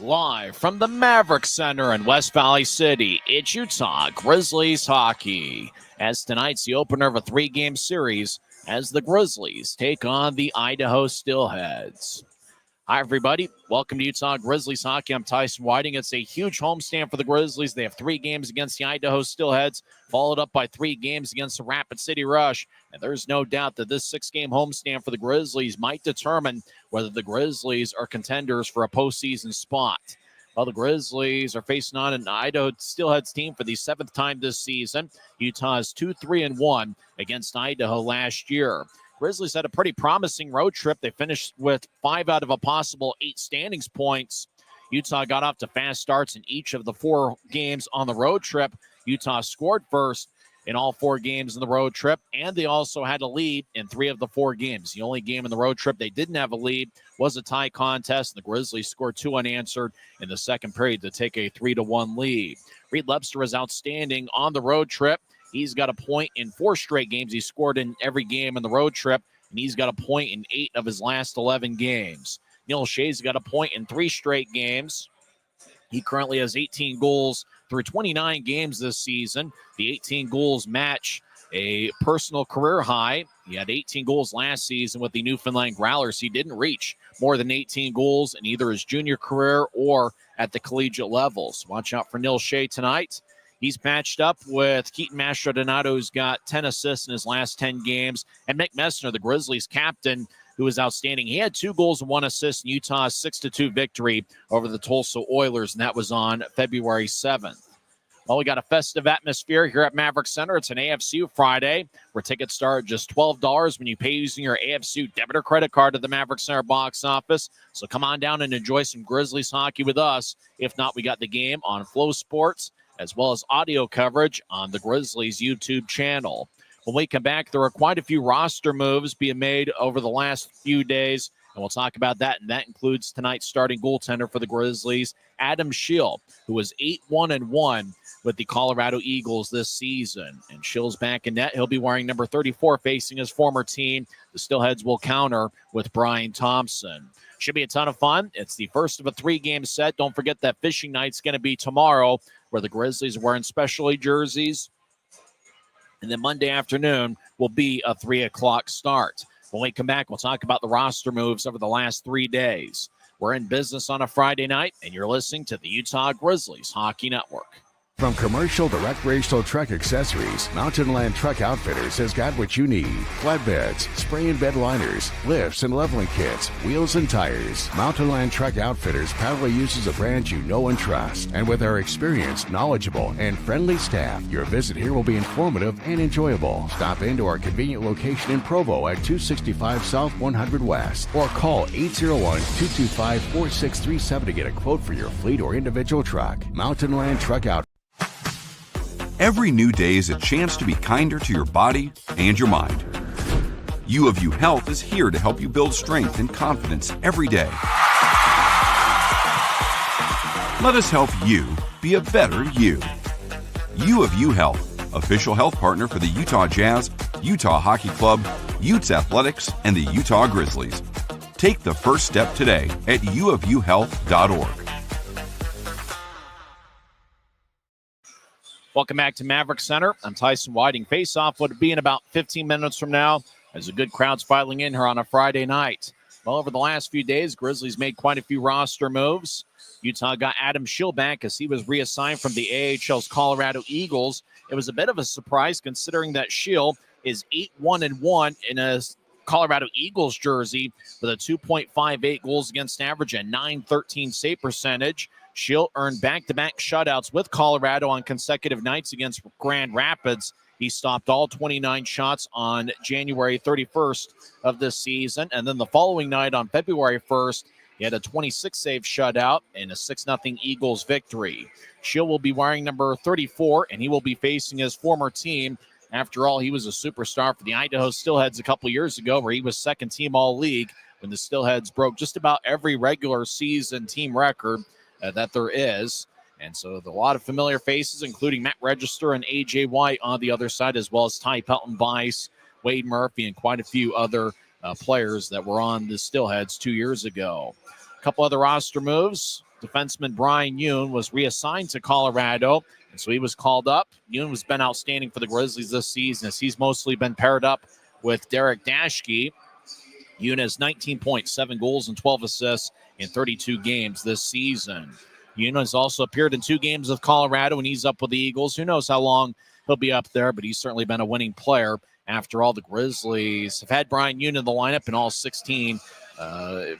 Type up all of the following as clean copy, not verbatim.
Live from the Maverik Center in West Valley City, it's Utah Grizzlies hockey. As tonight's the opener of a three-game series as the Grizzlies take on the Idaho Steelheads. Hi, everybody. Welcome to Utah Grizzlies hockey. I'm Tyson Whiting. It's a huge homestand for the Grizzlies. They have 3 games against the Idaho Steelheads, followed up by 3 games against the Rapid City Rush. And there's no doubt that this 6-game homestand for the Grizzlies might determine whether the Grizzlies are contenders for a postseason spot. Well, the Grizzlies are facing on an Idaho Steelheads team for the 7th time this season. Utah is 2-3-1 against Idaho last year. Grizzlies had a pretty promising road trip. They finished with 5 out of a possible 8 standings points. Utah got off to fast starts in each of the 4 games on the road trip. Utah scored first in all 4 games in the road trip, and they also had a lead in 3 of the 4 games. The only game in the road trip they didn't have a lead was a tie contest. The Grizzlies scored 2 unanswered in the second period to take a 3-1 lead. Reed Lebster was outstanding on the road trip. He's got a point in 4 straight games. He scored in every game in the road trip, and he's got a point in 8 of his last 11 games. Neil Shea's got a point in 3 straight games. He currently has 18 goals through 29 games this season. The 18 goals match a personal career high. He had 18 goals last season with the Newfoundland Growlers. He didn't reach more than 18 goals in either his junior career or at the collegiate levels. Watch out for Neil Shea tonight. He's matched up with Keaton Mastrodonato, who's got 10 assists in his last 10 games, and Mick Messner, the Grizzlies captain, who is outstanding. He had 2 goals and 1 assist in Utah's 6-2 victory over the Tulsa Oilers, and that was on February 7th. Well, we got a festive atmosphere here at Maverik Center. It's an AFC Friday, where tickets start at just $12 when you pay using your AFC debit or credit card at the Maverik Center box office. So come on down and enjoy some Grizzlies hockey with us. If not, we got the game on Flow Sports, as well as audio coverage on the Grizzlies YouTube channel. When we come back, there are quite a few roster moves being made over the last few days, and we'll talk about that, and that includes tonight's starting goaltender for the Grizzlies, Adam Schill, who was 8-1-1 with the Colorado Eagles this season. And Schill's back in net. He'll be wearing number 34 facing his former team. The Steelheads will counter with Brian Thompson. Should be a ton of fun. It's the first of a 3-game set. Don't forget that fishing night's going to be tomorrow, where the Grizzlies are wearing specialty jerseys. And then Monday afternoon will be a 3 o'clock start. When we come back, we'll talk about the roster moves over the last 3 days. We're in business on a Friday night, and you're listening to the Utah Grizzlies Hockey Network. From commercial to recreational truck accessories, Mountain Land Truck Outfitters has got what you need. Flatbeds, spray and bed liners, lifts and leveling kits, wheels and tires. Mountain Land Truck Outfitters proudly uses a brand you know and trust. And with our experienced, knowledgeable, and friendly staff, your visit here will be informative and enjoyable. Stop into our convenient location in Provo at 265 South 100 West, or call 801-225-4637 to get a quote for your fleet or individual truck. Mountain Land Truck Outfitters. Every new day is a chance to be kinder to your body and your mind. U of U Health is here to help you build strength and confidence every day. Let us help you be a better you. U of U Health, official health partner for the Utah Jazz, Utah Hockey Club, Utes Athletics, and the Utah Grizzlies. Take the first step today at uofuhealth.org. Welcome back to Maverik Center. I'm Tyson Whiting. Face-off would be in about 15 minutes from now as a good crowd's filing in here on a Friday night. Well, over the last few days, Grizzlies made quite a few roster moves. Utah got Adam Schill back as he was reassigned from the AHL's Colorado Eagles. It was a bit of a surprise considering that Schill is 8-1-1 in a Colorado Eagles jersey with a 2.58 goals against average and .913 save percentage. Schill earned back-to-back shutouts with Colorado on consecutive nights against Grand Rapids. He stopped all 29 shots on January 31st of this season. And then the following night on February 1st, he had a 26-save shutout and a 6-0 Eagles victory. Schill will be wearing number 34, and he will be facing his former team. After all, he was a superstar for the Idaho Steelheads a couple years ago, where he was second-team All-League when the Steelheads broke just about every regular season team record that there is. And so a lot of familiar faces, including Matt Register and A.J. White on the other side, as well as Ty Pelton-Weiss, Wade Murphy, and quite a few other players that were on the Steelheads 2 years ago. A couple other roster moves. defenseman Brian Yoon was reassigned to Colorado, and so he was called up. Yoon has been outstanding for the Grizzlies this season, as he's mostly been paired up with Derek Daschke. Yoon has 19 points, 7 goals, and 12 assists in 32 games this season. Yoon has also appeared in 2 games with Colorado, and he's up with the Eagles. Who knows how long he'll be up there, but he's certainly been a winning player. After all, the Grizzlies have had Brian Yoon in the lineup in all 16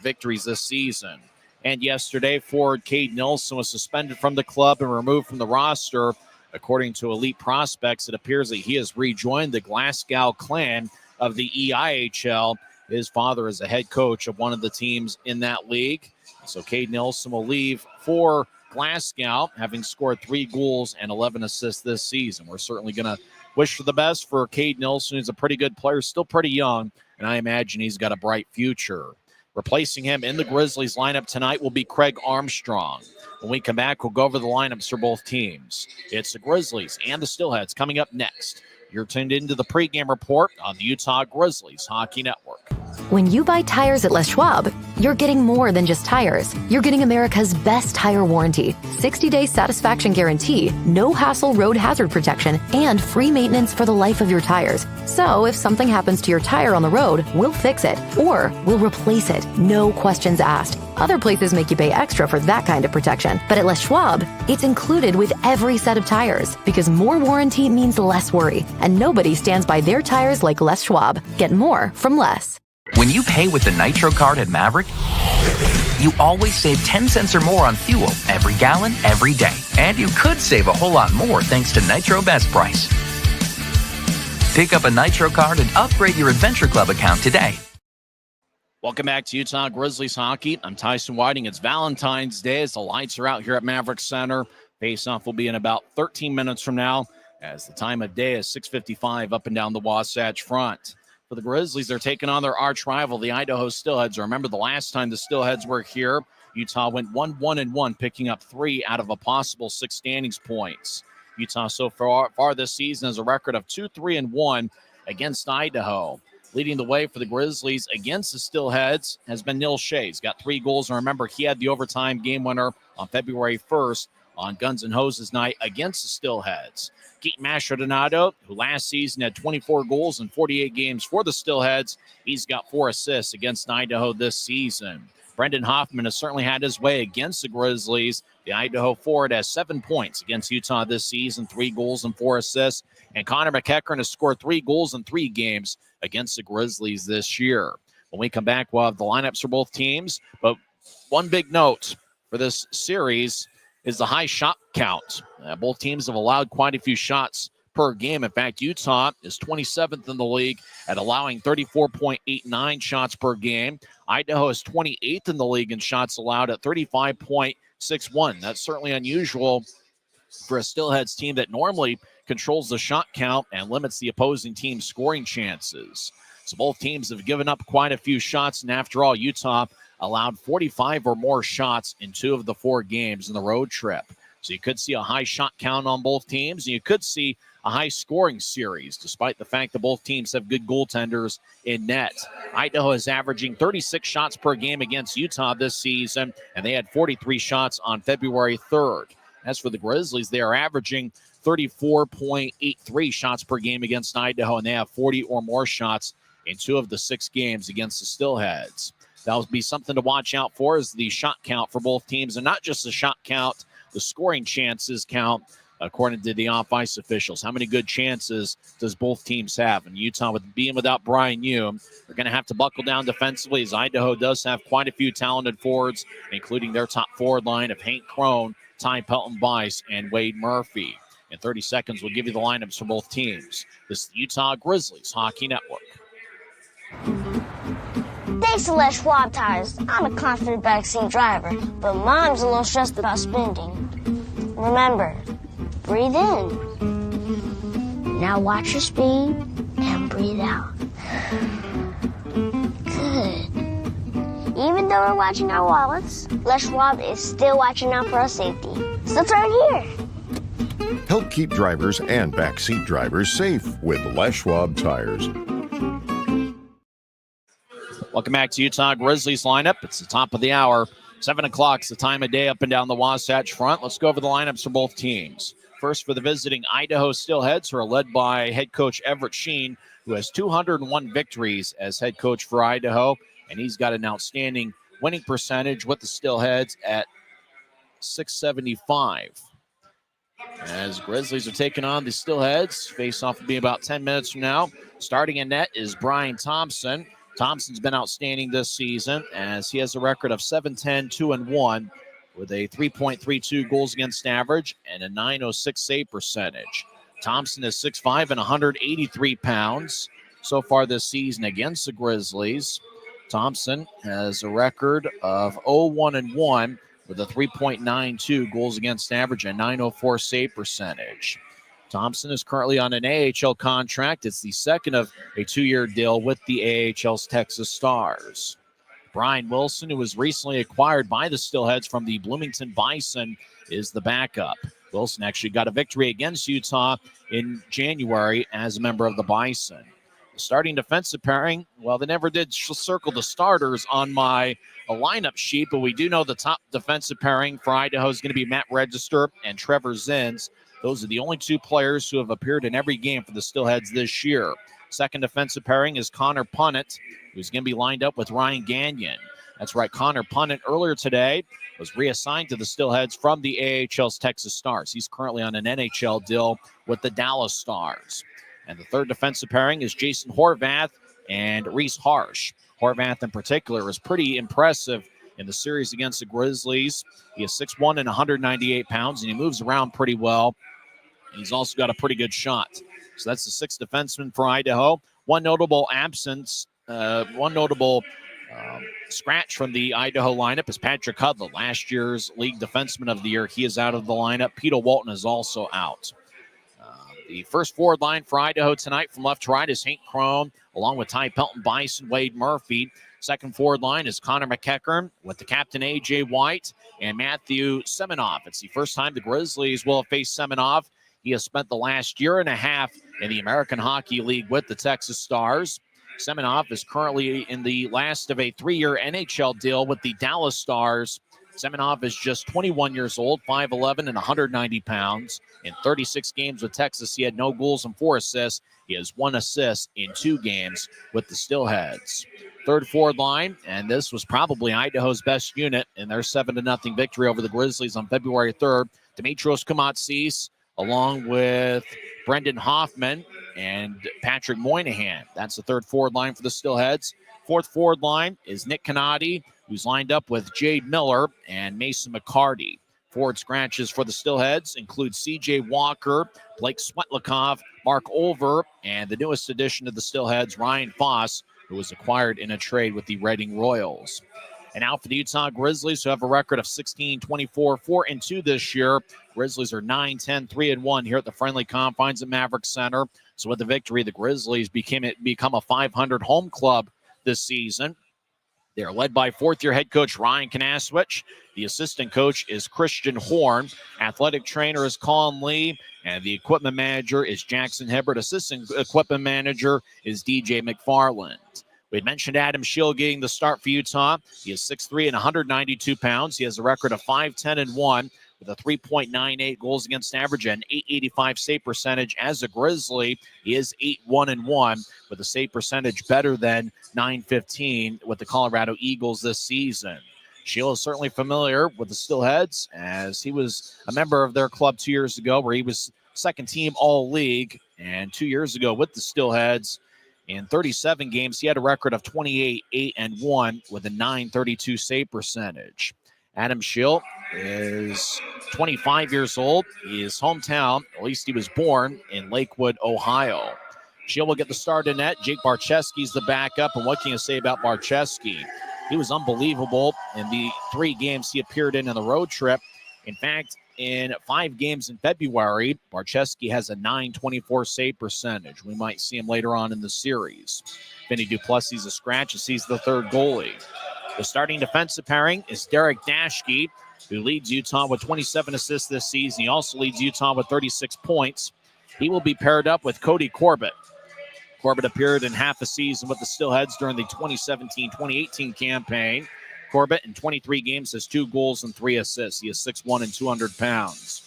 victories this season. And yesterday, forward Cade Nilsson was suspended from the club and removed from the roster. According to Elite Prospects, it appears that he has rejoined the Glasgow clan of the EIHL. His father is a head coach of one of the teams in that league. So Cade Nilsson will leave for Glasgow, having scored 3 goals and 11 assists this season. We're certainly going to wish for the best for Cade Nilsson, who's a pretty good player, still pretty young, and I imagine he's got a bright future. Replacing him in the Grizzlies lineup tonight will be Craig Armstrong. When we come back, we'll go over the lineups for both teams. It's the Grizzlies and the Steelheads coming up next. You're tuned into the pregame report on the Utah Grizzlies Hockey Network. When you buy tires at Les Schwab, you're getting more than just tires. You're getting America's best tire warranty, 60-day satisfaction guarantee, no hassle road hazard protection, and free maintenance for the life of your tires. So if something happens to your tire on the road, we'll fix it, or we'll replace it, no questions asked. Other places make you pay extra for that kind of protection. But at Les Schwab, it's included with every set of tires, because more warranty means less worry. And nobody stands by their tires like Les Schwab. Get more from less. When you pay with the Nitro card at Maverik, you always save 10 cents or more on fuel every gallon, every day. And you could save a whole lot more thanks to Nitro Best Price. Pick up a Nitro card and upgrade your Adventure Club account today. Welcome back to Utah Grizzlies Hockey. I'm Tyson Whiting. It's Valentine's Day as the lights are out here at Maverik Center. Face-off will be in about 13 minutes from now, as the time of day is 6:55 up and down the Wasatch Front. For the Grizzlies, they're taking on their arch rival, the Idaho Steelheads. Remember the last time the Steelheads were here, Utah went 1-1-1, picking up 3 out of a possible 6 standings points. Utah so far this season has a record of 2-3-1 against Idaho. Leading the way for the Grizzlies against the Steelheads has been Neil Shea. He's got 3 goals, and remember, he had the overtime game winner on February 1st on Guns N' Hoses night against the Steelheads. Keaton Mastrodonado, who last season had 24 goals in 48 games for the Steelheads, he's got 4 assists against Idaho this season. Brendan Hoffman has certainly had his way against the Grizzlies. The Idaho forward has 7 points against Utah this season, 3 goals and 4 assists. And Connor McEachern has scored 3 goals in 3 games against the Grizzlies this year. When we come back, we'll have the lineups for both teams. But one big note for this series is the high shot count. Both teams have allowed quite a few shots per game. In fact, Utah is 27th in the league at allowing 34.89 shots per game. Idaho is 28th in the league in shots allowed at 35.61. That's certainly unusual for a Steelheads team that normally controls the shot count and limits the opposing team's scoring chances. So both teams have given up quite a few shots, and after all, Utah allowed 45 or more shots in 2 of the 4 games in the road trip. So you could see a high shot count on both teams, and you could see a high scoring series, despite the fact that both teams have good goaltenders in net. Idaho is averaging 36 shots per game against Utah this season, and they had 43 shots on February 3rd. As for the Grizzlies, they are averaging 34.83 shots per game against Idaho, and they have 40 or more shots in 2 of the 6 games against the Steelheads. That'll be something to watch out for, is the shot count for both teams, and not just the shot count, the scoring chances count, according to the off-ice officials. How many good chances does both teams have? And Utah, with being without Brian Yoon, they're going to have to buckle down defensively, as Idaho does have quite a few talented forwards, including their top forward line of Hank Crone, Ty Pelton-Bice, and Wade Murphy. In 30 seconds, we'll give you the lineups for both teams. This is the Utah Grizzlies Hockey Network. Thanks to Les Schwab tires, I'm a confident backseat driver, but Mom's a little stressed about spending. Remember, breathe in. Now watch your speed and breathe out. Good. Even though we're watching our wallets, Les Schwab is still watching out for our safety. So turn here. Help keep drivers and backseat drivers safe with Les Schwab tires. Welcome back to Utah Grizzlies lineup. It's the top of the hour. 7 o'clock is the time of day up and down the Wasatch Front. Let's go over the lineups for both teams. First for the visiting Idaho Steelheads, who are led by head coach Everett Sheen, who has 201 victories as head coach for Idaho, and he's got an outstanding winning percentage with the Steelheads at .675. As Grizzlies are taking on the Steelheads, face-off will be about 10 minutes from now. Starting in net is Brian Thompson. Thompson's been outstanding this season as he has a record of 7-10, 2-1 with a 3.32 goals against average and a .906 save percentage. Thompson is 6'5" and 183 pounds so far this season against the Grizzlies. Thompson has a record of 0-1-1 with a 3.92 goals against average and .904 save percentage. Thompson is currently on an AHL contract. It's the second of a 2-year deal with the AHL's Texas Stars. Brian Wilson, who was recently acquired by the Steelheads from the Bloomington Bison, is the backup. Wilson actually got a victory against Utah in January as a member of the Bison. The starting defensive pairing, well, they never did circle the starters on my lineup sheet, but we do know the top defensive pairing for Idaho is going to be Matt Register and Trevor Zins. Those are the only two players who have appeared in every game for the Steelheads this year. Second defensive pairing is Connor Punnett, who's going to be lined up with Ryan Gagnon. That's right, Connor Punnett earlier today was reassigned to the Steelheads from the AHL's Texas Stars. He's currently on an NHL deal with the Dallas Stars. And the third defensive pairing is Jason Horvath and Reese Harsh. Horvath in particular is pretty impressive in the series against the Grizzlies. He is 6'1" and 198 pounds, and he moves around pretty well. He's also got a pretty good shot. So that's the sixth defenseman for Idaho. One notable scratch from the Idaho lineup is Patrick Hudlin, last year's league defenseman of the year. He is out of the lineup. Peter Walton is also out. The first forward line for Idaho tonight from left to right is Hank Crone, along with Ty Pelton, Bison, Wade Murphy. Second forward line is Connor McEachern with the captain A.J. White and Matthew Semenoff. It's the first time the Grizzlies will have faced Semenoff. He has spent the last year and a half in the American Hockey League with the Texas Stars. Semenoff is currently in the last of a 3-year NHL deal with the Dallas Stars. Semenoff is just 21 years old, 5'11", and 190 pounds. In 36 games with Texas, he had no goals and 4 assists. He has 1 assist in 2 games with the Steelheads. Third forward line, and this was probably Idaho's best unit in their 7-0 victory over the Grizzlies on February 3rd. Dimitrios Koumatsis, along with Brendan Hoffman and Patrick Moynihan. That's the third forward line for the Steelheads. Fourth forward line is Nick Canati, who's lined up with Jade Miller and Mason McCarty. Forward scratches for the Steelheads include C.J. Walker, Blake Svetlikov, Mark Olver, and the newest addition to the Steelheads, Ryan Foss, who was acquired in a trade with the Reading Royals. And now for the Utah Grizzlies, who have a record of 16-24, 4-2 this year. Grizzlies are 9-10, 3-1 here at the friendly confines of Maverik Center. So with the victory, the Grizzlies become a 500 home club this season. They are led by fourth-year head coach Ryan Kanaswich. The assistant coach is Christian Horn. Athletic trainer is Colin Lee. And the equipment manager is Jackson Hibbert. Assistant equipment manager is DJ McFarland. We had mentioned Adam Shield getting the start for Utah. He is 6'3" and 192 pounds. He has a record of 5-10-1 with a 3.98 goals against average and 885 save percentage. As a Grizzly, he is 8-1-1 with a save percentage better than .915 with the Colorado Eagles this season. Shield is certainly familiar with the Steelheads, as he was a member of their club 2 years ago, where he was second team All-League, and 2 years ago with the Steelheads. In 37 games, he had a record of 28-8-1 with a .932 save percentage. Adam Shield is 25 years old. His hometown, at least he was born in Lakewood, Ohio. Shield will get the start in net. Jake Barczewski's the backup, and what can you say about Barczewski? He was unbelievable in the 3 games he appeared in the road trip. In fact, in 5 games in February, Barczewski has a .924 save percentage. We might see him later on in the series. Vinny Duplessis a scratch as he's the third goalie. The starting defensive pairing is Derek Dashke, who leads Utah with 27 assists this season. He also leads Utah with 36 points. He will be paired up with Cody Corbett. Corbett appeared in half a season with the Steelheads during the 2017-2018 campaign. Corbett in 23 games has 2 goals and 3 assists. He is 6'1" and 200 pounds.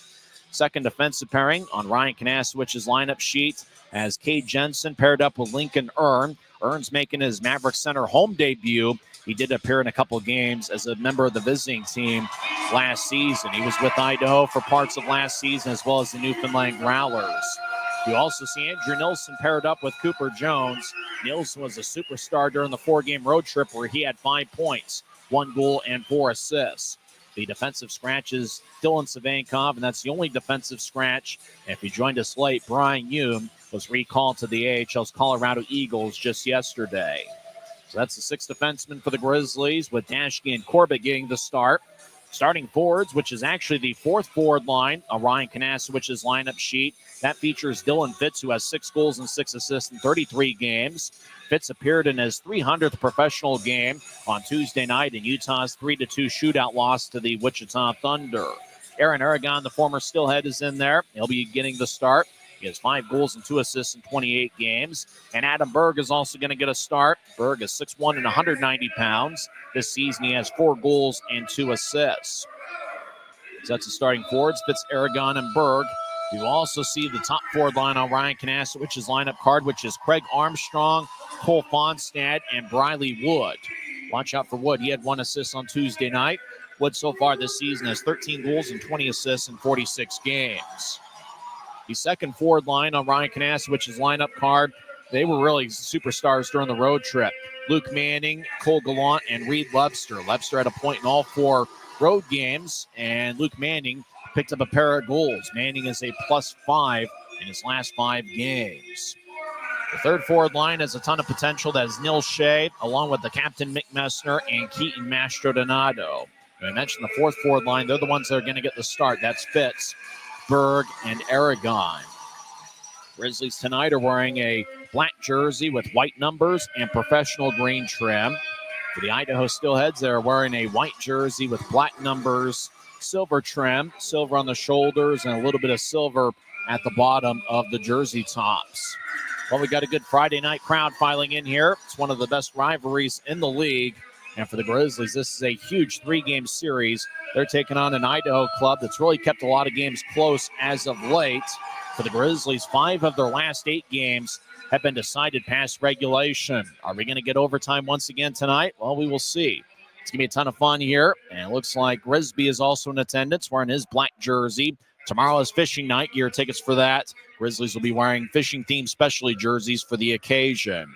Second defensive pairing on Ryan Kanasewicz's lineup sheet as Cade Jensen paired up with Lincoln Earn. Earn's making his Maverik Center home debut. He did appear in a couple of games as a member of the visiting team last season. He was with Idaho for parts of last season as well as the Newfoundland Growlers. You also see Andrew Nilsson paired up with Cooper Jones. Nilsson was a superstar during the 4-game road trip where he had 5 points, 1 goal, and 4 assists. The defensive scratch is Dylan Savankov, and that's the only defensive scratch. And if you joined us late, Brian Hume was recalled to the AHL's Colorado Eagles just yesterday. So that's the 6th defenseman for the Grizzlies, with Dashke and Corbett getting the start. Starting forwards, which is actually the 4th forward line on Ryan Kanasewicz's lineup sheet. That features Dylan Fitz, who has 6 goals and 6 assists in 33 games. Fitz appeared in his 300th professional game on Tuesday night in Utah's 3-2 shootout loss to the Wichita Thunder. Aaron Aragon, the former Steelhead, is in there. He'll be getting the start. He has 5 goals and 2 assists in 28 games. And Adam Berg is also going to get a start. Berg is 6'1" and 190 pounds. This season he has 4 goals and 2 assists. So that's the starting forwards, Fitz, Aragon, and Berg. You also see the top forward line on Ryan Kanasewicz's lineup card, which is Craig Armstrong, Cole Fonstad, and Briley Wood. Watch out for Wood. He had 1 assist on Tuesday night. Wood so far this season has 13 goals and 20 assists in 46 games. The second forward line on Ryan Kanasewicz's lineup card, they were really superstars during the road trip. Luke Manning, Cole Gallant, and Reed Webster. Webster had a point in all 4 road games, and Luke Manning picked up a pair of goals. Manning is a +5 in his last 5 games. The third forward line has a ton of potential. That is Neil Shea, along with the captain Mick Messner and Keaton Mastrodonato. I mentioned the 4th forward line. They're the ones that are going to get the start. That's Fitz, Berg, and Aragon. Grizzlies tonight are wearing a black jersey with white numbers and professional green trim. For the Idaho Steelheads, they're wearing a white jersey with black numbers, silver trim, silver on the shoulders, and a little bit of silver at the bottom of the jersey tops. Well, we got a good Friday night crowd filing in here. It's one of the best rivalries in the league. And for the Grizzlies, this is a huge 3-game series. They're taking on an Idaho club that's really kept a lot of games close as of late. For the Grizzlies, 5 of their last 8 games have been decided past regulation. Are we going to get overtime once again tonight? Well, we will see. It's going to be a ton of fun here. And it looks like Grisby is also in attendance wearing his black jersey. Tomorrow is fishing night. Gear tickets for that. Grizzlies will be wearing fishing-themed specialty jerseys for the occasion.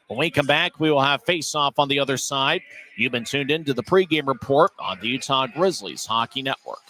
When we come back, we will have face-off on the other side. You've been tuned in to the pregame report on the Utah Grizzlies Hockey Network.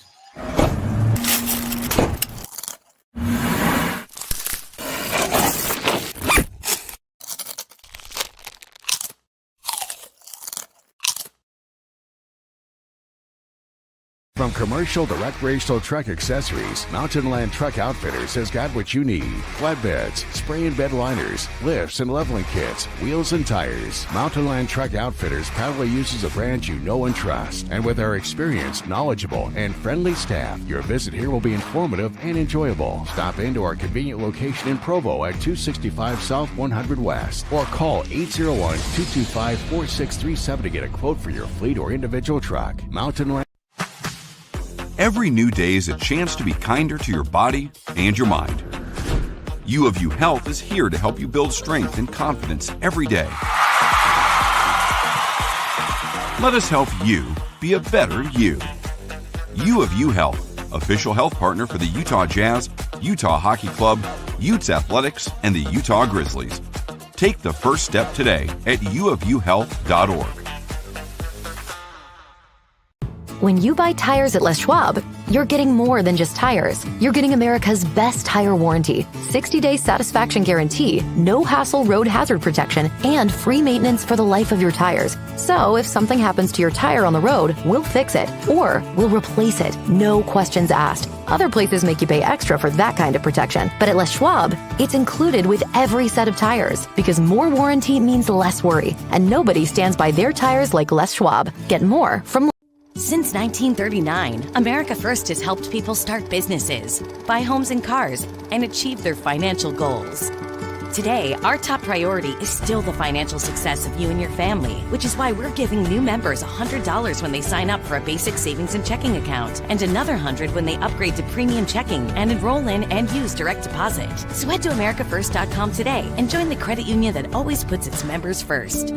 From commercial to recreational truck accessories, Mountain Land Truck Outfitters has got what you need. Flatbeds, spray and bed liners, lifts and leveling kits, wheels and tires. Mountain Land Truck Outfitters proudly uses a brand you know and trust. And with our experienced, knowledgeable, and friendly staff, your visit here will be informative and enjoyable. Stop into our convenient location in Provo at 265 South 100 West or call 801-225-4637 to get a quote for your fleet or individual truck. Mountain Land. Every new day is a chance to be kinder to your body and your mind. U of U Health is here to help you build strength and confidence every day. Let us help you be a better you. U of U Health, official health partner for the Utah Jazz, Utah Hockey Club, Utes Athletics, and the Utah Grizzlies. Take the first step today at uofuhealth.org. When you buy tires at Les Schwab, you're getting more than just tires. You're getting America's best tire warranty, 60-day satisfaction guarantee, no hassle road hazard protection, and free maintenance for the life of your tires. So if something happens to your tire on the road, we'll fix it, or we'll replace it, no questions asked. Other places make you pay extra for that kind of protection. But at Les Schwab, it's included with every set of tires, because more warranty means less worry, and nobody stands by their tires like Les Schwab. Get more from Since 1939, America First has helped people start businesses, buy homes and cars, and achieve their financial goals. Today, our top priority is still the financial success of you and your family, which is why we're giving new members $100 when they sign up for a basic savings and checking account, and another $100 when they upgrade to premium checking and enroll in and use direct deposit. So head to americafirst.com today and join the credit union that always puts its members first.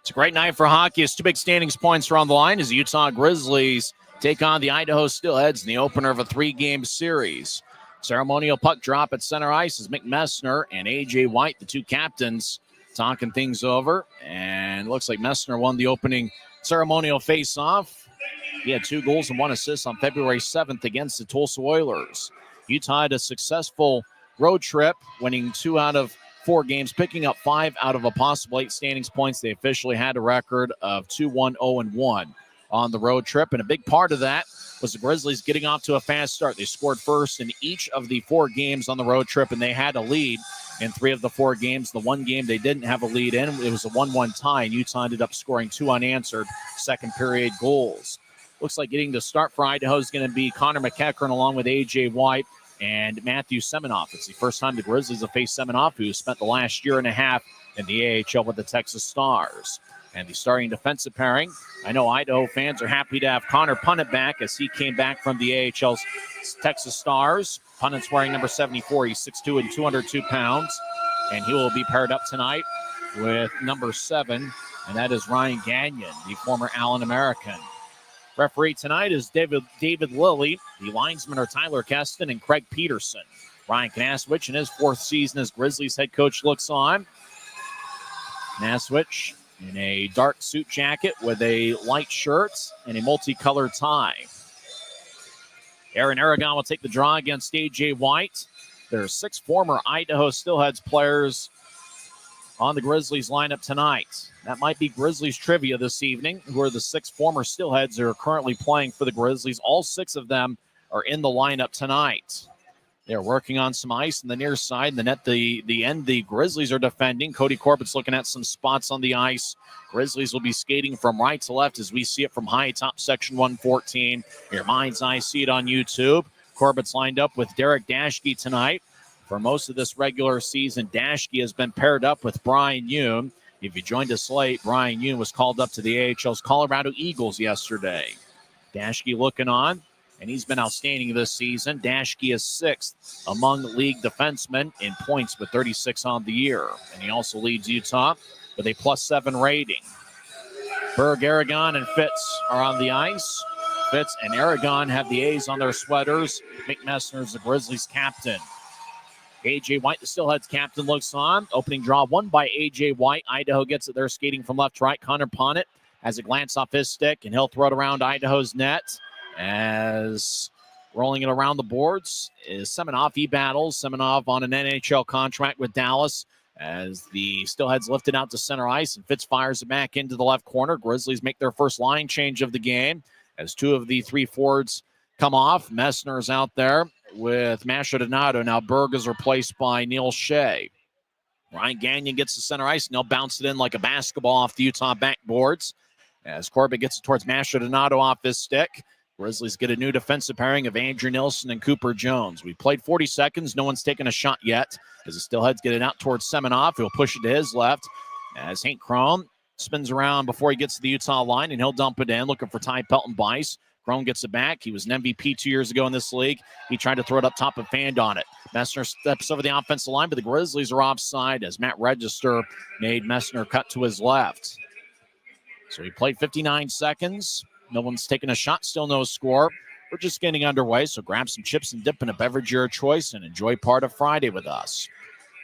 It's a great night for hockey. It's two big standings points are on the line as the Utah Grizzlies take on the Idaho Steelheads in the opener of a 3-game series. Ceremonial puck drop at center ice as Mick Messner and A.J. White, the two captains, talking things over. And looks like Messner won the opening ceremonial face-off. He had 2 goals and 1 assist on February 7th against the Tulsa Oilers. Utah had a successful road trip, winning 2 out of 4 games, picking up 5 out of a possible 8 standings points. They officially had a record of 2-1-0-1 on the road trip, and a big part of that was the Grizzlies getting off to a fast start. They scored first in each of the 4 games on the road trip, and they had a lead in 3 of the 4 games. The one game they didn't have a lead in, it was a 1-1 tie, and Utah ended up scoring 2 unanswered second-period goals. Looks like getting the start for Idaho is going to be Connor McEachern along with A.J. White and Matthew Semenoff. It's the first time the Grizzlies have faced Semenoff, who spent the last year and a half in the AHL with the Texas Stars. And the starting defensive pairing, I know Idaho fans are happy to have Connor Punnett back as he came back from the AHL's Texas Stars. Punnett's wearing number 74. He's 6'2" and 202 pounds. And he will be paired up tonight with number 7, and that is Ryan Gagnon, the former Allen American. Referee tonight is David Lilly. The linesmen are Tyler Keston and Craig Peterson. Ryan Knaswich in his 4th season as Grizzlies head coach looks on. Knaswich in a dark suit jacket with a light shirt and a multicolored tie. Aaron Aragon will take the draw against A.J. White. There are 6 former Idaho Steelheads players on the Grizzlies lineup tonight. That might be Grizzlies trivia this evening, who are the 6 former Steelheads who are currently playing for the Grizzlies. All 6 of them are in the lineup tonight. They're working on some ice on the near side. The net, the end, the Grizzlies are defending. Cody Corbett's looking at some spots on the ice. Grizzlies will be skating from right to left as we see it from high top section 114. Your mind's eye see it on YouTube. Corbett's lined up with Derek Dashke tonight. For most of this regular season, Dashke has been paired up with Brian Yoon. If you joined us late, Brian Yoon was called up to the AHL's Colorado Eagles yesterday. Dashke looking on, and he's been outstanding this season. Dashke is 6th among league defensemen in points with 36 on the year. And he also leads Utah with a +7 rating. Berg, Aragon, and Fitz are on the ice. Fitz and Aragon have the A's on their sweaters. Mick Messner is the Grizzlies captain. A.J. White, the Steelheads captain, looks on. Opening draw won by A.J. White. Idaho gets it there, skating from left to right. Connor Punnett has a glance off his stick, and he'll throw it around Idaho's net. As rolling it around the boards is Semenoff. He battles Semenoff on an NHL contract with Dallas as the Steelheads lift it out to center ice, and Fitz fires it back into the left corner. Grizzlies make their first line change of the game as 2 of the 3 forwards come off. Messner's out there with Masha Donato. Now Berg is replaced by Neil Shea. Ryan Gagnon gets to center ice, and he'll bounce it in like a basketball off the Utah backboards as Corbett gets it towards Masha Donato off his stick. Grizzlies get a new defensive pairing of Andrew Nilsson and Cooper Jones. We played 40 seconds. No one's taken a shot yet as the Steelheads get it out towards Semenoff. He'll push it to his left as Hank Cron spins around before he gets to the Utah line, and he'll dump it in, looking for Ty Pelton-Bice. Cron gets it back. He was an MVP 2 years ago in this league. He tried to throw it up top and fanned on it. Messner steps over the offensive line, but the Grizzlies are offside as Matt Register made Messner cut to his left. So he played 59 seconds. No one's taking a shot, still no score. We're just getting underway, so grab some chips and dip in a beverage of your choice and enjoy part of Friday with us.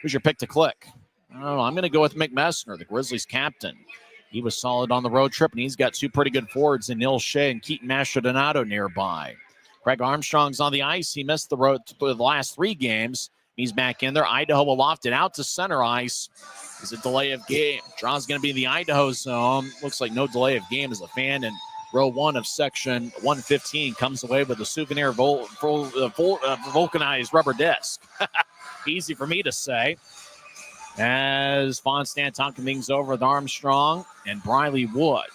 Who's your pick to click? I don't know. I'm going to go with Mick Messner, the Grizzlies captain. He was solid on the road trip, and he's got 2 pretty good forwards in Neil Shea and Keaton Mastrodonato nearby. Craig Armstrong's on the ice. He missed the road for the last 3 games. He's back in there. Idaho will loft it out to center ice. Is a delay of game. Draw's going to be in the Idaho zone. Looks like no delay of game as a fan in row 1 of section 115 comes away with a souvenir vulcanized rubber disc. Easy for me to say. As Fonstad talking things over with Armstrong and Briley Wood.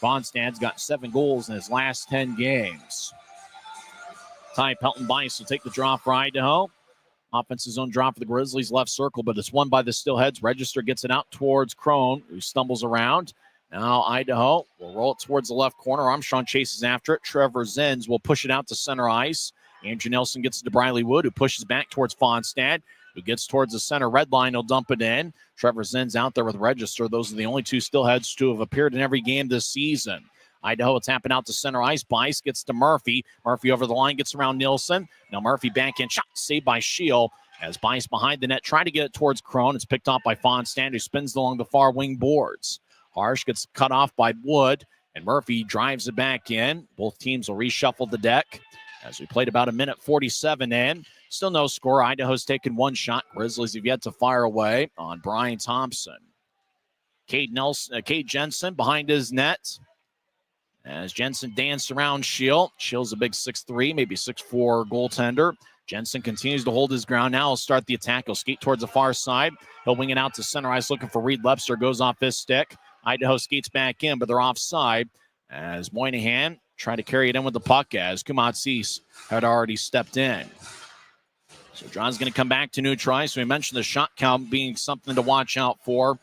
Fonstad's got 7 goals in his last 10 games. Ty Pelton-Bice will take the draw for Idaho. Offensive zone draw for the Grizzlies, left circle, but it's won by the Steelheads. Register gets it out towards Crone, who stumbles around. Now Idaho will roll it towards the left corner. Armstrong chases after it. Trevor Zins will push it out to center ice. Andrew Nelson gets it to Briley Wood, who pushes back towards Fonstad, who gets towards the center red line. He'll dump it in. Trevor Zins out there with Register. Those are the only two Steelheads to have appeared in every game this season. Idaho tapping out to center ice. Bice gets to Murphy. Murphy over the line, gets around Nielsen. Now Murphy back in. Shot saved by Shield. As Bice behind the net, trying to get it towards Crone. It's picked off by Fonstad, who spins along the far wing boards. Harsh gets cut off by Wood, and Murphy drives it back in. Both teams will reshuffle the deck as we played about a minute 47 in. Still no score. Idaho's taken one shot. Grizzlies have yet to fire away on Brian Thompson. Cade Jensen behind his net. As Jensen danced around Shield. Shield's a big 6'3", maybe 6'4" goaltender. Jensen continues to hold his ground. Now he'll start the attack. He'll skate towards the far side. He'll wing it out to center ice looking for Reed Lepster. Goes off his stick. Idaho skates back in, but they're offside as Moynihan tried to carry it in with the puck as Kumatsis had already stepped in. So John's going to come back to neutralize. So we mentioned the shot count being something to watch out for.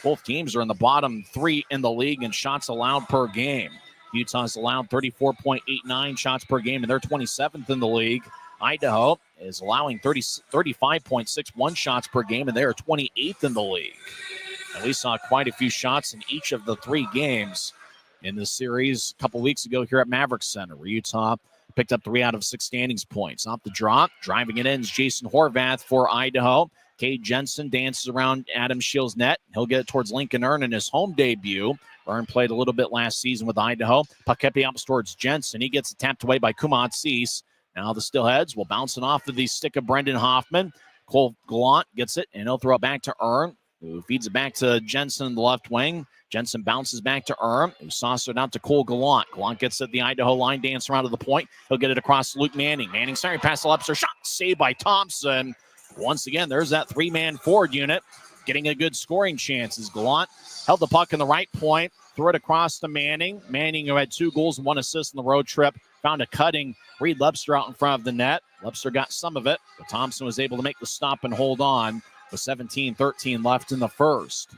Both teams are in the bottom three in the league in shots allowed per game. Utah's allowed 34.89 shots per game, and they're 27th in the league. Idaho is allowing 35.61 shots per game, and they are 28th in the league. And we saw quite a few shots in each of the three games in the series a couple weeks ago here at Maverik Center, where Utah picked up 3 out of 6 standings points. Off the drop, driving it in is Jason Horvath for Idaho. Cade Jensen dances around Adam Shield's net. He'll get it towards Lincoln Earn in his home debut. Earn played a little bit last season with Idaho. Puck kept up towards Jensen. He gets it tapped away by Kumatsis. Now the Steelheads will bounce it off of the stick of Brendan Hoffman. Cole Gallant gets it, and he'll throw it back to Earn, who feeds it back to Jensen in the left wing. Jensen bounces back to Earn, who saucers it out to Cole Gallant. Gallant gets it at the Idaho line, dance around to the point. He'll get it across to Luke Manning. Manning sorry, pass the Lepster. Shot saved by Thompson. Once again, there's that three-man forward unit getting a good scoring chances. Gallant held the puck in the right point, threw it across to Manning. Manning, who had 2 goals and 1 assist on the road trip, found a cutting Reed Lepster out in front of the net. Lepster got some of it, but Thompson was able to make the stop and hold on with 17-13 left in the first.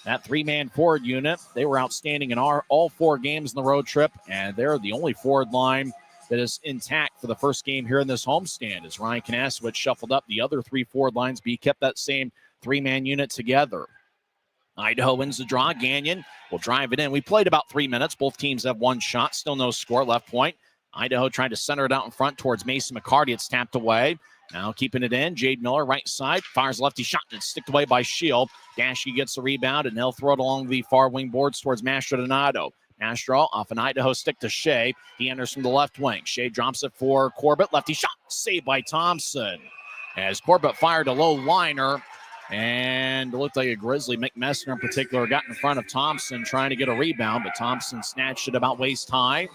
That three-man forward unit, they were outstanding in all 4 games in the road trip, and they're the only forward line that is intact for the first game here in this homestand as Ryan Kanasowicz shuffled up the other 3 forward lines, but he kept that same 3-man unit together. Idaho wins the draw. Gagnon will drive it in. We played about 3 minutes. Both teams have 1 shot. Still no score. Left point. Idaho trying to center it out in front towards Mason McCarty. It's tapped away. Now keeping it in. Jade Miller, right side. Fires lefty shot, and it's sticked away by Shield. Dashy gets the rebound, and they'll throw it along the far wing boards towards Mastrodonado. Mastro off an Idaho stick to Shea. He enters from the left wing. Shea drops it for Corbett. Lefty shot, saved by Thompson. As Corbett fired a low liner, and it looked like a Grizzly. Mick Messner in particular got in front of Thompson trying to get a rebound, but Thompson snatched it about waist high.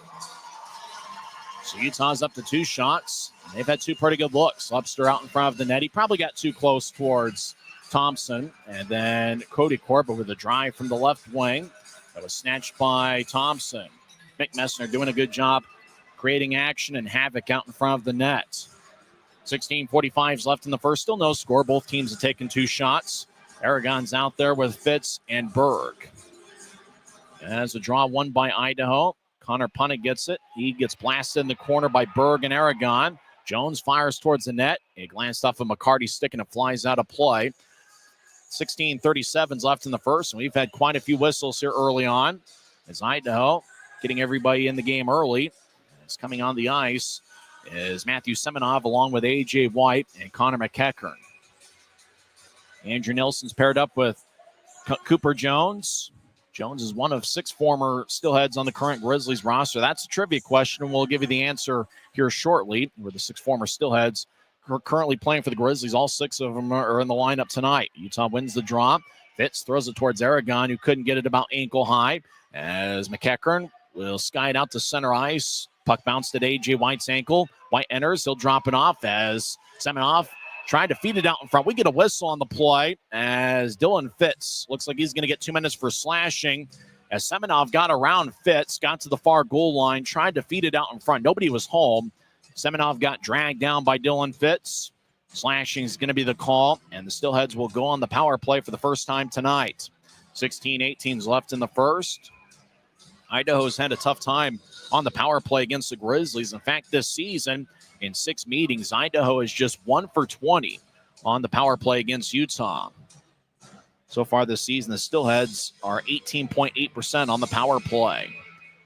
So Utah's up to 2 shots. They've had 2 pretty good looks. Lepster out in front of the net. He probably got too close towards Thompson. And then Cody Corbett with a drive from the left wing. That was snatched by Thompson. Mick Messner doing a good job creating action and havoc out in front of the net. 16:45 left in the first. Still no score. Both teams have taken 2 shots. Aragon's out there with Fitz and Berg. As a draw won by Idaho. Connor Punnick gets it. He gets blasted in the corner by Berg and Aragon. Jones fires towards the net. It glanced off of McCarty's stick and it flies out of play. 16:37 left in the first, and we've had quite a few whistles here early on as Idaho getting everybody in the game early. It's coming on the ice is Matthew Semenov along with A.J. White and Connor McEachern. Andrew Nilsson's paired up with Cooper Jones. Jones is one of 6 former Steelheads on the current Grizzlies roster. That's a trivia question, and we'll give you the answer here shortly, where the 6 former Steelheads are currently playing for the Grizzlies. All 6 of them are in the lineup tonight. Utah wins the draw. Fitz throws it towards Aragon, who couldn't get it about ankle high, as McEachern will sky it out to center ice. Puck bounced at A.J. White's ankle. White enters. He'll drop it off as Semenov tried to feed it out in front. We get a whistle on the play as Dylan Fitz looks like he's going to get 2 minutes for slashing. As Semenov got around Fitz, got to the far goal line, tried to feed it out in front. Nobody was home. Semenov got dragged down by Dylan Fitz. Slashing is going to be the call, and the Steelheads will go on the power play for the first time tonight. 16-18 left in the first. Idaho's had a tough time on the power play against the Grizzlies. In fact, this season, in 6 meetings, Idaho is just 1 for 20 on the power play against Utah. So far this season, the Steelheads are 18.8% on the power play.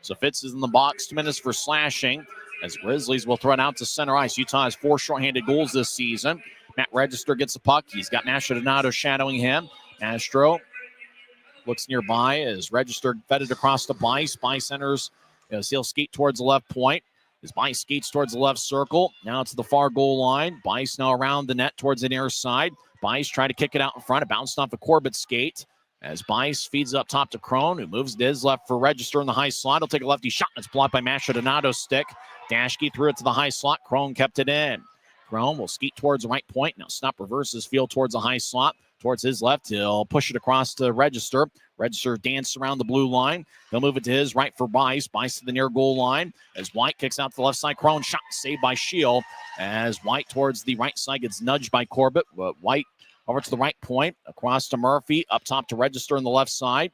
So Fitz is in the box, 2 minutes for Slashing, as Grizzlies will throw it out to center ice. Utah has 4 shorthanded goals this season. Matt Register gets the puck. He's got Mastrodonado shadowing him. Mastro looks nearby as Register fed it across to Bice. Bice enters, he'll skate towards the left point. As Bice skates towards the left circle, now to the far goal line. Bice now around the net towards the near side. Bice trying to kick it out in front. It bounced off a Corbett skate. As Bice feeds up top to Crone, who moves to his left for Register in the high slot. He'll take a lefty shot, and it's blocked by Mastrodonado's stick. Dashke threw it to the high slot. Crone kept it in. Crone will skeet towards the right point. Now Snop reverses field towards the high slot. Towards his left, he'll push it across to Register. Register dances around the blue line. He'll move it to his right for Bice. Bice to the near goal line. As White kicks out to the left side. Crone shot saved by Shield. As White towards the right side gets nudged by Corbett. White over to the right point. Across to Murphy. Up top to Register on the left side.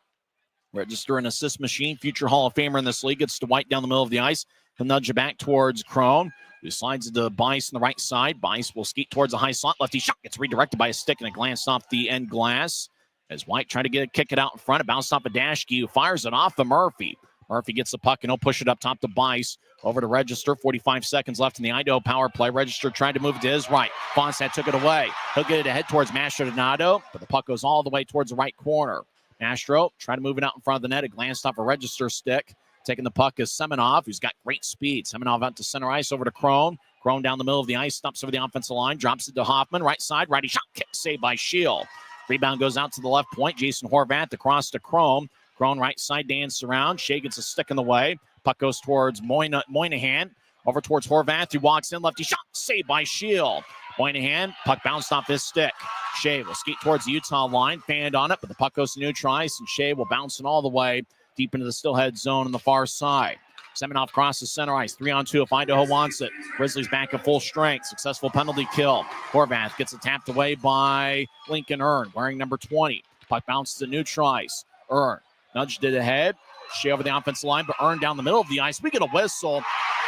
Register an assist machine. Future Hall of Famer in this league. Gets to White down the middle of the ice. He'll nudge it back towards Crone, who slides it to Bice on the right side. Bice will skeet towards the high slot. Lefty shot gets redirected by a stick and a glance off the end glass. As White tried to kick it out in front. It bounced off of Dashke, who fires it off of Murphy. Murphy gets the puck and he'll push it up top to Bice. Over to Register. 45 seconds left in the Idaho power play. Register tried to move it to his right. Fonstad took it away. He'll get it ahead towards Mastrodonado, but the puck goes all the way towards the right corner. Mastro tried to move it out in front of the net. It glanced off a Register stick. Taking the puck is Semenov, who's got great speed. Semenov out to center ice over to Crone. Crone down the middle of the ice, stops over the offensive line, drops it to Hoffman. Right side, righty shot, kick saved by Shield. Rebound goes out to the left point. Jason Horvath across to Crone. Crone right side, dances around. Shea gets a stick in the way. Puck goes towards Moynihan. Over towards Horvath, who walks in. Lefty shot, saved by Shield. Moynihan, puck bounced off his stick. Shea will skate towards the Utah line, fanned on it, but the puck goes to neutral ice, and Shea will bounce it all the way deep into the Steelhead zone on the far side. Semenov crosses center ice. 3-on-2 if Idaho wants it. Grizzlies back at full strength. Successful penalty kill. Horvath gets it tapped away by Lincoln Earn, wearing number 20. Puck bounces to neutral ice. Earn nudged it ahead. Shea over the offensive line, but Earn down the middle of the ice. We get a whistle,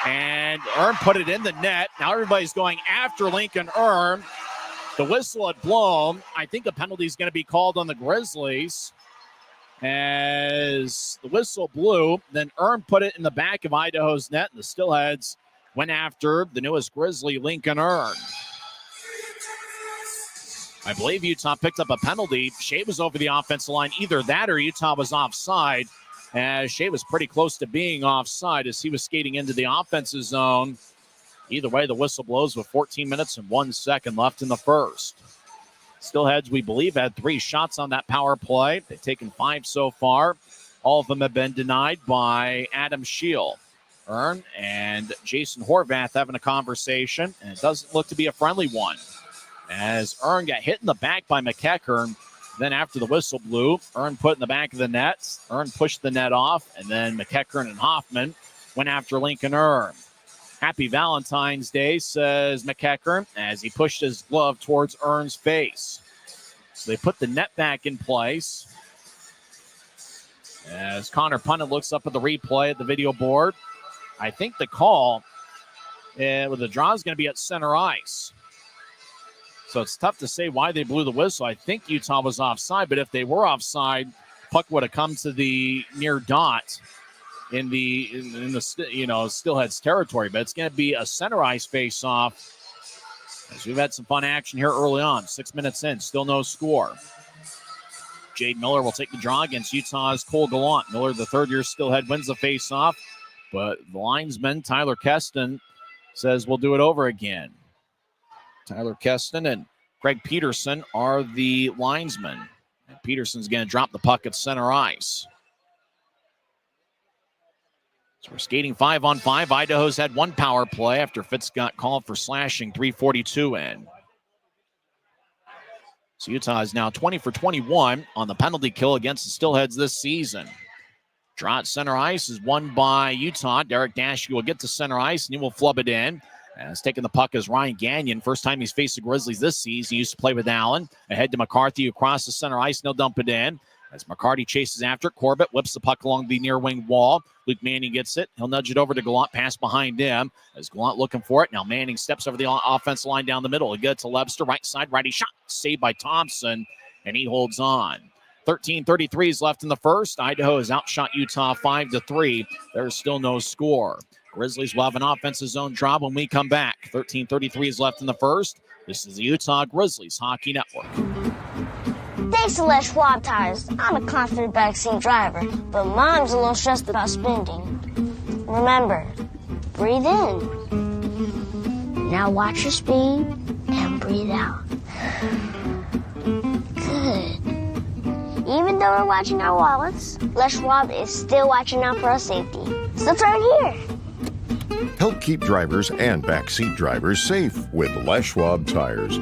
and Earn put it in the net. Now everybody's going after Lincoln Earn. The whistle had blown. I think a penalty is going to be called on the Grizzlies. As the whistle blew, then Earn put it in the back of Idaho's net, and the Steelheads went after the newest Grizzly, Lincoln Earn. I believe Utah picked up a penalty. Shea was over the offensive line. Either that or Utah was offside, as Shea was pretty close to being offside as he was skating into the offensive zone. Either way, the whistle blows with 14 minutes and 1 second left in the first. Steelheads, we believe, had 3 shots on that power play. They've taken 5 so far. All of them have been denied by Adam Shield. Earn and Jason Horvath having a conversation, and it doesn't look to be a friendly one. As Earn got hit in the back by McEachern, then after the whistle blew, Earn put in the back of the net. Earn pushed the net off, and then McEachern and Hoffman went after Lincoln Earn. Happy Valentine's Day, says McEachern, as he pushed his glove towards Earn's face. So they put the net back in place. As Connor Punnett looks up at the replay at the video board, I think the call with the draw is going to be at center ice. So it's tough to say why they blew the whistle. I think Utah was offside, but if they were offside, puck would have come to the near dot in the Steelheads territory. But it's going to be a center ice face-off, as we've had some fun action here early on. 6 minutes in, still no score. Jade Miller will take the draw against Utah's Cole Gallant. Miller, the third-year Steelhead, wins the face-off, but the linesman, Tyler Keston, says we'll do it over again. Tyler Keston and Craig Peterson are the linesmen. And Peterson's going to drop the puck at center ice. So we're skating 5-on-5. Idaho's had 1 power play after Fitz got called for slashing. 3:42 in. So Utah is now 20 for 21 on the penalty kill against the Steelheads this season. Draw at center ice is won by Utah. Derek Dashke will get to center ice, and he will flub it in. As taking the puck is Ryan Gagnon. First time he's faced the Grizzlies this season. He used to play with Allen. Ahead to McCarthy across the center ice. They'll dump it in. As McCarty chases after it, Corbett whips the puck along the near wing wall. Luke Manning gets it. He'll nudge it over to Gallant. Pass behind him. As Gallant looking for it. Now Manning steps over the offensive line down the middle. He gets to Lebster. Right side. Righty shot. Saved by Thompson. And he holds on. 13:33 is left in the first. Idaho has outshot Utah 5-3. There's still no score. Grizzlies will have an offensive zone drop when we come back. 13:33 is left in the first. This is the Utah Grizzlies Hockey Network. Thanks to Les Schwab Tires, I'm a confident backseat driver, but Mom's a little stressed about spending. Remember, breathe in. Now watch your speed and breathe out. Good. Even though we're watching our wallets, Les Schwab is still watching out for our safety. So turn here. Help keep drivers and backseat drivers safe with Les Schwab Tires.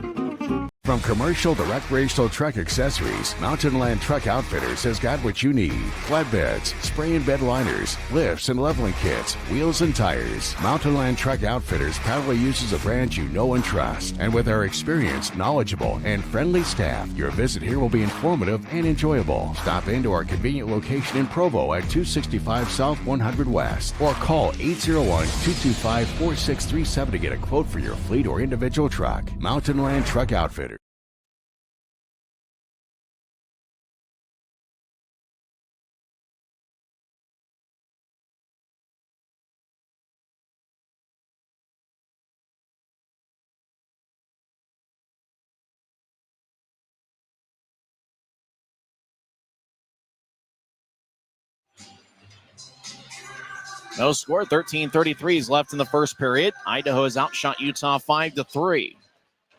From commercial to recreational truck accessories, Mountain Land Truck Outfitters has got what you need. Flatbeds, spray and bed liners, lifts and leveling kits, wheels and tires. Mountain Land Truck Outfitters proudly uses a brand you know and trust. And with our experienced, knowledgeable, and friendly staff, your visit here will be informative and enjoyable. Stop into our convenient location in Provo at 265 South 100 West or call 801-225-4637 to get a quote for your fleet or individual truck. Mountain Land Truck Outfitters. No score. 13:33 is left in the first period. Idaho has outshot Utah 5-3.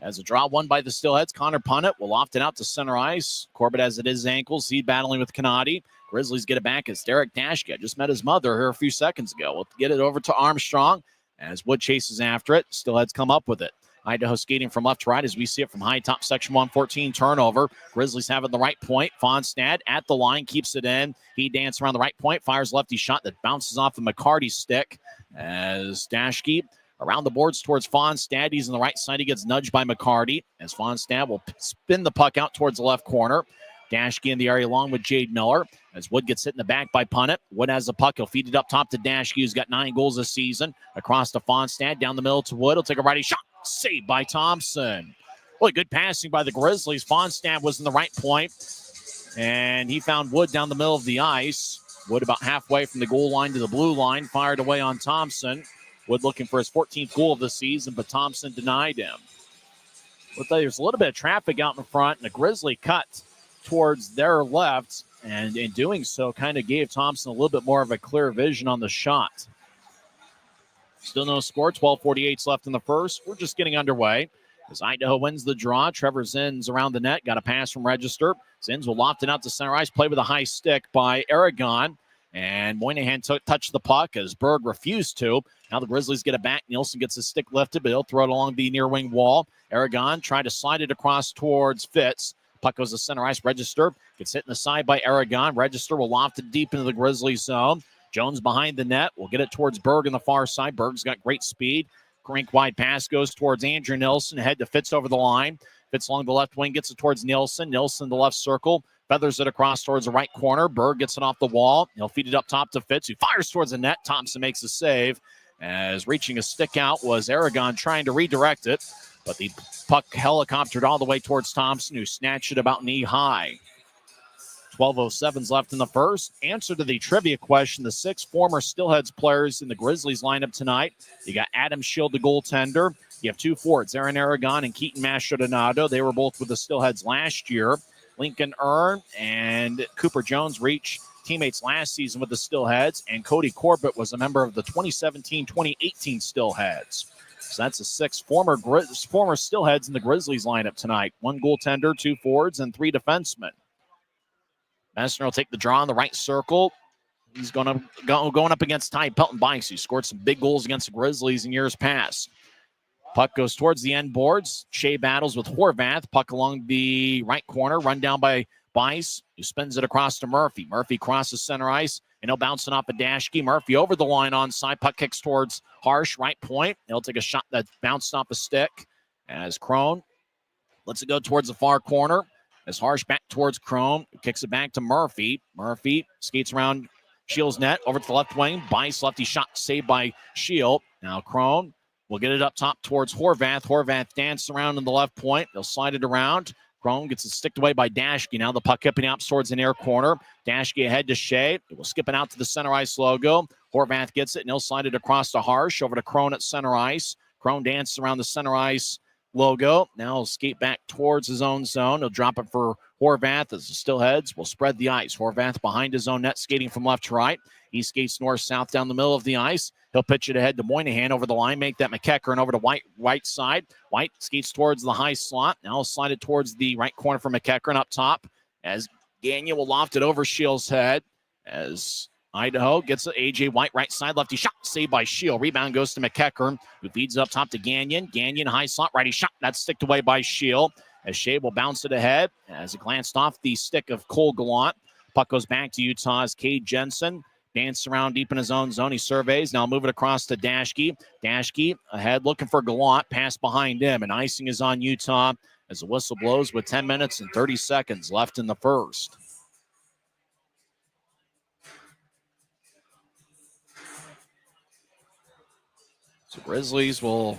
As a draw won by the Steelheads, Connor Punnett will loft it out to center ice. Corbett has it his ankles. He's battling with Canati. Grizzlies get it back as Derek Dashka just met his mother here a few seconds ago. We'll get it over to Armstrong as Wood chases after it. Steelheads come up with it. Idaho skating from left to right as we see it from high top section 114 turnover. Grizzlies have it the right point. Fonstad at the line, keeps it in. He dances around the right point, fires lefty shot that bounces off of McCarty's stick as Dashke around the boards towards Fonstad. He's on the right side. He gets nudged by McCarty as Fonstad will spin the puck out towards the left corner. Dashke in the area along with Jade Miller as Wood gets hit in the back by Punnett. Wood has the puck. He'll feed it up top to Dashke, who's got 9 goals this season. Across to Fonstad, down the middle to Wood. He'll take a righty shot. Saved by Thompson. Boy, good passing by the Grizzlies. Fonstad was in the right point, and he found Wood down the middle of the ice. Wood about halfway from the goal line to the blue line, fired away on Thompson. Wood looking for his 14th goal of the season, but Thompson denied him. But there's a little bit of traffic out in front, and the Grizzly cut towards their left, and in doing so kind of gave Thompson a little bit more of a clear vision on the shot. Still no score. 12:48 left in the first. We're just getting underway as Idaho wins the draw. Trevor Zins around the net. Got a pass from Register. Zins will loft it out to center ice. Play with a high stick by Aragon. And Moynihan touched the puck as Berg refused to. Now the Grizzlies get it back. Nielsen gets his stick lifted, but he'll throw it along the near wing wall. Aragon tried to slide it across towards Fitz. Puck goes to center ice. Register gets hit in the side by Aragon. Register will loft it deep into the Grizzlies zone. Jones behind the net. We'll get it towards Berg on the far side. Berg's got great speed. Rink wide pass goes towards Andrew Nilsson. Head to Fitz over the line. Fitz along the left wing, gets it towards Nilsson. Nilsson the left circle. Feathers it across towards the right corner. Berg gets it off the wall. He'll feed it up top to Fitz, who fires towards the net. Thompson makes a save. As reaching a stick out was Aragon trying to redirect it. But the puck helicoptered all the way towards Thompson, who snatched it about knee high. 12:07 left in the first. Answer to the trivia question, the 6 former Steelheads players in the Grizzlies lineup tonight. You got Adam Shield, the goaltender. You have 2 forwards, Aaron Aragon and Keaton Mastrodonado. They were both with the Steelheads last year. Lincoln Earn and Cooper Jones reached teammates last season with the Steelheads, and Cody Corbett was a member of the 2017-2018 Steelheads. So that's the 6 former Steelheads in the Grizzlies lineup tonight. 1 goaltender, 2 forwards, and 3 defensemen. Messner will take the draw in the right circle. He's going up against Ty Pelton-Bikes, who scored some big goals against the Grizzlies in years past. Puck goes towards the end boards. Shea battles with Horvath. Puck along the right corner. Run down by Bice, who spins it across to Murphy. Murphy crosses center ice, and he'll bounce it off of Dashke. Murphy over the line onside. Puck kicks towards Harsh, right point. He'll take a shot that bounced off a stick as Crone lets it go towards the far corner. As Harsh back towards Crone, kicks it back to Murphy. Murphy skates around Shields' net over to the left wing. Bice lefty shot saved by Shield. Now Crone will get it up top towards Horvath. Horvath dances around in the left point. They'll slide it around. Crone gets it sticked away by Dashke. Now the puck tipping out towards the near corner. Dashke ahead to Shea. It will skip it out to the center ice logo. Horvath gets it, and he'll slide it across to Harsh. Over to Crone at center ice. Crone dances around the center ice logo. Now he'll skate back towards his own zone. He'll drop it for Horvath as the Steelheads will spread the ice. Horvath behind his own net, skating from left to right. He skates north-south down the middle of the ice. He'll pitch it ahead to Moynihan over the line, make that McEachern over to White right side. White skates towards the high slot. Now he'll slide it towards the right corner for McEachern up top as Gagne will loft it over Shields' head as Idaho gets A.J. White right side, lefty shot, saved by Shield. Rebound goes to McEachern, who feeds it up top to Gagnon. Gagnon, high slot, righty shot. That's sticked away by Shield as Shea will bounce it ahead as it glanced off the stick of Cole Gallant. Puck goes back to Utah's Cade Jensen. Dance around deep in his own zone. He surveys. Now move it across to Dashke. Dashke ahead looking for Gallant. Pass behind him, and icing is on Utah as the whistle blows with 10 minutes and 30 seconds left in the first. So Grizzlies will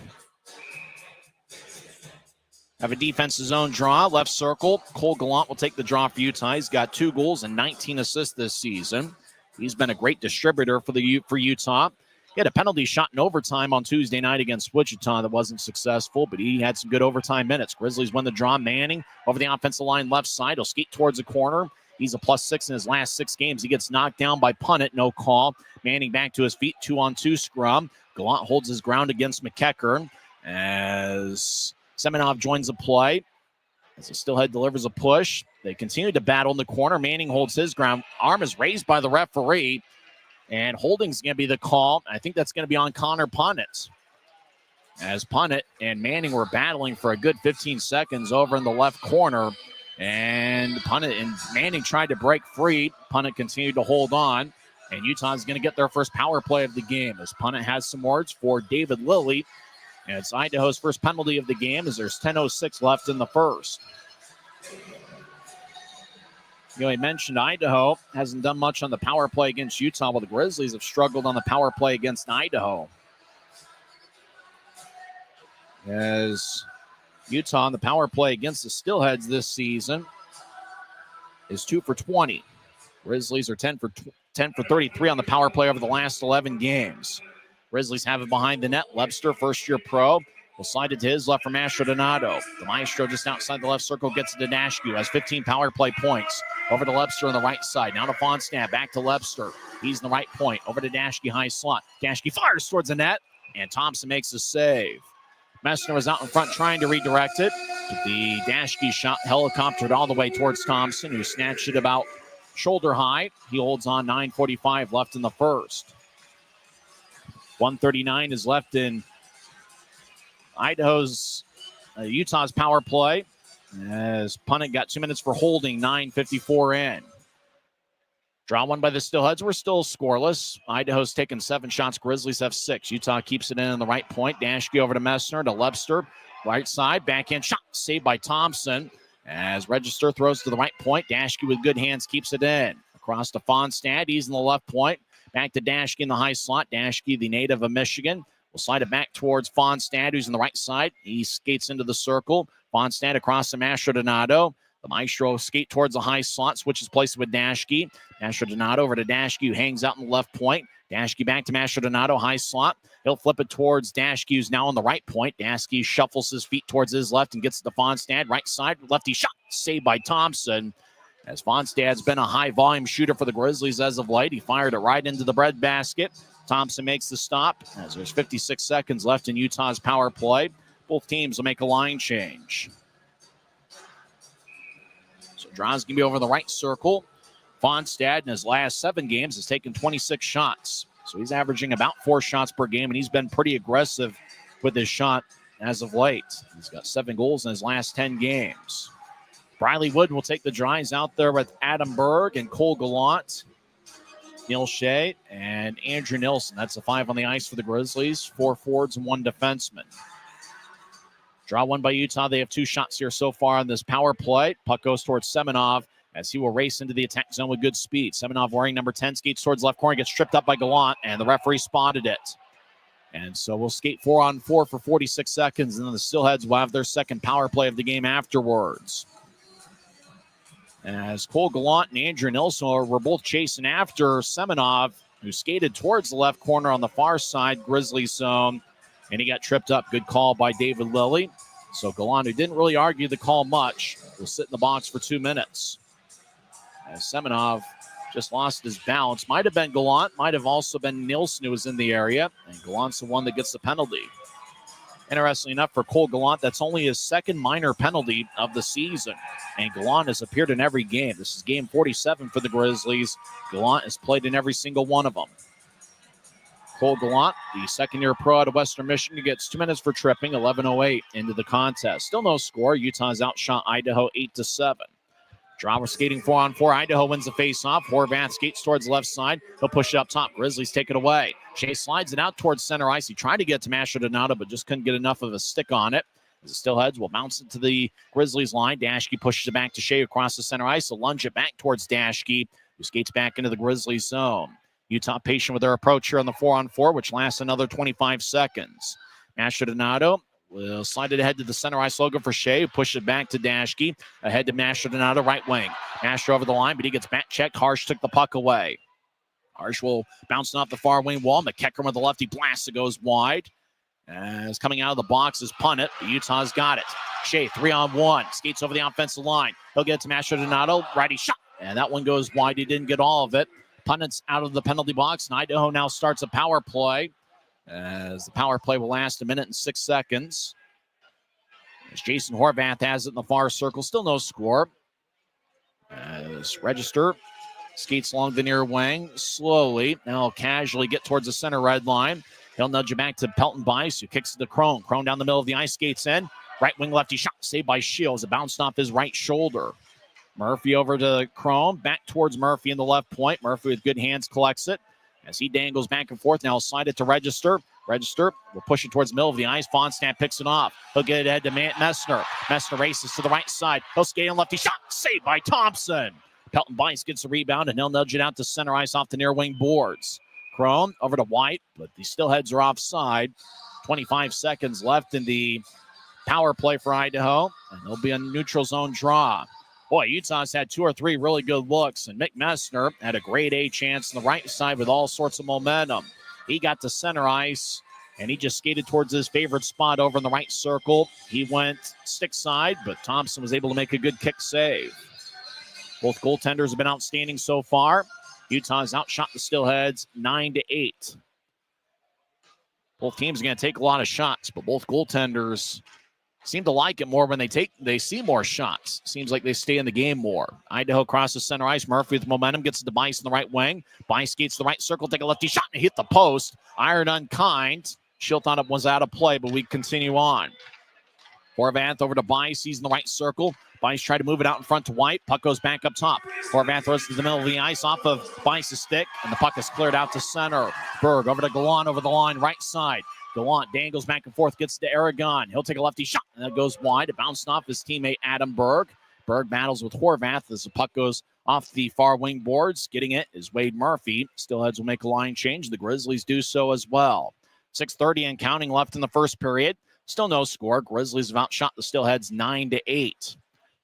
have a defensive zone draw. Left circle. Cole Gallant will take the draw for Utah. He's got 2 goals and 19 assists this season. He's been a great distributor for Utah. He had a penalty shot in overtime on Tuesday night against Wichita that wasn't successful, but he had some good overtime minutes. Grizzlies win the draw. Manning over the offensive line left side. He'll skate towards the corner. He's a +6 in his last 6 games. He gets knocked down by Punnett. No call. Manning back to his feet. 2-on-2 scrum. Gallant holds his ground against McEachern as Semenov joins the play. As the Steelhead delivers a push, they continue to battle in the corner. Manning holds his ground. Arm is raised by the referee, and holding's going to be the call. I think that's going to be on Connor Punnett. As Punnett and Manning were battling for a good 15 seconds over in the left corner, and Punnett and Manning tried to break free. Punnett continued to hold on, and Utah's going to get their first power play of the game as Punnett has some words for David Lilly. And it's Idaho's first penalty of the game as there's 10:06 left in the first. I mentioned Idaho hasn't done much on the power play against Utah, while the Grizzlies have struggled on the power play against Idaho. As Utah on the power play against the Steelheads this season is 2 for 20. Grizzlies are 10 for 33 on the power play over the last 11 games. Grizzlies have it behind the net. Lebster, first-year pro, will slide it to his left for Mastro Donato. The Maestro just outside the left circle gets it to Dashke, has 15 power play points. Over to Lebster on the right side. Now to Fonstad, back to Lebster. He's in the right point. Over to Dashke, high slot. Dashke fires towards the net, and Thompson makes a save. Messner was out in front trying to redirect it. The Dashke shot helicoptered all the way towards Thompson, who snatched it about shoulder high. He holds on. 9:45 left in the first. 1:39 is left in Utah's power play as Punnett got 2 minutes for holding. 9:54 in. Draw one by the Steelheads. We're still scoreless. Idaho's taken 7 shots. Grizzlies have 6. Utah keeps it in the right point. Dashke over to Messner to Lebster. Right side. Backhand shot saved by Thompson as Register throws to the right point. Dashke with good hands keeps it in. Across to Fonstad. He's in the left point. Back to Dashke in the high slot. Dashke, the native of Michigan, will slide it back towards Fonstad, who's on the right side. He skates into the circle. Fonstad across to Mastro Donato. The Maestro skate towards the high slot, switches places with Dashke. Mastro Donato over to Dashke, who hangs out in the left point. Dashke back to Mastro Donato, high slot. He'll flip it towards Dashke, who's now on the right point. Dashke shuffles his feet towards his left and gets to Fonstad. Right side, lefty shot, saved by Thompson. As Fonstad's been a high-volume shooter for the Grizzlies as of late. He fired it right into the breadbasket. Thompson makes the stop as there's 56 seconds left in Utah's power play. Both teams will make a line change. So Draw's going to be over the right circle. Fonstad in his last 7 games has taken 26 shots. So he's averaging about 4 shots per game, and he's been pretty aggressive with his shot as of late. He's got 7 goals in his last 10 games. Briley Wood will take the drives out there with Adam Berg and Cole Gallant, Neil Shea, and Andrew Nilsson. That's a 5 on the ice for the Grizzlies. 4 forwards and 1 defenseman. Draw one by Utah. They have 2 shots here so far on this power play. Puck goes towards Semenov as he will race into the attack zone with good speed. Semenov wearing number 10, skates towards left corner, gets tripped up by Gallant, and the referee spotted it. And so we'll skate 4-on-4 for 46 seconds, and then the Steelheads will have their second power play of the game afterwards. As Cole Gallant and Andrew Nilsson were both chasing after Semenov, who skated towards the left corner on the far side, Grizzlies zone, and he got tripped up. Good call by David Lilly. So Gallant, who didn't really argue the call much, will sit in the box for 2 minutes. As Semenov just lost his balance. Might have been Gallant, might have also been Nilsson who was in the area, and Gallant's the one that gets the penalty. Interestingly enough, for Cole Gallant, that's only his second minor penalty of the season. And Gallant has appeared in every game. This is game 47 for the Grizzlies. Gallant has played in every single one of them. Cole Gallant, the second-year pro out of Western Michigan, gets 2 minutes for tripping, 11:08 into the contest. Still no score. Utah's outshot Idaho 8-7. Draw skating 4-on-4. Idaho wins the face-off. Horvath skates towards the left side. He'll push it up top. Grizzlies take it away. Shea slides it out towards center ice. He tried to get to Masher Donato, but just couldn't get enough of a stick on it. As the Steelheads will bounce it to the Grizzlies line. Dashke pushes it back to Shea across the center ice. He'll lunge it back towards Dashke, who skates back into the Grizzlies zone. Utah patient with their approach here on the 4-on-4, which lasts another 25 seconds. Masher Donato will slide it ahead to the center ice logo for Shea, who pushes it back to Dashke. Ahead to Masher Donato, right wing. Masher over the line, but he gets back checked. Harsh took the puck away. Harsh will bounce off the far wing wall. McEachern with the lefty blast. It goes wide. As coming out of the box is Punnett. Utah's got it. Shea, 3-on-1. Skates over the offensive line. He'll get it to Masher Donato. Righty shot. And that one goes wide. He didn't get all of it. Punnett's out of the penalty box. And Idaho now starts a power play. As the power play will last 1 minute and 6 seconds. As Jason Horvath has it in the far circle. Still no score. As Register skates along the near wing slowly. Now he'll casually get towards the center red line. He'll nudge it back to Pelton Bice, who kicks it to Crone. Crone down the middle of the ice, skates in. Right wing lefty shot, saved by Shields. It bounced off his right shoulder. Murphy over to Crone, back towards Murphy in the left point. Murphy with good hands collects it. As he dangles back and forth, now he'll slide it to Register. Register will push it towards the middle of the ice. Fonstadt picks it off. He'll get it ahead to Messner. Messner races to the right side. He'll skate in lefty shot, saved by Thompson. Pelton Bice gets the rebound, and he'll nudge it out to center ice off the near wing boards. Crone over to White, but the Steelheads are offside. 25 seconds left in the power play for Idaho, and there'll be a neutral zone draw. Boy, Utah's had 2 or 3 really good looks, and Mick Messner had a grade A chance on the right side with all sorts of momentum. He got to center ice, and he just skated towards his favorite spot over in the right circle. He went stick side, but Thompson was able to make a good kick save. Both goaltenders have been outstanding so far. Utah's outshot the Steelheads 9-8. Both teams are going to take a lot of shots, but both goaltenders seem to like it more when they see more shots. Seems like they stay in the game more. Idaho crosses center ice. Murphy with momentum gets to Bice in the right wing. Bice skates to the right circle, take a lefty shot, and hit the post. Iron unkind. Schill thought it was out of play, but we continue on. Horvath over to Bice. He's in the right circle. Bice tried to move it out in front to White. Puck goes back up top. Horvath throws it to the middle of the ice off of Bice's stick, and the puck is cleared out to center. Berg over to Gallant over the line, right side. Gallant dangles back and forth, gets to Aragon. He'll take a lefty shot, and that goes wide. It bounced off his teammate Adam Berg. Berg battles with Horvath as the puck goes off the far wing boards. Getting it is Wade Murphy. Steelheads will make a line change. The Grizzlies do so as well. 6:30 and counting left in the first period. Still no score. Grizzlies have outshot the Steelheads 9-8.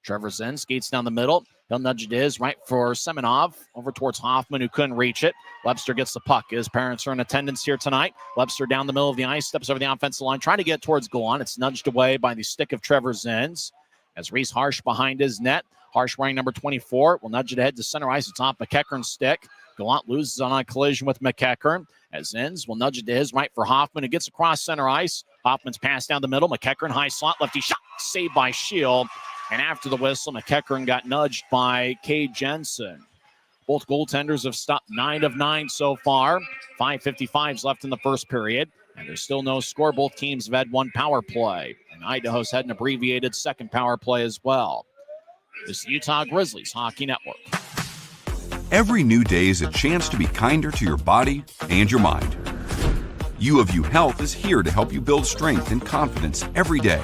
Trevor Zen skates down the middle. He'll nudge it his right for Semenov over towards Hoffman, who couldn't reach it. Webster gets the puck. His parents are in attendance here tonight. Webster down the middle of the ice, steps over the offensive line, trying to get towards Gallant. It's nudged away by the stick of Trevor Zenz. As Reese Harsh behind his net. Harsh wearing number 24 will nudge it ahead to center ice. It's off McEachern's stick. Gallant loses on a collision with McEachern. As Zenz will nudge it to his right for Hoffman, who gets across center ice. Hoffman's pass down the middle. McEachern high slot, lefty shot, saved by Shield. And after the whistle, McEachern got nudged by Cade Jensen. Both goaltenders have stopped 9 of 9 so far. 5:55 left in the first period. And there's still no score. Both teams have had one power play. And Idaho's had an abbreviated second power play as well. This is the Utah Grizzlies Hockey Network. Every new day is a chance to be kinder to your body and your mind. U of U Health is here to help you build strength and confidence every day.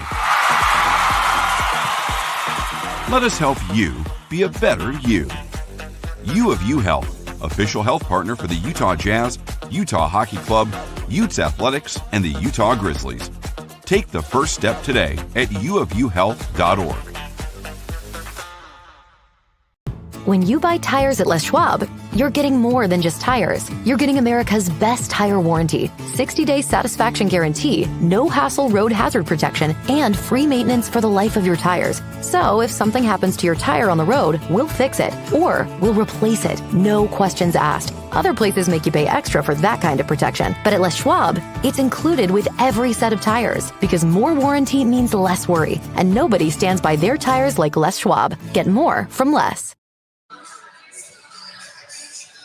Let us help you be a better you. U of U Health, official health partner for the Utah Jazz, Utah Hockey Club, Utes Athletics, and the Utah Grizzlies. Take the first step today at uofuhealth.org. When you buy tires at Les Schwab, you're getting more than just tires. You're getting America's best tire warranty, 60-day satisfaction guarantee, no hassle road hazard protection, and free maintenance for the life of your tires. So if something happens to your tire on the road, we'll fix it, or we'll replace it, no questions asked. Other places make you pay extra for that kind of protection. But at Les Schwab, it's included with every set of tires, because more warranty means less worry, and nobody stands by their tires like Les Schwab. Get more from Les.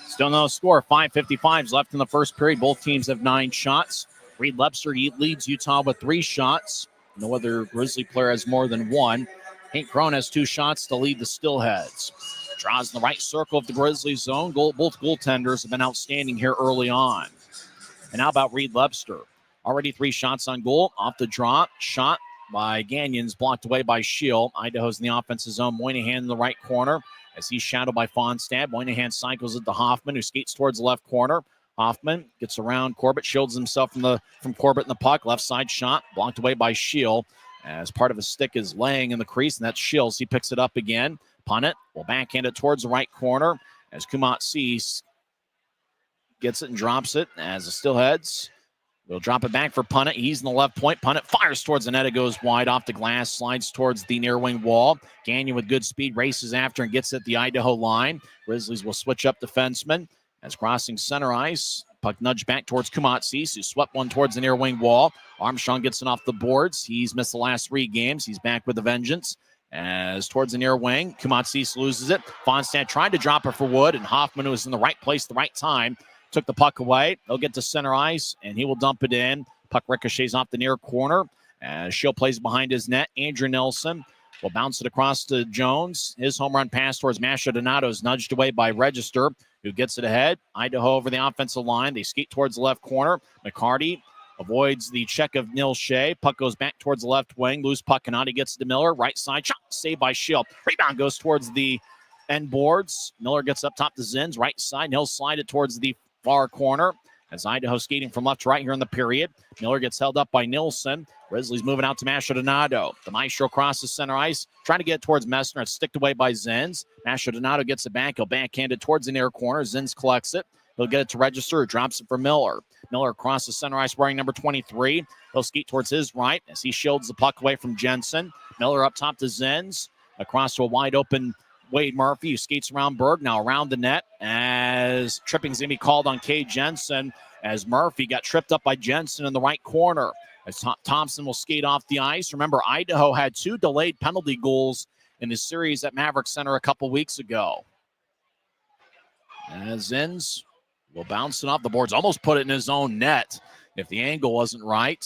Still no score. 5:55 left in the first period. Both teams have 9 shots. Reed Lebster leads Utah with 3 shots. No other Grizzly player has more than 1. Hank Crone has 2 shots to lead the Steelheads. Draws in the right circle of the Grizzlies zone. Both goaltenders have been outstanding here early on. And how about Reed Lebster? Already 3 shots on goal. Off the drop. Shot by Gagnon's blocked away by Shield. Idaho's in the offensive zone. Moynihan in the right corner. As he's shadowed by Fonstad, Moynihan cycles it to Hoffman, who skates towards the left corner. Hoffman gets around Corbett, shields himself from Corbett in the puck. Left side shot, blocked away by Shield. As part of his stick is laying in the crease, and that's Shields. He picks it up again. Punnett will backhand it towards the right corner as Kumot sees gets it and drops it as the Steelheads will drop it back for Punnett. He's in the left point. Punnett fires towards the net. It goes wide off the glass, slides towards the near wing wall. Gagnon with good speed races after and gets at the Idaho line. Grizzlies will switch up defensemen as crossing center ice. Puck nudged back towards Kumotsis, who swept one towards the near wing wall. Armstrong gets it off the boards. He's missed the last 3 games. He's back with a vengeance. As towards the near wing, Kumotsis loses it. Fonstad tried to drop it for Wood, and Hoffman, who was in the right place at the right time, took the puck away. They'll get to center ice, and he will dump it in. Puck ricochets off the near corner. As Shield plays behind his net, Andrew Nelson will bounce it across to Jones. His home run pass towards Masha Donato is nudged away by Register, who gets it ahead. Idaho over the offensive line. They skate towards the left corner. McCarty avoids the check of Neil Shea. Puck goes back towards the left wing. Loose puck, Canati gets it to Miller. Right side shot, saved by Shield. Rebound goes towards the end boards. Miller gets up top to Zins. Right side, and he'll slide it towards the far corner as Idaho skating from left to right here in the period. Miller gets held up by Nilsson. Grizzlies moving out to Mastrodonado. The Maestro crosses center ice, trying to get towards Messner. It's sticked away by Zins. Mastrodonado gets it back. He'll backhand it towards the near corner. Zins collects it. He'll get it to Register, drops it for Miller. Miller crosses center ice wearing number 23. He'll skate towards his right as he shields the puck away from Jensen. Miller up top to Zins. Across to a wide open Wade Murphy, who skates around Berg, now around the net as tripping's going to be called on Kay Jensen as Murphy got tripped up by Jensen in the right corner. As Thompson will skate off the ice. Remember, Idaho had 2 delayed penalty goals in the series at Maverik Center a couple weeks ago. As Zins will bounce it off the boards, almost put it in his own net if the angle wasn't right.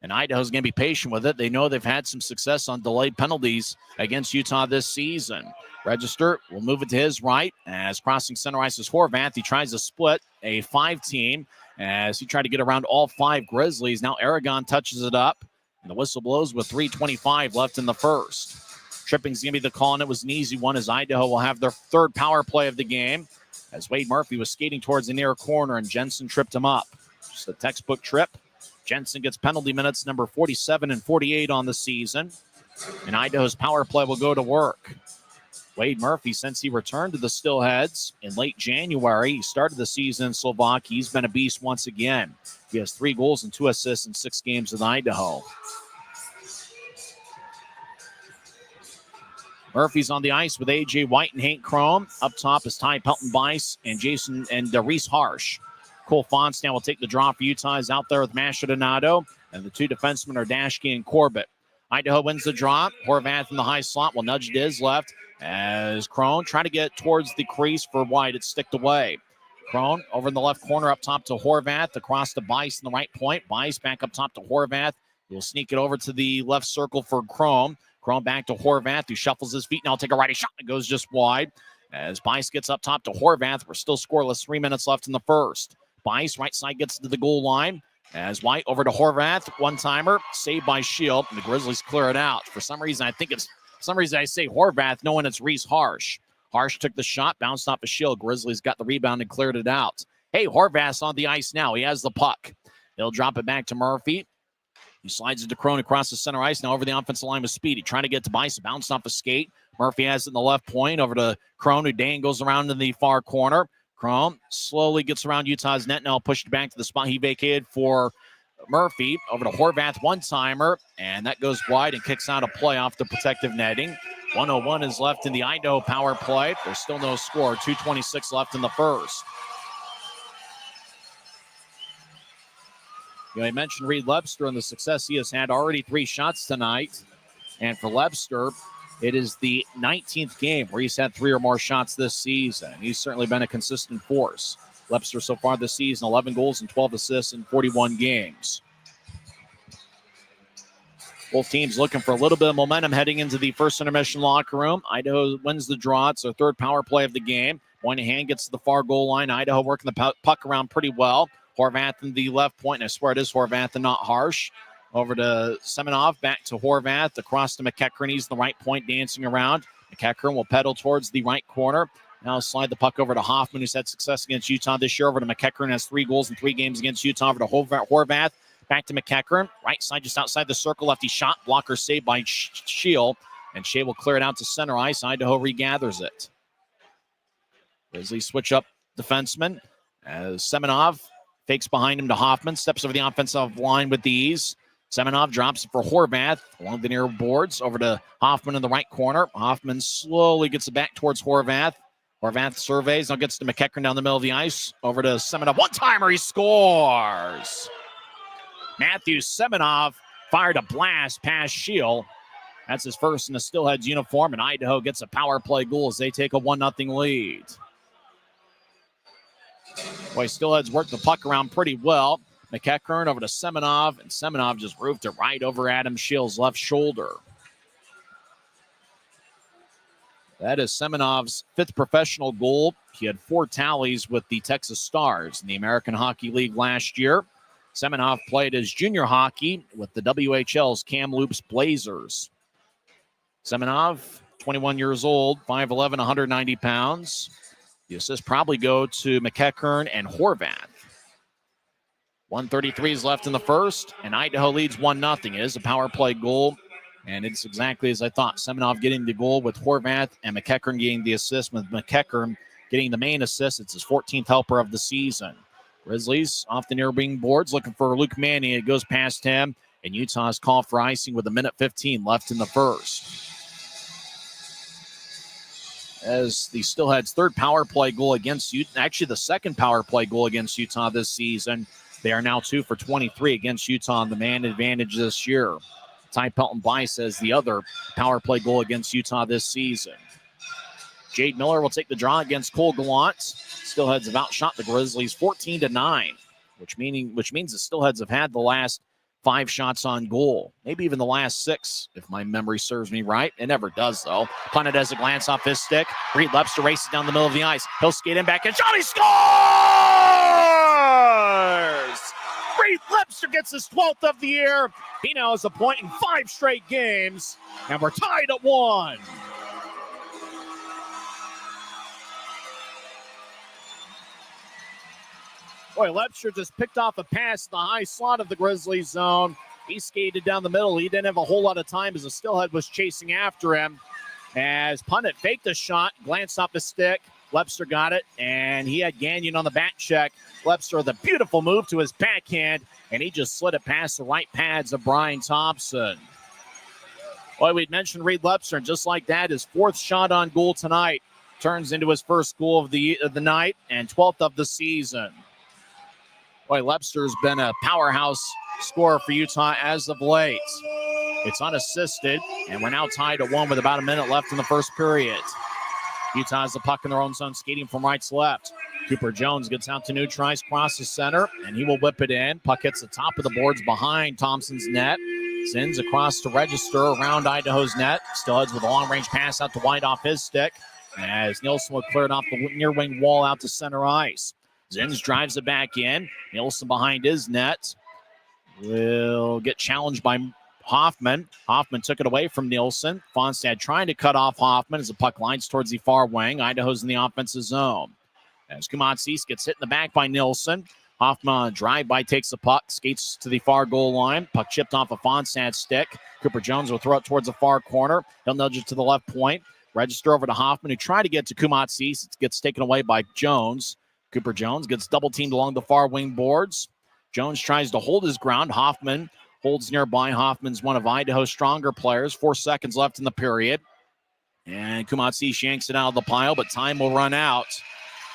And Idaho's going to be patient with it. They know they've had some success on delayed penalties against Utah this season. Register will move it to his right as crossing center ice is Horvath. He tries to split a 5-team as he tried to get around all 5 Grizzlies. Now Aragon touches it up, and the whistle blows with 3:25 left in the first. Tripping's going to be the call, and it was an easy one as Idaho will have their 3rd power play of the game as Wade Murphy was skating towards the near corner, and Jensen tripped him up. Just a textbook trip. Jensen gets penalty minutes number 47 and 48 on the season, and Idaho's power play will go to work. Wade Murphy, since he returned to the Steelheads in late January, he started the season in Slovakia. He's been a beast once again. He has 3 goals and 2 assists in 6 games with Idaho. Murphy's on the ice with A.J. White and Hank Crone. Up top is Ty Pelton-Bice and Jason and Reese Harsh. Cole Fonstad will take the draw for Utah. He's out there with Mastrodonado, and the 2 defensemen are Dashke and Corbett. Idaho wins the draw. Horvath in the high slot will nudge to his left as Crone trying to get towards the crease for White. It's sticked away. Crone over in the left corner up top to Horvath. Across to Bice in the right point. Bice back up top to Horvath. He'll sneak it over to the left circle for Crone. Chrome back to Horvath, who shuffles his feet. Now take a righty shot. It goes just wide. As Bice gets up top to Horvath, we're still scoreless. 3 minutes left in the first. Bice, right side, gets to the goal line. As White over to Horvath, one-timer, saved by Shield. And the Grizzlies clear it out. For some reason, I say Horvath, knowing it's Reese Harsh. Harsh took the shot, bounced off a Shield. Grizzlies got the rebound and cleared it out. Hey, Horvath's on the ice now. He has the puck. He'll drop it back to Murphy. He slides it to Crone across the center ice. Now over the offensive line with Speedy. Trying to get to Bice. Bounced off a skate. Murphy has it in the left point. Over to Crone, who dangles around in the far corner. Crone slowly gets around Utah's net. Now pushed back to the spot he vacated for Murphy. Over to Horvath, one-timer. And that goes wide and kicks out a play off the protective netting. 1:01 is left in the Idaho power play. There's still no score. 2:26 left in the first. You know, I mentioned Reed Lebster and the success he has had. Already 3 shots tonight. And for Lebster, it is the 19th game where he's had 3 or more shots this season. He's certainly been a consistent force. Lebster so far this season, 11 goals and 12 assists in 41 games. Both teams looking for a little bit of momentum heading into the first intermission locker room. Idaho wins the draw. It's their 3rd power play of the game. Moynihan gets to the far goal line. Idaho working the puck around pretty well. Horvath in the left point, and I swear it is Horvath and not Harsh. Over to Semenov, back to Horvath, across to McEachern. He's in the right point, dancing around. McEachern will pedal towards the right corner. Now slide the puck over to Hoffman, who's had success against Utah this year. Over to McEachern, has 3 goals in 3 games against Utah. Over to Horvath, back to McEachern. Right side, just outside the circle. Lefty shot, blocker saved by Shield. And Shea will clear it out to center ice. Idaho regathers it. Grizzlies switch up defenseman as Semenov fakes behind him to Hoffman. Steps over the offensive line with ease. Semenov drops it for Horvath along the near boards. Over to Hoffman in the right corner. Hoffman slowly gets it back towards Horvath. Horvath surveys. Now gets to McEachern down the middle of the ice. Over to Semenov. One-timer. He scores. Matthew Semenov fired a blast past Shield. That's his first in the Steelheads uniform. And Idaho gets a power play goal as they take a 1-0 lead. Boy, Steelheads worked the puck around pretty well. McEachern over to Semenov, and Semenov just roofed it right over Adam Shield's left shoulder. That is Semenov's 5th professional goal. He had 4 tallies with the Texas Stars in the American Hockey League last year. Semenov played his junior hockey with the WHL's Kamloops Blazers. Semenov, 21 years old, 5'11", 190 pounds. The assists probably go to McEachern and Horvath. 1:33 is left in the first, and Idaho leads 1-0. It is a power play goal, and it's exactly as I thought. Semenov getting the goal with Horvath, and McEachern getting the assist with McEachern getting the main assist. It's his 14th helper of the season. Grizzlies off the near wing boards looking for Luke Manning. It goes past him, and Utah's call for icing with 1:15 left in the first. As the Steelheads' 3rd power play goal against Utah, actually the 2nd power play goal against Utah this season. They are now 2 for 23 against Utah on the man advantage this year. Ty Pelton Bice has the other power play goal against Utah this season. Jade Miller will take the draw against Cole Gallant. Steelheads have outshot the Grizzlies 14-9, which means the Steelheads have had the last 5 shots on goal. Maybe even the last 6, if my memory serves me right. It never does, though. Punted as a glance off his stick. Reed Lebster races down the middle of the ice. He'll skate in back and shot. He scores! Reed Lebster gets his 12th of the year. He now has a point in 5 straight games, and we're tied at 1. Boy, Lebster just picked off a pass in the high slot of the Grizzlies zone. He skated down the middle. He didn't have a whole lot of time as the Steelhead was chasing after him. As Punnett faked the shot, glanced off his stick. Lebster got it, and he had Gagnon on the back check. Lebster with a beautiful move to his backhand, and he just slid it past the right pads of Brian Thompson. Boy, we'd mentioned Reed Lebster, and just like that, his 4th shot on goal tonight turns into his first goal of the night and 12th of the season. Boy, Lebster's been a powerhouse scorer for Utah as of late. It's unassisted, and we're now tied at 1 with about a minute left in the first period. Utah has the puck in their own zone, skating from right to left. Cooper Jones gets out to neutralize, crosses center, and he will whip it in. Puck hits the top of the boards behind Thompson's net. Zins across to register around Idaho's net. Steelheads with a long-range pass out to White off his stick as Nielsen will clear it off the near wing wall out to center ice. Zins drives it back in. Nielsen behind his net will get challenged by Hoffman. Hoffman took it away from Nielsen. Fonstad trying to cut off Hoffman as the puck lines towards the far wing. Idaho's in the offensive zone. As Kumatsis gets hit in the back by Nielsen. Hoffman on a drive-by takes the puck, skates to the far goal line. Puck chipped off a Fonstad stick. Cooper Jones will throw it towards the far corner. He'll nudge it to the left point. Register over to Hoffman, who tried to get to Kumatsis. It gets taken away by Jones. Cooper Jones gets double-teamed along the far wing boards. Jones tries to hold his ground. Hoffman holds nearby. Hoffman's one of Idaho's stronger players. 4 seconds left in the period. And Kumatsis yanks it out of the pile, but time will run out.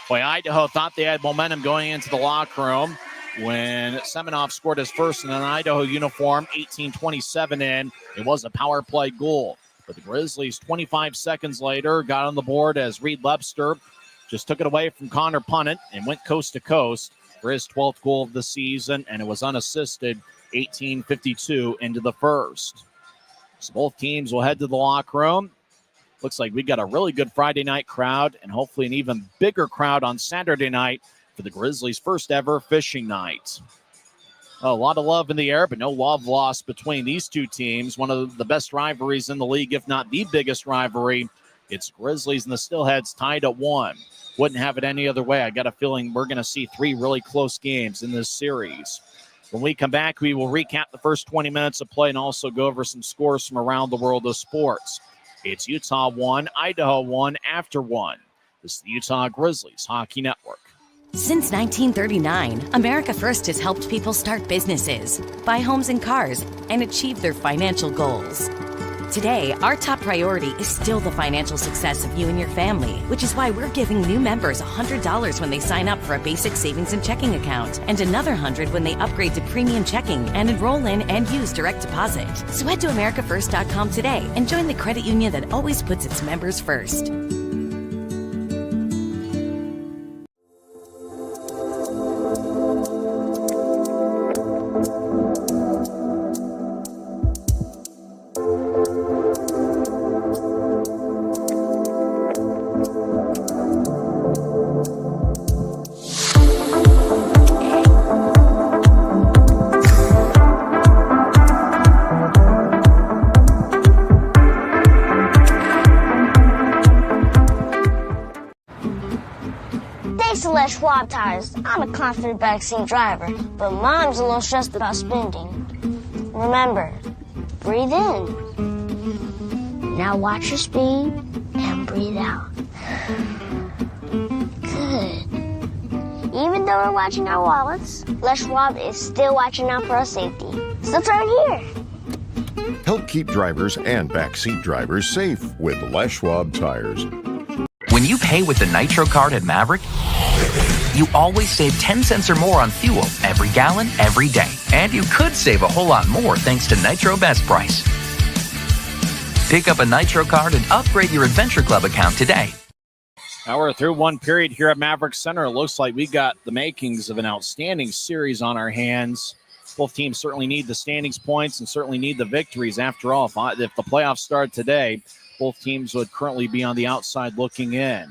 Boy, Idaho thought they had momentum going into the locker room when Semenov scored his first in an Idaho uniform, 18:27 in. It was a power play goal. But the Grizzlies, 25 seconds later, got on the board as Reed Lebster just took it away from Connor Punnett and went coast to coast for his 12th goal of the season, and it was unassisted, 18:52 into the first. So both teams will head to the locker room. Looks like we got a really good Friday night crowd and hopefully an even bigger crowd on Saturday night for the Grizzlies' first ever fishing night. A lot of love in the air, but no love lost between these two teams. One of the best rivalries in the league, if not the biggest rivalry. It's Grizzlies and the Steelheads tied at 1. Wouldn't have it any other way. I got a feeling we're going to see 3 really close games in this series. When we come back, we will recap the first 20 minutes of play and also go over some scores from around the world of sports. It's Utah 1, Idaho 1 after 1. This is the Utah Grizzlies Hockey Network. Since 1939, America First has helped people start businesses, buy homes and cars, and achieve their financial goals. Today, our top priority is still the financial success of you and your family, which is why we're giving new members $100 when they sign up for a basic savings and checking account, and another $100 when they upgrade to premium checking and enroll in and use direct deposit. So head to AmericaFirst.com today and join the credit union that always puts its members first. Schwab tires. I'm a confident backseat driver, but Mom's a little stressed about spending. Remember, breathe in. Now watch your speed and breathe out. Good. Even though we're watching our wallets, Les Schwab is still watching out for our safety. So turn here. Help keep drivers and backseat drivers safe with Les Schwab tires. When you pay with the Nitro card at Maverik, you always save 10 cents or more on fuel every gallon, every day. And you could save a whole lot more thanks to Nitro Best Price. Pick up a Nitro card and upgrade your Adventure Club account today. Now we're through one period here at Maverik Center. It looks like we got the makings of an outstanding series on our hands. Both teams certainly need the standings points and certainly need the victories. After all, if the playoffs start today, both teams would currently be on the outside looking in.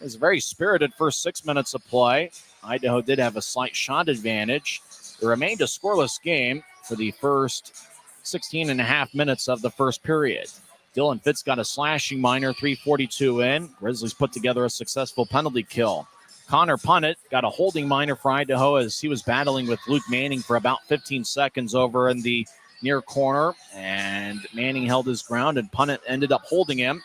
It was a very spirited first 6 minutes of play. Idaho did have a slight shot advantage. It remained a scoreless game for the first 16 and a half minutes of the first period. Dylan Fitz got a slashing minor, 3:42 in. Grizzlies put together a successful penalty kill. Connor Punnett got a holding minor for Idaho as he was battling with Luke Manning for about 15 seconds over in the near corner, and Manning held his ground, and Punnett ended up holding him.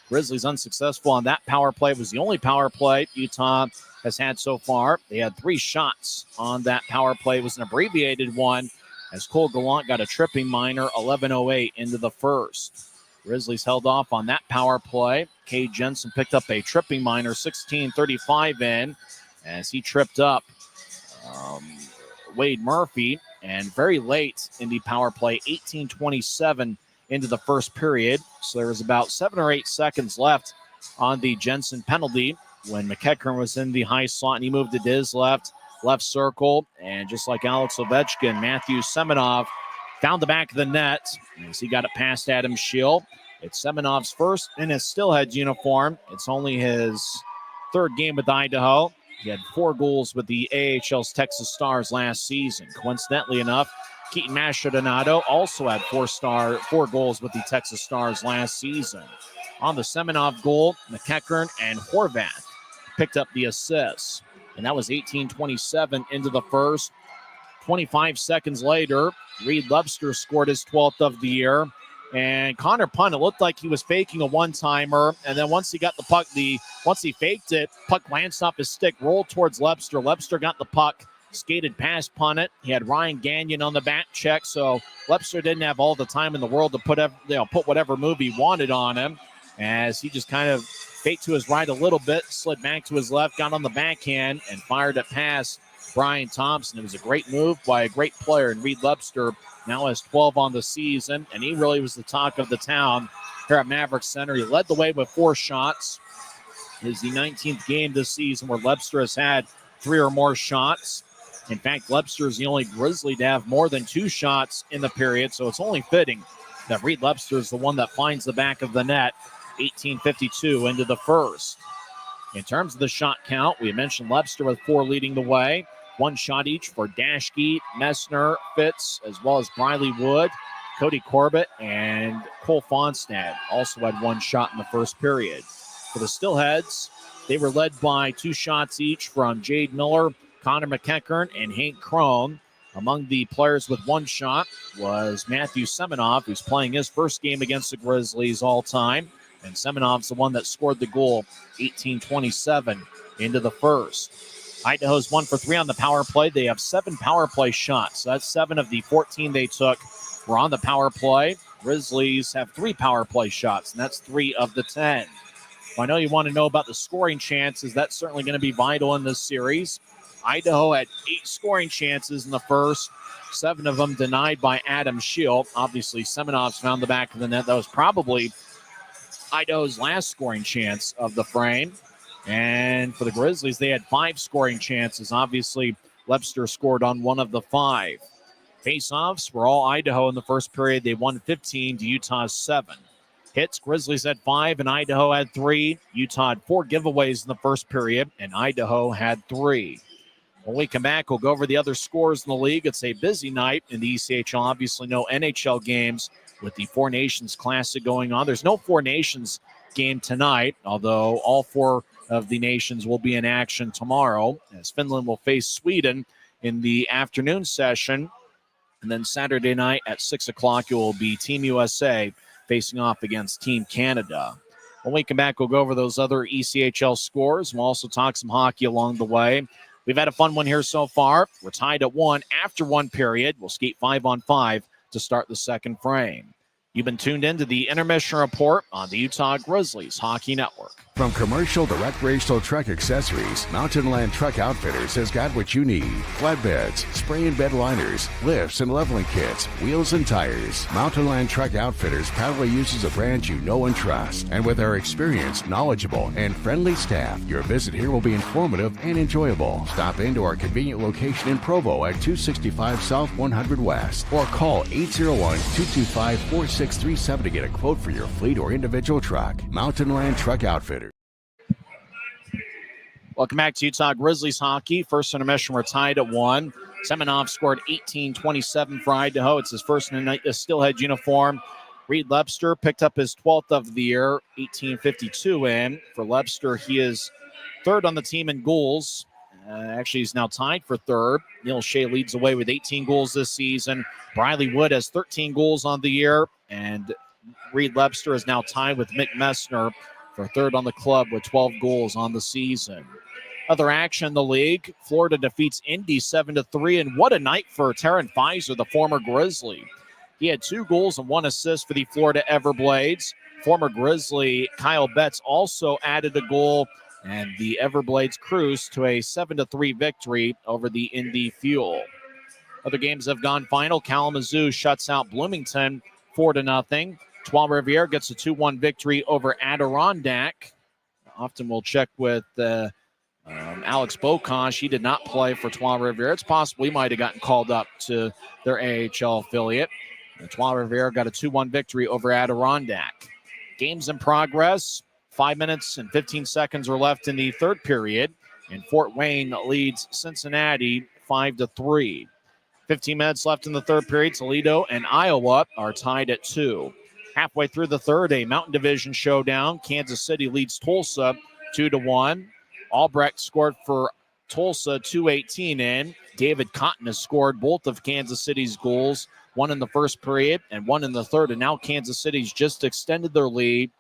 Grizzlies unsuccessful on that power play. It was the only power play Utah has had so far. They had 3 shots on that power play. It was an abbreviated one as Cole Gallant got a tripping minor, 11:08 into the first. Grizzlies held off on that power play. Cade Jensen picked up a tripping minor, 16:35 in, as he tripped up Wade Murphy. And very late in the power play, 18:27 into the first period. So there was about 7 or 8 seconds left on the Jensen penalty when McEachern was in the high slot, and he moved to his left circle. And just like Alex Ovechkin, Matthew Semenov found the back of the net as he got it past Adam Schill. It's Semenov's first in his Steelheads uniform. It's only his third game with Idaho. He had 4 goals with the AHL's Texas Stars last season. Coincidentally enough, Keaton Mastrodonado also had 4 goals with the Texas Stars last season. On the Semenov goal, McEachern and Horvath picked up the assists. And that was 18:27 into the first. 25 seconds later, Reed Lebster scored his 12th of the year. And Connor Punt, it looked like he was faking a one-timer. And then once he got the puck, once he faked it, puck glanced off his stick, rolled towards Lebster. Lebster got the puck, skated past Punnett. He had Ryan Gagnon on the back check, so Lebster didn't have all the time in the world to put whatever move he wanted on him, as he just kind of faked to his right a little bit, slid back to his left, got on the backhand, and fired it past Brian Thompson. It was a great move by a great player, and Reed Lebster now has 12 on the season, and he really was the talk of the town here at Maverik Center. He led the way with 4 shots. It is the 19th game this season where Lebster has had 3 or more shots. In fact, Lebster is the only Grizzly to have more than 2 shots in the period, so it's only fitting that Reed Lebster is the one that finds the back of the net. 18:52 into the first. In terms of the shot count, we mentioned Lebster with 4 leading the way. 1 shot each for Dashke, Messner, Fitz, as well as Briley Wood, Cody Corbett, and Cole Fonstad also had 1 shot in the first period. For the Steelheads, they were led by 2 shots each from Jade Miller, Connor McEachern, and Hank Crone. Among the players with 1 shot was Matthew Semenov, who's playing his first game against the Grizzlies all time. And Semenov's the one that scored the goal, 18:27 into the first. Idaho's 1 for 3 on the power play. They have 7 power play shots. So that's 7 of the 14 they took were on the power play. Grizzlies have 3 power play shots, and that's 3 of the 10. Well, I know you want to know about the scoring chances. That's certainly going to be vital in this series. Idaho had 8 scoring chances in the first, 7 of them denied by Adam Schill. Obviously, Semenov's found the back of the net. That was probably Idaho's last scoring chance of the frame. And for the Grizzlies, they had 5 scoring chances. Obviously, Lebster scored on 1 of the 5. Face-offs were all Idaho in the first period. They won 15 to Utah's 7. Hits, Grizzlies had 5 and Idaho had 3. Utah had 4 giveaways in the first period, and Idaho had 3. When we come back, we'll go over the other scores in the league. It's a busy night in the ECHL. Obviously, no NHL games with the Four Nations Classic going on. There's no Four Nations game tonight, although all 4 of the nations will be in action tomorrow, as Finland will face Sweden in the afternoon session. And then Saturday night at 6 o'clock, it will be Team USA facing off against Team Canada. When we come back, we'll go over those other ECHL scores. We'll also talk some hockey along the way. We've had a fun one here so far. We're tied at 1 after 1 period. We'll skate 5-on-5 to start the second frame. You've been tuned into the Intermission Report on the Utah Grizzlies Hockey Network. From commercial to recreational truck accessories, Mountain Land Truck Outfitters has got what you need. Flatbeds, spray and bed liners, lifts and leveling kits, wheels and tires. Mountain Land Truck Outfitters proudly uses a brand you know and trust. And with our experienced, knowledgeable, and friendly staff, your visit here will be informative and enjoyable. Stop into our convenient location in Provo at 265 South 100 West or call 801-225-4637 to get a quote for your fleet or individual truck. Mountain Land Truck Outfitters. Welcome back to Utah Grizzlies hockey. First intermission, we're tied at 1. Semenov scored 18-27 for Idaho. It's his first in a Steelhead uniform. Reed Lebster picked up his 12th of the year, 18:52 in. For Lebster, he is 3rd on the team in goals. Actually, he's now tied for 3rd. Neil Shea leads the way with 18 goals this season. Briley Wood has 13 goals on the year. And Reed Lebster is now tied with Mick Messner for 3rd on the club with 12 goals on the season. Other action in the league, Florida defeats Indy 7-3, and what a night for Taryn Fizer, the former Grizzly. He had 2 goals and 1 assist for the Florida Everblades. Former Grizzly Kyle Betts also added a goal, and the Everblades cruised to a 7-3 victory over the Indy Fuel. Other games have gone final. Kalamazoo shuts out Bloomington 4-0. Trois-Rivières gets a 2-1 victory over Adirondack. Often we'll check with Alex Bokosh, he did not play for Trois-Rivières. It's possible he might have gotten called up to their AHL affiliate. Trois-Rivières got a 2-1 victory over Adirondack. Games in progress. 5 minutes and 15 seconds are left in the third period, and Fort Wayne leads Cincinnati 5-3. 15 minutes left in the third period. Toledo and Iowa are tied at 2. Halfway through the third, a Mountain Division showdown. Kansas City leads Tulsa 2-1. Albrecht scored for Tulsa 2:18 in. David Cotton has scored both of Kansas City's goals, one in the first period and one in the third. And now Kansas City's just extended their lead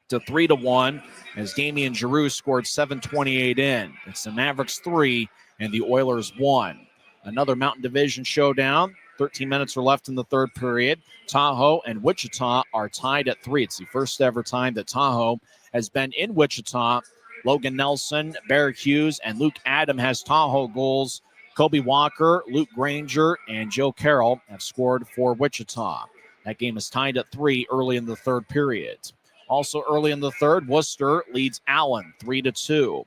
to 3-1 as Damian Giroux scored 7:28 in. It's the Mavericks 3 and the Oilers 1. Another Mountain Division showdown. 13 minutes are left in the third period. Tahoe and Wichita are tied at 3. It's the first ever time that Tahoe has been in Wichita. Logan Nelson, Barrick Hughes, and Luke Adam has Tahoe goals. Kobe Walker, Luke Granger, and Joe Carroll have scored for Wichita. That game is tied at 3 early in the third period. Also early in the third, Worcester leads Allen 3-2.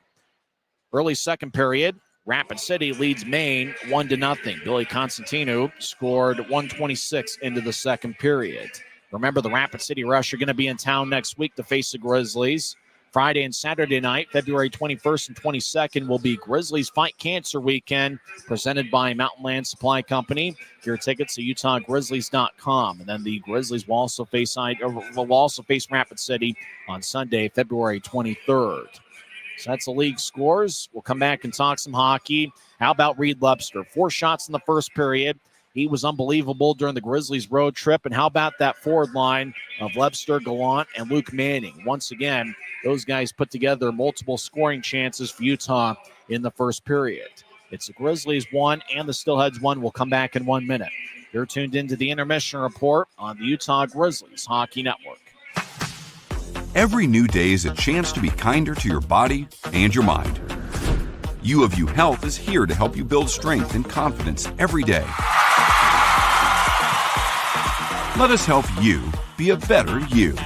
Early second period, Rapid City leads Maine 1-0. Billy Constantino scored 1:26 into the second period. Remember, the Rapid City Rush are going to be in town next week to face the Grizzlies. Friday and Saturday night, February 21st and 22nd, will be Grizzlies Fight Cancer Weekend, presented by Mountain Land Supply Company. Your tickets at UtahGrizzlies.com. And then the Grizzlies will also face Rapid City on Sunday, February 23rd. So that's the league scores. We'll come back and talk some hockey. How about Reed Lebster? 4 shots in the first period. He was unbelievable during the Grizzlies road trip. And how about that forward line of Lebster, Gallant, and Luke Manning? Once again, those guys put together multiple scoring chances for Utah in the first period. It's the Grizzlies 1 and the Steelheads 1. We'll come back in 1 minute. You're tuned into the Intermission Report on the Utah Grizzlies Hockey Network. Every new day is a chance to be kinder to your body and your mind. U of U Health is here to help you build strength and confidence every day. Let us help you be a better you.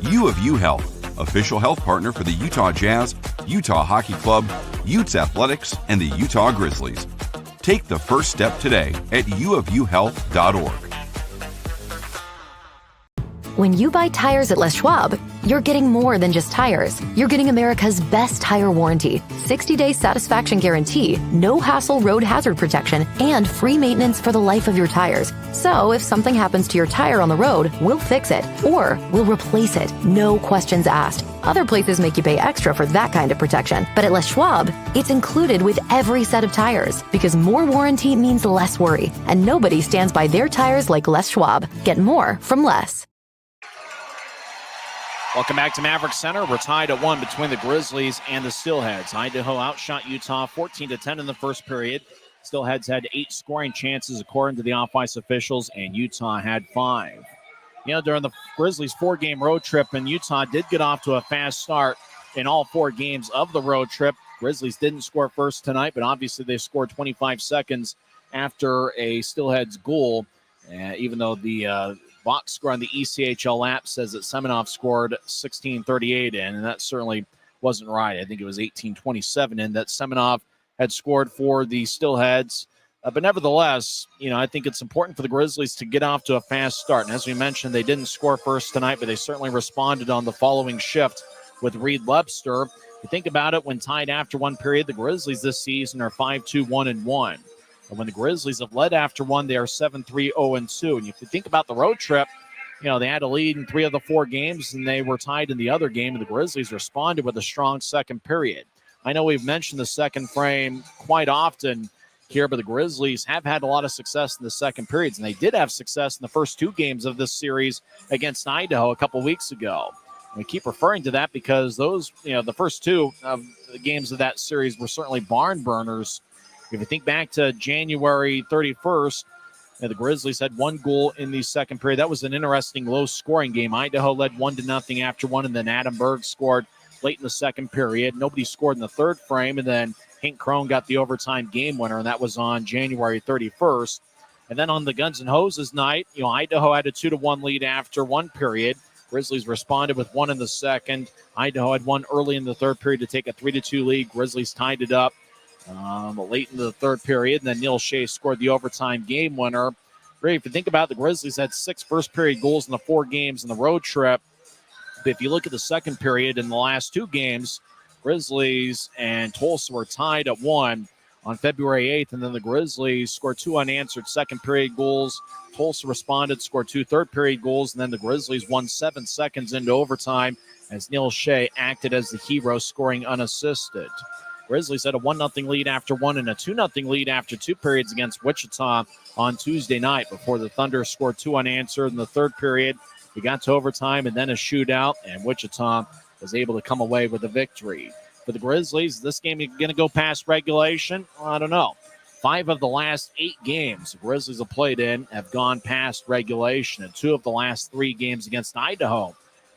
U of U Health, official health partner for the Utah Jazz, Utah Hockey Club, Utes Athletics, and the Utah Grizzlies. Take the first step today at uofuhealth.org. When you buy tires at Les Schwab, you're getting more than just tires. You're getting America's best tire warranty, 60-day satisfaction guarantee, no hassle road hazard protection, and free maintenance for the life of your tires. So if something happens to your tire on the road, we'll fix it, or we'll replace it, no questions asked. Other places make you pay extra for that kind of protection, but at Les Schwab, it's included with every set of tires, because more warranty means less worry, and nobody stands by their tires like Les Schwab. Get more from less. Welcome back to Maverik Center. We're tied at 1 between the Grizzlies and the Steelheads. Idaho outshot Utah 14-10 in the first period. Steelheads had 8 scoring chances according to the off-ice officials, and Utah had 5. You know, during the Grizzlies' 4-game road trip, and Utah did get off to a fast start in all 4 games of the road trip. Grizzlies didn't score first tonight, but obviously they scored 25 seconds after a Steelheads goal, even though the box score on the ECHL app says that Semenov scored 16:38 in, and that certainly wasn't right. I think it was 18:27 in that Semenov had scored for the Steelheads. But nevertheless, you know, I think it's important for the Grizzlies to get off to a fast start. And as we mentioned, they didn't score first tonight, but they certainly responded on the following shift with Reed Lebster. You think about it, when tied after one period, the Grizzlies this season are 5-2-1-1. And when the Grizzlies have led after one, they are 7-3-0-2. And if you think about the road trip, you know, they had a lead in 3 of the 4 games, and they were tied in the other game, and the Grizzlies responded with a strong second period. I know we've mentioned the second frame quite often here, but the Grizzlies have had a lot of success in the second periods, and they did have success in the first 2 games of this series against Idaho a couple weeks ago. We keep referring to that because those, you know, the first 2 of the games of that series were certainly barn burners. If you think back to January 31st, the Grizzlies had 1 goal in the second period. That was an interesting low-scoring game. Idaho led 1-0 after 1, and then Adam Berg scored late in the second period. Nobody scored in the third frame, and then Hank Crone got the overtime game winner, and that was on January 31st. And then on the Guns N' Hoses night, you know, Idaho had a 2-1 lead after 1 period. Grizzlies responded with one in the second. Idaho had one early in the third period to take a 3-2 lead. Grizzlies tied it up late into the third period, and then Neil Shea scored the overtime game winner. Really, if you think about it, the Grizzlies had 6 first-period goals in the 4 games in the road trip. But if you look at the second period in the last 2 games, Grizzlies and Tulsa were tied at 1 on February 8th, and then the Grizzlies scored 2 unanswered second-period goals. Tulsa responded, scored 2 third-period goals, and then the Grizzlies won 7 seconds into overtime as Neil Shea acted as the hero, scoring unassisted. Grizzlies had a 1-0 lead after 1 and a 2-0 lead after 2 periods against Wichita on Tuesday night before the Thunder scored 2 unanswered in the third period. We got to overtime and then a shootout, and Wichita was able to come away with a victory. For the Grizzlies, this game is going to go past regulation? I don't know. 5 of the last 8 games the Grizzlies have played in have gone past regulation, and 2 of the last 3 games against Idaho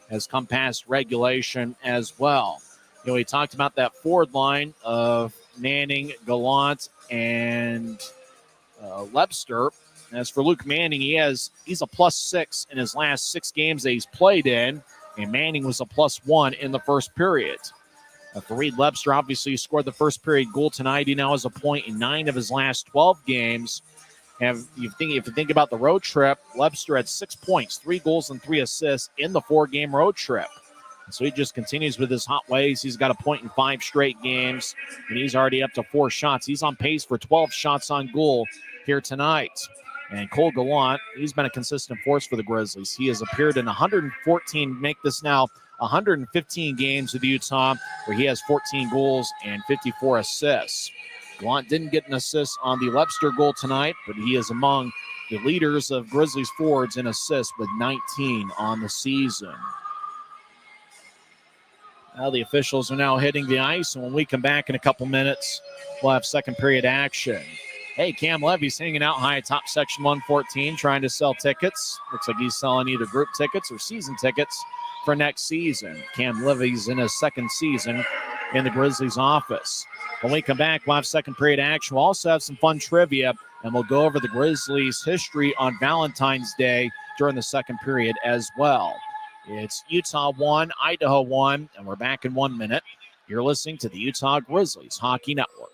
has come past regulation as well. You know, we talked about that forward line of Manning, Gallant, and Lebster. As for Luke Manning, he's a +6 in his last 6 games that he's played in, and Manning was a +1 in the first period. For Reed Lebster, obviously, he scored the first period goal tonight. He now has a point in 9 of his last 12 games. And if you think about the road trip, Lebster had 6 points, 3 goals, and 3 assists in the 4-game road trip. And so he just continues with his hot ways. He's got a point in 5 straight games, and he's already up to 4 shots. He's on pace for 12 shots on goal here tonight. And Cole Gallant, he's been a consistent force for the Grizzlies. He has appeared in 114, make this now 115 games with Utah, where he has 14 goals and 54 assists. Gallant didn't get an assist on the Lebster goal tonight, but he is among the leaders of Grizzlies forwards in assists with 19 on the season. Now the officials are now hitting the ice, and when we come back in a couple minutes, we'll have second period action. Hey, Cam Levy's hanging out high atop section 114 trying to sell tickets. Looks like he's selling either group tickets or season tickets for next season. Cam Levy's in his second season in the Grizzlies office. When we come back, we'll have second period action. We'll also have some fun trivia, and we'll go over the Grizzlies' history on Valentine's Day during the second period as well. It's Utah 1, Idaho 1, and we're back in 1 minute. You're listening to the Utah Grizzlies Hockey Network.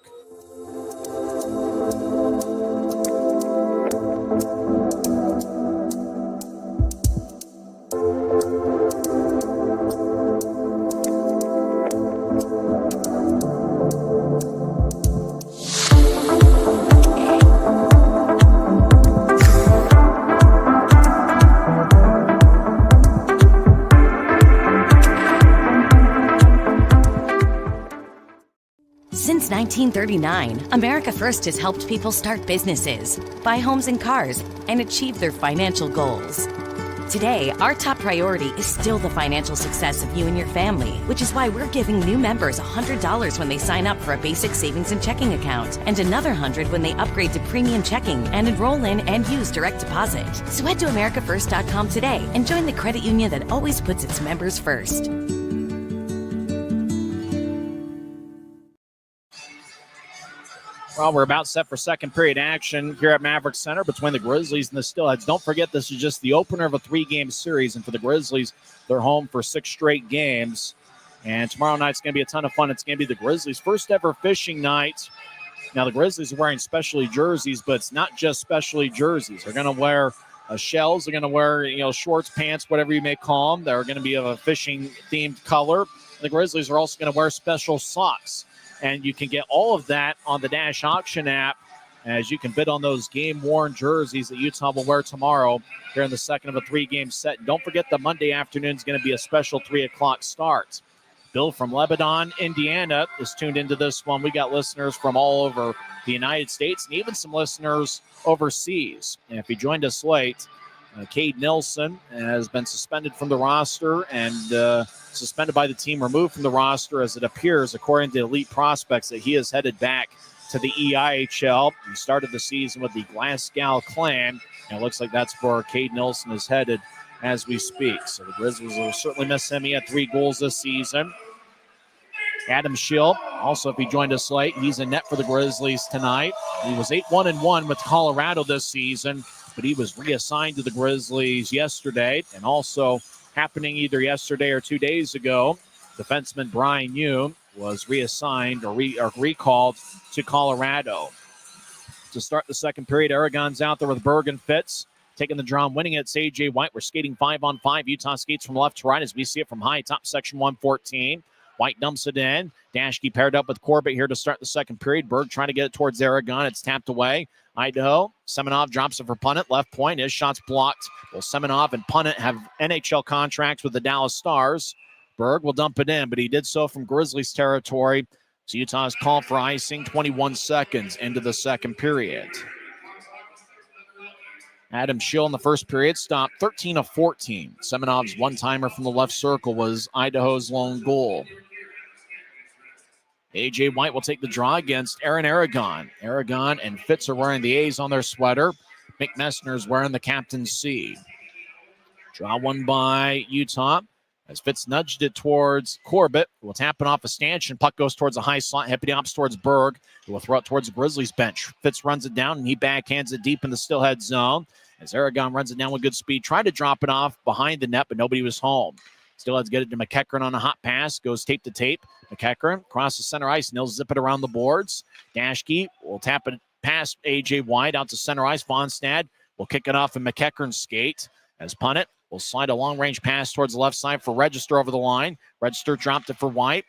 Since 1939, America First has helped people start businesses, buy homes and cars, and achieve their financial goals. Today, our top priority is still the financial success of you and your family, which is why we're giving new members $100 when they sign up for a basic savings and checking account, and another $100 when they upgrade to premium checking and enroll in and use direct deposit. So head to AmericaFirst.com today and join the credit union that always puts its members first. Well, we're about set for second period action here at Maverik Center between the Grizzlies and the Steelheads. Don't forget, this is just the opener of a 3-game series, and for the Grizzlies, they're home for 6 straight games. And tomorrow night's going to be a ton of fun. It's going to be the Grizzlies' first ever fishing night. Now, the Grizzlies are wearing specialty jerseys, but it's not just specialty jerseys. They're going to wear shells. They're going to wear, shorts, pants, whatever you may call them. They're going to be of a fishing-themed color. The Grizzlies are also going to wear special socks. And you can get all of that on the Dash Auction app as you can bid on those game-worn jerseys that Utah will wear tomorrow here in the second of a 3-game set. And don't forget the Monday afternoon is going to be a special 3 o'clock start. Bill from Lebanon, Indiana is tuned into this one. We got listeners from all over the United States and even some listeners overseas. And if you joined us late, Cade Nilsson has been suspended from the roster and suspended by the team, removed from the roster as it appears, according to Elite Prospects, that he is headed back to the EIHL. He started the season with the Glasgow Clan, and it looks like that's where Cade Nilsson is headed as we speak. So the Grizzlies will certainly miss him. He had 3 goals this season. Adam Schill, also if he joined us late, he's in net for the Grizzlies tonight. He was 8-1-1 with Colorado this season, but he was reassigned to the Grizzlies yesterday and also happening either yesterday or 2 days ago. Defenseman Brian Yu was reassigned or recalled to Colorado. To start the second period, Aragon's out there with Berg and Fitz. Taking the draw and winning it, it's A.J. White. We're skating 5-on-5. Utah skates from left to right as we see it from high top section 114. White dumps it in. Dashke paired up with Corbett here to start the second period. Berg trying to get it towards Aragon. It's tapped away. Idaho. Semenov drops it for Punnett. Left point. His shot's blocked. Well, Semenov and Punnett have NHL contracts with the Dallas Stars. Berg will dump it in, but he did so from Grizzlies territory. So Utah's called for icing 21 seconds into the second period. Adam Schill in the first period stopped 13 of 14. Semenov's one-timer from the left circle was Idaho's lone goal. A.J. White will take the draw against Aaron Aragon. Aragon and Fitz are wearing the A's on their sweater. Mick Messner's wearing the captain's C. Draw one by Utah. As Fitz nudged it towards Corbett, who will tap it off a stanchion. Puck goes towards a high slot. Hippity hops towards Berg, who will throw it towards the Grizzlies bench. Fitz runs it down, and he backhands it deep in the Steelhead zone. As Aragon runs it down with good speed, tried to drop it off behind the net, but nobody was home. Steelheads get it to McEachern on a hot pass. Goes tape to tape. McEachern crosses center ice, and he'll zip it around the boards. Dashke will tap it past A.J. White out to center ice. Fonstad will kick it off in McEachern's skate. As Punnett will slide a long-range pass towards the left side for Register over the line. Register dropped it for White.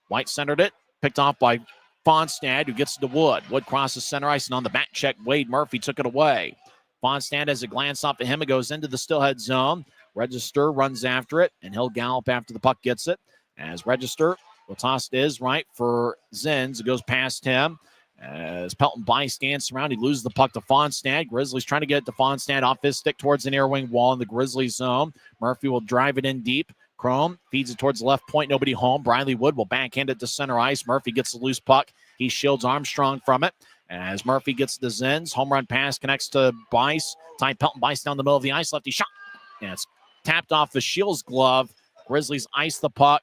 White centered it. Picked off by Fonstad, who gets it to Wood. Wood crosses center ice, and on the back check, Wade Murphy took it away. Fonstad has a glance off of him. It goes into the Steelhead zone. Register runs after it, and he'll gallop after the puck gets it. As Register will toss it is right for Zins. It goes past him. As Pelton Bice danced around, he loses the puck to Fonstad. Grizzlies trying to get it to Fonstad off his stick towards the near wing wall in the Grizzlies zone. Murphy will drive it in deep. Chrome feeds it towards the left point. Nobody home. Briley Wood will backhand it to center ice. Murphy gets the loose puck. He shields Armstrong from it. As Murphy gets the Zins. Home run pass connects to Bice. Ty Pelton Bice down the middle of the ice. Lefty shot. And it's tapped off the Shields glove. Grizzlies ice the puck.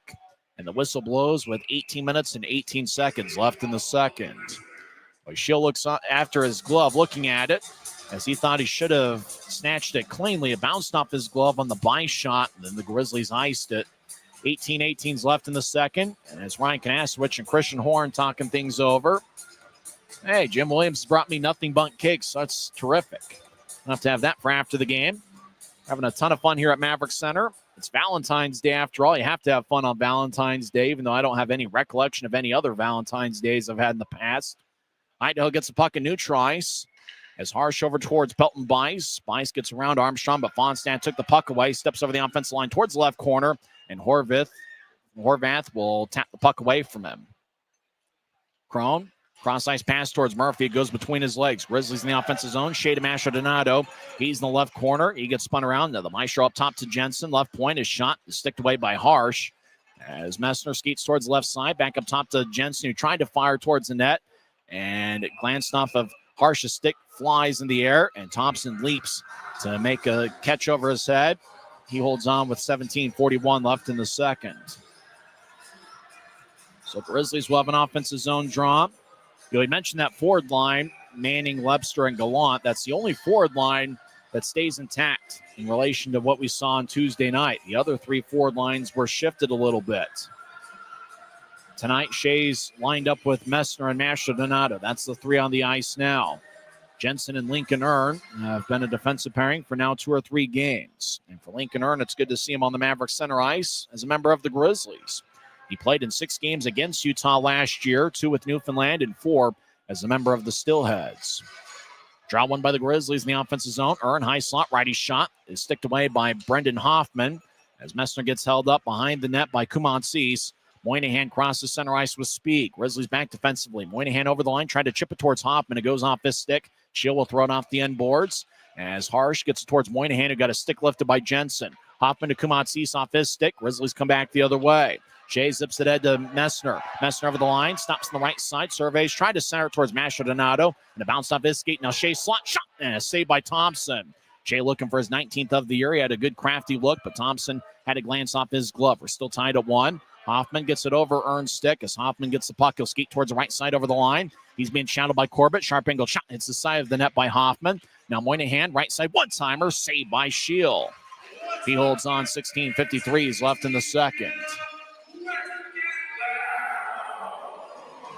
And the whistle blows with 18 minutes and 18 seconds left in the second. Shield looks after his glove, looking at it, as he thought he should have snatched it cleanly. It bounced off his glove on the Bice shot, and then the Grizzlies iced it. 18-18's left in the second, and as Ryan Kanasowicz and Christian Horn talking things over. Hey, Jim Williams brought me nothing but cakes. That's terrific. I'll have to have that for after the game. Having a ton of fun here at Maverik Center. It's Valentine's Day after all. You have to have fun on Valentine's Day, even though I don't have any recollection of any other Valentine's Days I've had in the past. Idaho gets the puck in neutral ice as Harsh over towards Pelton Bice. Bice gets around Armstrong, but Fonstad took the puck away, steps over the offensive line towards the left corner, and Horvath will tap the puck away from him. Crone, cross-ice pass towards Murphy. It goes between his legs. Grizzlies in the offensive zone. Shea to Mastrodonato. He's in the left corner. He gets spun around. Now the Maestro up top to Jensen. Left point is shot. Is sticked away by Harsh. As Messner skates towards the left side. Back up top to Jensen, who tried to fire towards the net. And it glanced off of Harsh's stick, flies in the air, and Thompson leaps to make a catch over his head. He holds on with 17:41 left in the second. So Grizzlies will have an offensive zone draw. You know, we mentioned that forward line, Manning, Webster, and Gallant. That's the only forward line that stays intact in relation to what we saw on Tuesday night. The other three forward lines were shifted a little bit. Tonight, Shea's lined up with Messner and Mastrodonato. That's the three on the ice now. Jensen and Lincoln Earn have been a defensive pairing for now 2 or 3 games. And for Lincoln Earn, it's good to see him on the Maverik Center ice as a member of the Grizzlies. He played in 6 games against Utah last year, 2 with Newfoundland and 4 as a member of the Steelheads. Draw one by the Grizzlies in the offensive zone. Earn, high slot, righty shot is sticked away by Brendan Hoffman as Messner gets held up behind the net by Kumansis. Moynihan crosses center ice with speed. Grizzlies back defensively. Moynihan over the line, tried to chip it towards Hoffman. It goes off his stick. Shield will throw it off the end boards as Harsh gets it towards Moynihan, who got a stick lifted by Jensen. Hoffman to Kumatsis off his stick. Grizzlies come back the other way. Shea zips it ahead to Messner. Messner over the line, stops on the right side, surveys, tried to center towards Mastrodonato, and it bounced off his skate. Now Shea slot shot, and a save by Thompson. Shea looking for his 19th of the year. He had a good crafty look, but Thompson had a glance off his glove. We're still tied at 1. Hoffman gets it over Earn's stick. As Hoffman gets the puck, he'll skate towards the right side over the line. He's being shadowed by Corbett. Sharp angle shot hits the side of the net by Hoffman. Now Moynihan, right side one-timer, saved by Shield. He holds on. 16:53 left in the second.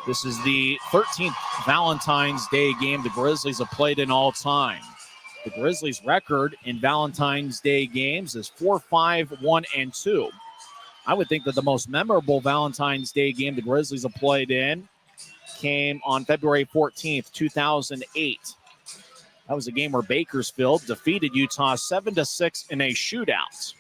This is the 13th Valentine's Day game the Grizzlies have played in all time. The Grizzlies' record in Valentine's Day games is 4-5-1-2. I would think that the most memorable Valentine's Day game the Grizzlies have played in came on February 14th, 2008. That was a game where Bakersfield defeated Utah 7-6 in a shootout.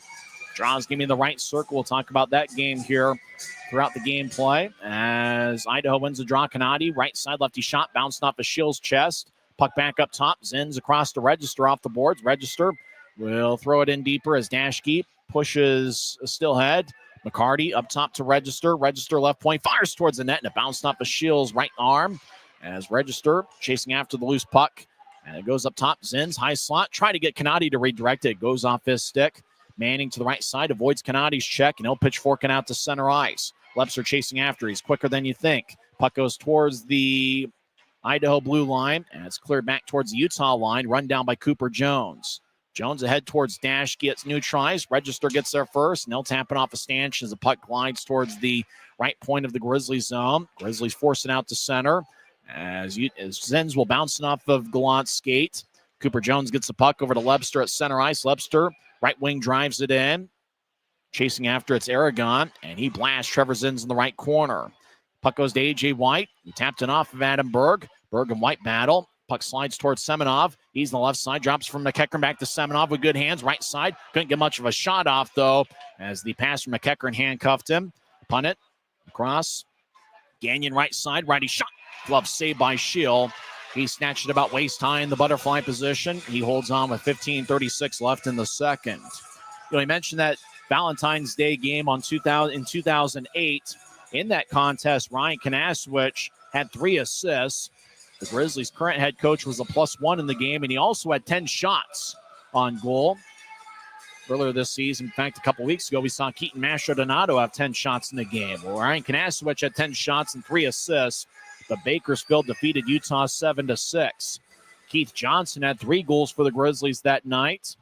Draws give me the right circle. We'll talk about that game here throughout the gameplay as Idaho wins the draw. Kanadi, right side lefty shot, bounced off of Shill's chest. Puck back up top. Zins across to Register off the boards. Register will throw it in deeper as Dashke pushes Steelhead. McCarty up top to Register. Register left point, fires towards the net, and it bounced off of Shill's right arm as Register chasing after the loose puck. And it goes up top. Zins, high slot. Try to get Kanadi to redirect it. It goes off his stick. Manning to the right side, avoids Kanadi's check, and he'll pitch forking out to center ice. Lepser chasing after. He's quicker than you think. Puck goes towards the Idaho blue line, and it's cleared back towards the Utah line. Run down by Cooper Jones. Jones ahead towards Dash, gets neutralized. Register gets there first, and they'll tap it off a stanch as the puck glides towards the right point of the Grizzlies zone. Grizzlies force it out to center as Zins will bounce it off of Gallant's skate. Cooper Jones gets the puck over to Lepster at center ice. Lepster, right wing, drives it in. Chasing after it's Aragon, and he blasts Trevor Zins in the right corner. Puck goes to A.J. White. He tapped it off of Adam Berg. Berg and White battle. Puck slides towards Semenov. He's on the left side. Drops from McEachern back to Semenov with good hands. Right side. Couldn't get much of a shot off, though, as the pass from McEachern handcuffed him. Punt it. Across. Gagnon right side. Righty shot. Glove saved by Schill. He snatched it about waist high in the butterfly position. He holds on with 15:36 left in the second. He mentioned that Valentine's Day game in 2008. In that contest, Ryan Kanaswich had 3 assists. The Grizzlies' current head coach was a +1 in the game, and he also had 10 shots on goal. Earlier this season, in fact, a couple weeks ago, we saw Keaton Mastrodonato have 10 shots in the game. Well, Ryan Kanaswich had 10 shots and 3 assists. The Bakersfield defeated Utah 7-6. Keith Johnson had 3 goals for the Grizzlies that night.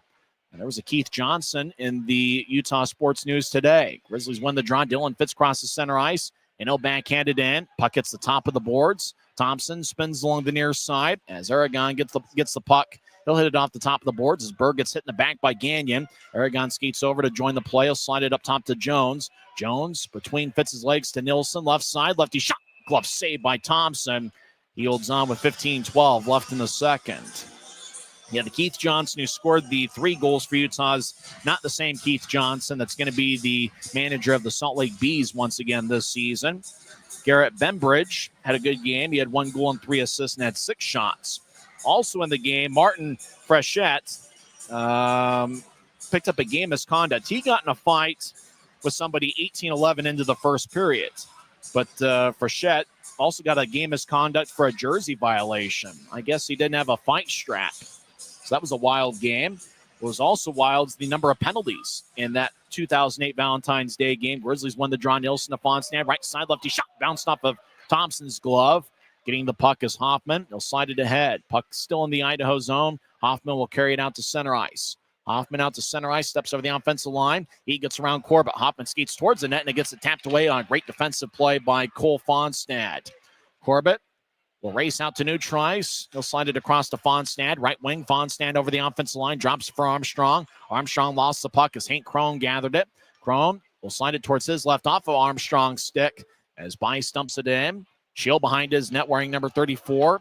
And there was a Keith Johnson in the Utah Sports News today. Grizzlies win the draw. Dylan Fitz crosses center ice, and he'll backhand it in. Puck hits the top of the boards. Thompson spins along the near side as Aragon gets the puck. He'll hit it off the top of the boards as Berg gets hit in the back by Gagnon. Aragon skates over to join the play. He'll slide it up top to Jones. Jones between Fitz's legs to Nilsson. Left side, lefty shot. Glove saved by Thompson. He holds on with 15:12 left in the second. Yeah, the Keith Johnson who scored the 3 goals for Utah's not the same Keith Johnson that's going to be the manager of the Salt Lake Bees once again this season. Garrett Bembridge had a good game. He had 1 goal and 3 assists and had 6 shots. Also in the game, Martin Frechette picked up a game misconduct. He got in a fight with somebody 18-11 into the first period. But Frechette also got a game misconduct for a jersey violation. I guess he didn't have a fight strap. So that was a wild game. What was also wild is the number of penalties in that 2008 Valentine's Day game. Grizzlies won the draw. Nilsson to Fonstad. Right side lefty shot. Bounced off of Thompson's glove. Getting the puck is Hoffman. He'll slide it ahead. Puck still in the Idaho zone. Hoffman will carry it out to center ice. Hoffman out to center ice, steps over the offensive line. He gets around Corbett. Hoffman skates towards the net, and it gets it tapped away on a great defensive play by Cole Fonstad. Corbett will race out to neutralize. He'll slide it across to Fonstad. Right wing, Fonstad over the offensive line. Drops for Armstrong. Armstrong lost the puck as Hank Crone gathered it. Crone will slide it towards his left off of Armstrong's stick as Bice dumps it in. Shield behind his net wearing number 34.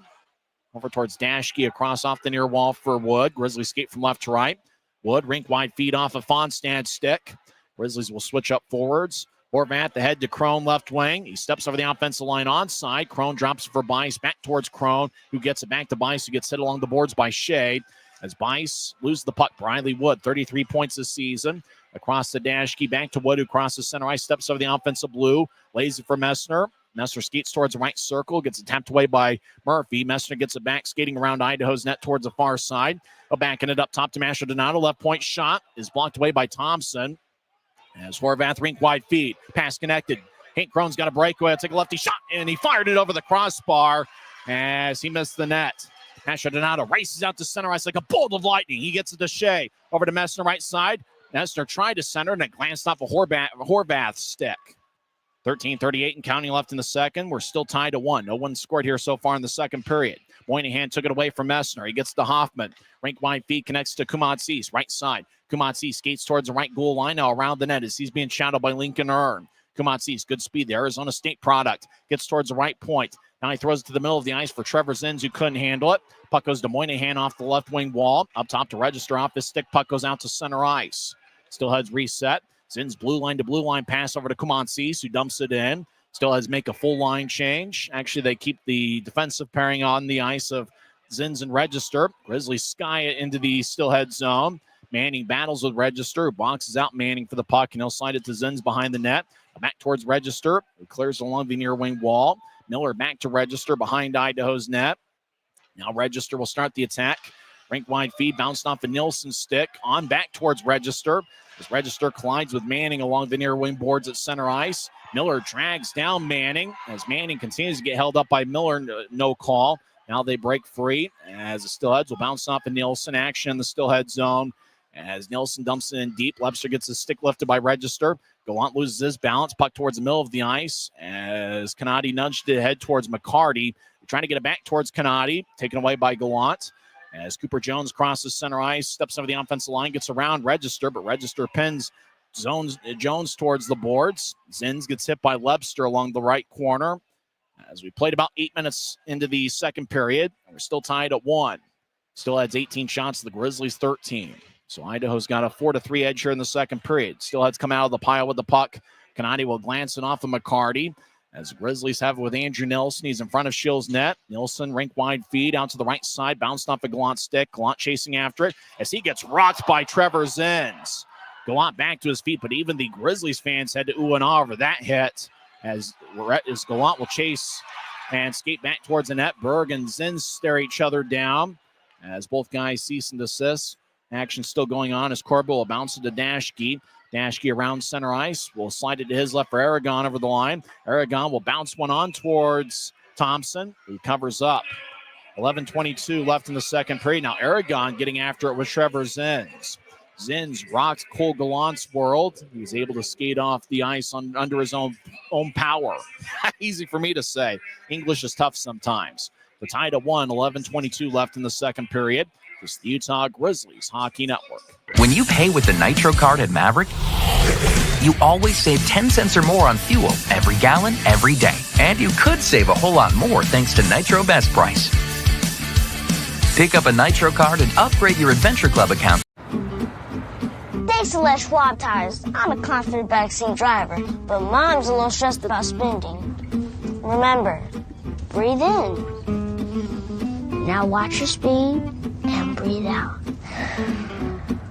Over towards Dashke across off the near wall for Wood. Grizzlies skate from left to right. Wood, rink-wide feed off of Fonstad's stick. Grizzlies will switch up forwards. Horvat, the head to Crone, left wing. He steps over the offensive line onside. Crone drops for Bice, back towards Crone, who gets it back to Bice, who gets hit along the boards by Shea. As Bice loses the puck, Briley Wood, 33 points this season. Across the Dashke, back to Wood, who crosses center ice, steps over the offensive blue, lays it for Messner. Messner skates towards the right circle, gets it tapped away by Murphy. Messner gets it back, skating around Idaho's net towards the far side. Backing it up top to Mastrodonato. Left point shot is blocked away by Thompson. As Horvath rink wide feed. Pass connected. Hank Crone's got a breakaway. Take a lefty shot, and he fired it over the crossbar as he missed the net. Mastrodonato races out to center ice like a bolt of lightning. He gets it to Shea. Over to Messner right side. Messner tried to center, and it glanced off a Horvath stick. 13:38 and counting left in the second. We're still tied to 1. No one scored here so far in the second period. Moynihan took it away from Messner. He gets to Hoffman. Rink wide feed connects to Kumatsis, right side. Kumatsis skates towards the right goal line, now around the net as he's being shadowed by Lincoln Earn. Kumatsis, good speed. The Arizona State product. Gets towards the right point. Now he throws it to the middle of the ice for Trevor Zins, who couldn't handle it. Puck goes to Moynihan off the left wing wall. Up top to Register off his stick. Puck goes out to center ice. Steelheads reset. Zins blue line to blue line pass over to Kumatsis, who dumps it in. Steelheads make a full line change. Actually, they keep the defensive pairing on the ice of Zins and Register. Grizzlies sky it into the Steelhead zone. Manning battles with Register, boxes out Manning for the puck, and he'll slide it to Zins behind the net. Back towards Register, who clears along the near wing wall. Miller back to Register behind Idaho's net. Now Register will start the attack. Rink wide feed bounced off the Nilsson stick. On back towards Register. As Register collides with Manning along the near wing boards at center ice. Miller drags down Manning. As Manning continues to get held up by Miller, no call. Now they break free as the Steelheads will bounce off the Nilsson. Action in the Steelhead zone. As Nilsson dumps it in deep. Webster gets his stick lifted by Register. Gallant loses his balance. Puck towards the middle of the ice as Canati nudged it head towards McCarty. Trying to get it back towards Canati. Taken away by Gallant. As Cooper Jones crosses center ice, steps over the offensive line, gets around Register, but Register pins Jones towards the boards. Zins gets hit by Webster along the right corner. As we played about 8 minutes into the second period, we're still tied at 1. Still adds 18 shots to the Grizzlies 13. So Idaho's got a 4-3 edge here in the second period. Still has come out of the pile with the puck. Canati will glance it off of McCarty. As the Grizzlies have it with Andrew Nilsson. He's in front of Schill's net. Nilsson, rink wide feed out to the right side. Bounced off a Gallant stick. Gallant chasing after it as he gets rocked by Trevor Zins. Gallant back to his feet, but even the Grizzlies fans had to ooh and ah over that hit. As Gallant will chase and skate back towards the net. Berg and Zins stare each other down as both guys cease and desist. Action still going on as Corbett will bounce it to Dashke. Dashke around center ice. Will slide it to his left for Aragon over the line. Aragon will bounce one on towards Thompson, who covers up. 11:22 left in the second period. Now Aragon getting after it with Trevor Zins. Zins rocks Cole Gallant's world. He's able to skate off the ice under his own power. Easy for me to say. English is tough sometimes. The tie to 1, 11:22 left in the second period. It's the Utah Grizzlies Hockey Network. When you pay with the Nitro card at Maverik, you always save 10 cents or more on fuel every gallon, every day. And you could save a whole lot more thanks to Nitro Best Price. Pick up a Nitro card and upgrade your Adventure Club account. Thanks to Les Schwab Tires, I'm a confident backseat driver, but Mom's a little stressed about spending. Remember, breathe in. Now watch your speed and breathe out.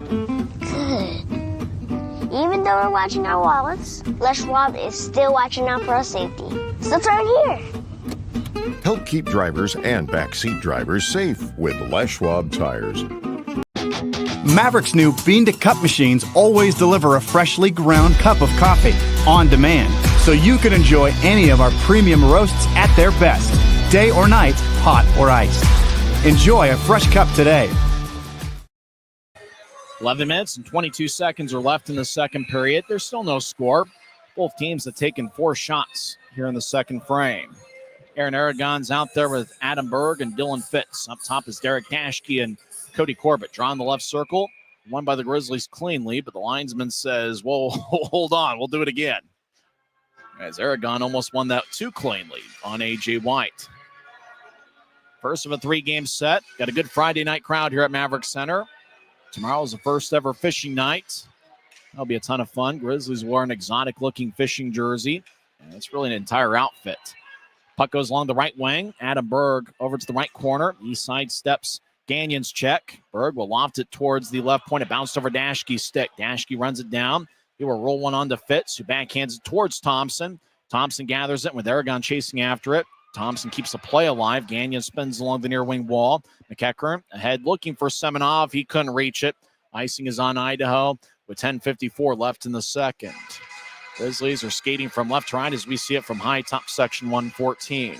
Good. Even though we're watching our wallets, Les Schwab is still watching out for our safety. So turn here. Help keep drivers and backseat drivers safe with Les Schwab Tires. Maverik's new bean-to-cup machines always deliver a freshly ground cup of coffee on demand, so you can enjoy any of our premium roasts at their best, day or night, hot or iced. Enjoy a fresh cup today. 11 minutes and 22 seconds are left in the second period. There's still no score. Both teams have taken 4 shots here in the second frame. Aaron Aragon's out there with Adam Berg and Dylan Fitz. Up top is Derek Dashke and Cody Corbett. Drawing the left circle. Won by the Grizzlies cleanly, but the linesman says, whoa, hold on, we'll do it again. As Aragon almost won that too cleanly on A.J. White. First of a 3-game set. Got a good Friday night crowd here at Maverik Center. Tomorrow's the first ever fishing night. That'll be a ton of fun. Grizzlies wore an exotic looking fishing jersey. And it's really an entire outfit. Puck goes along the right wing. Adam Berg over to the right corner. He sidesteps Gagnon's check. Berg will loft it towards the left point. It bounced over Dashke's stick. Dashke runs it down. He will roll one on to Fitz, who backhands it towards Thompson. Thompson gathers it with Aragon chasing after it. Thompson keeps the play alive. Gagnon spins along the near wing wall. McEachern ahead looking for Semenov. He couldn't reach it. Icing is on Idaho with 10:54 left in the second. Grizzlies are skating from left to right as we see it from high top section 114.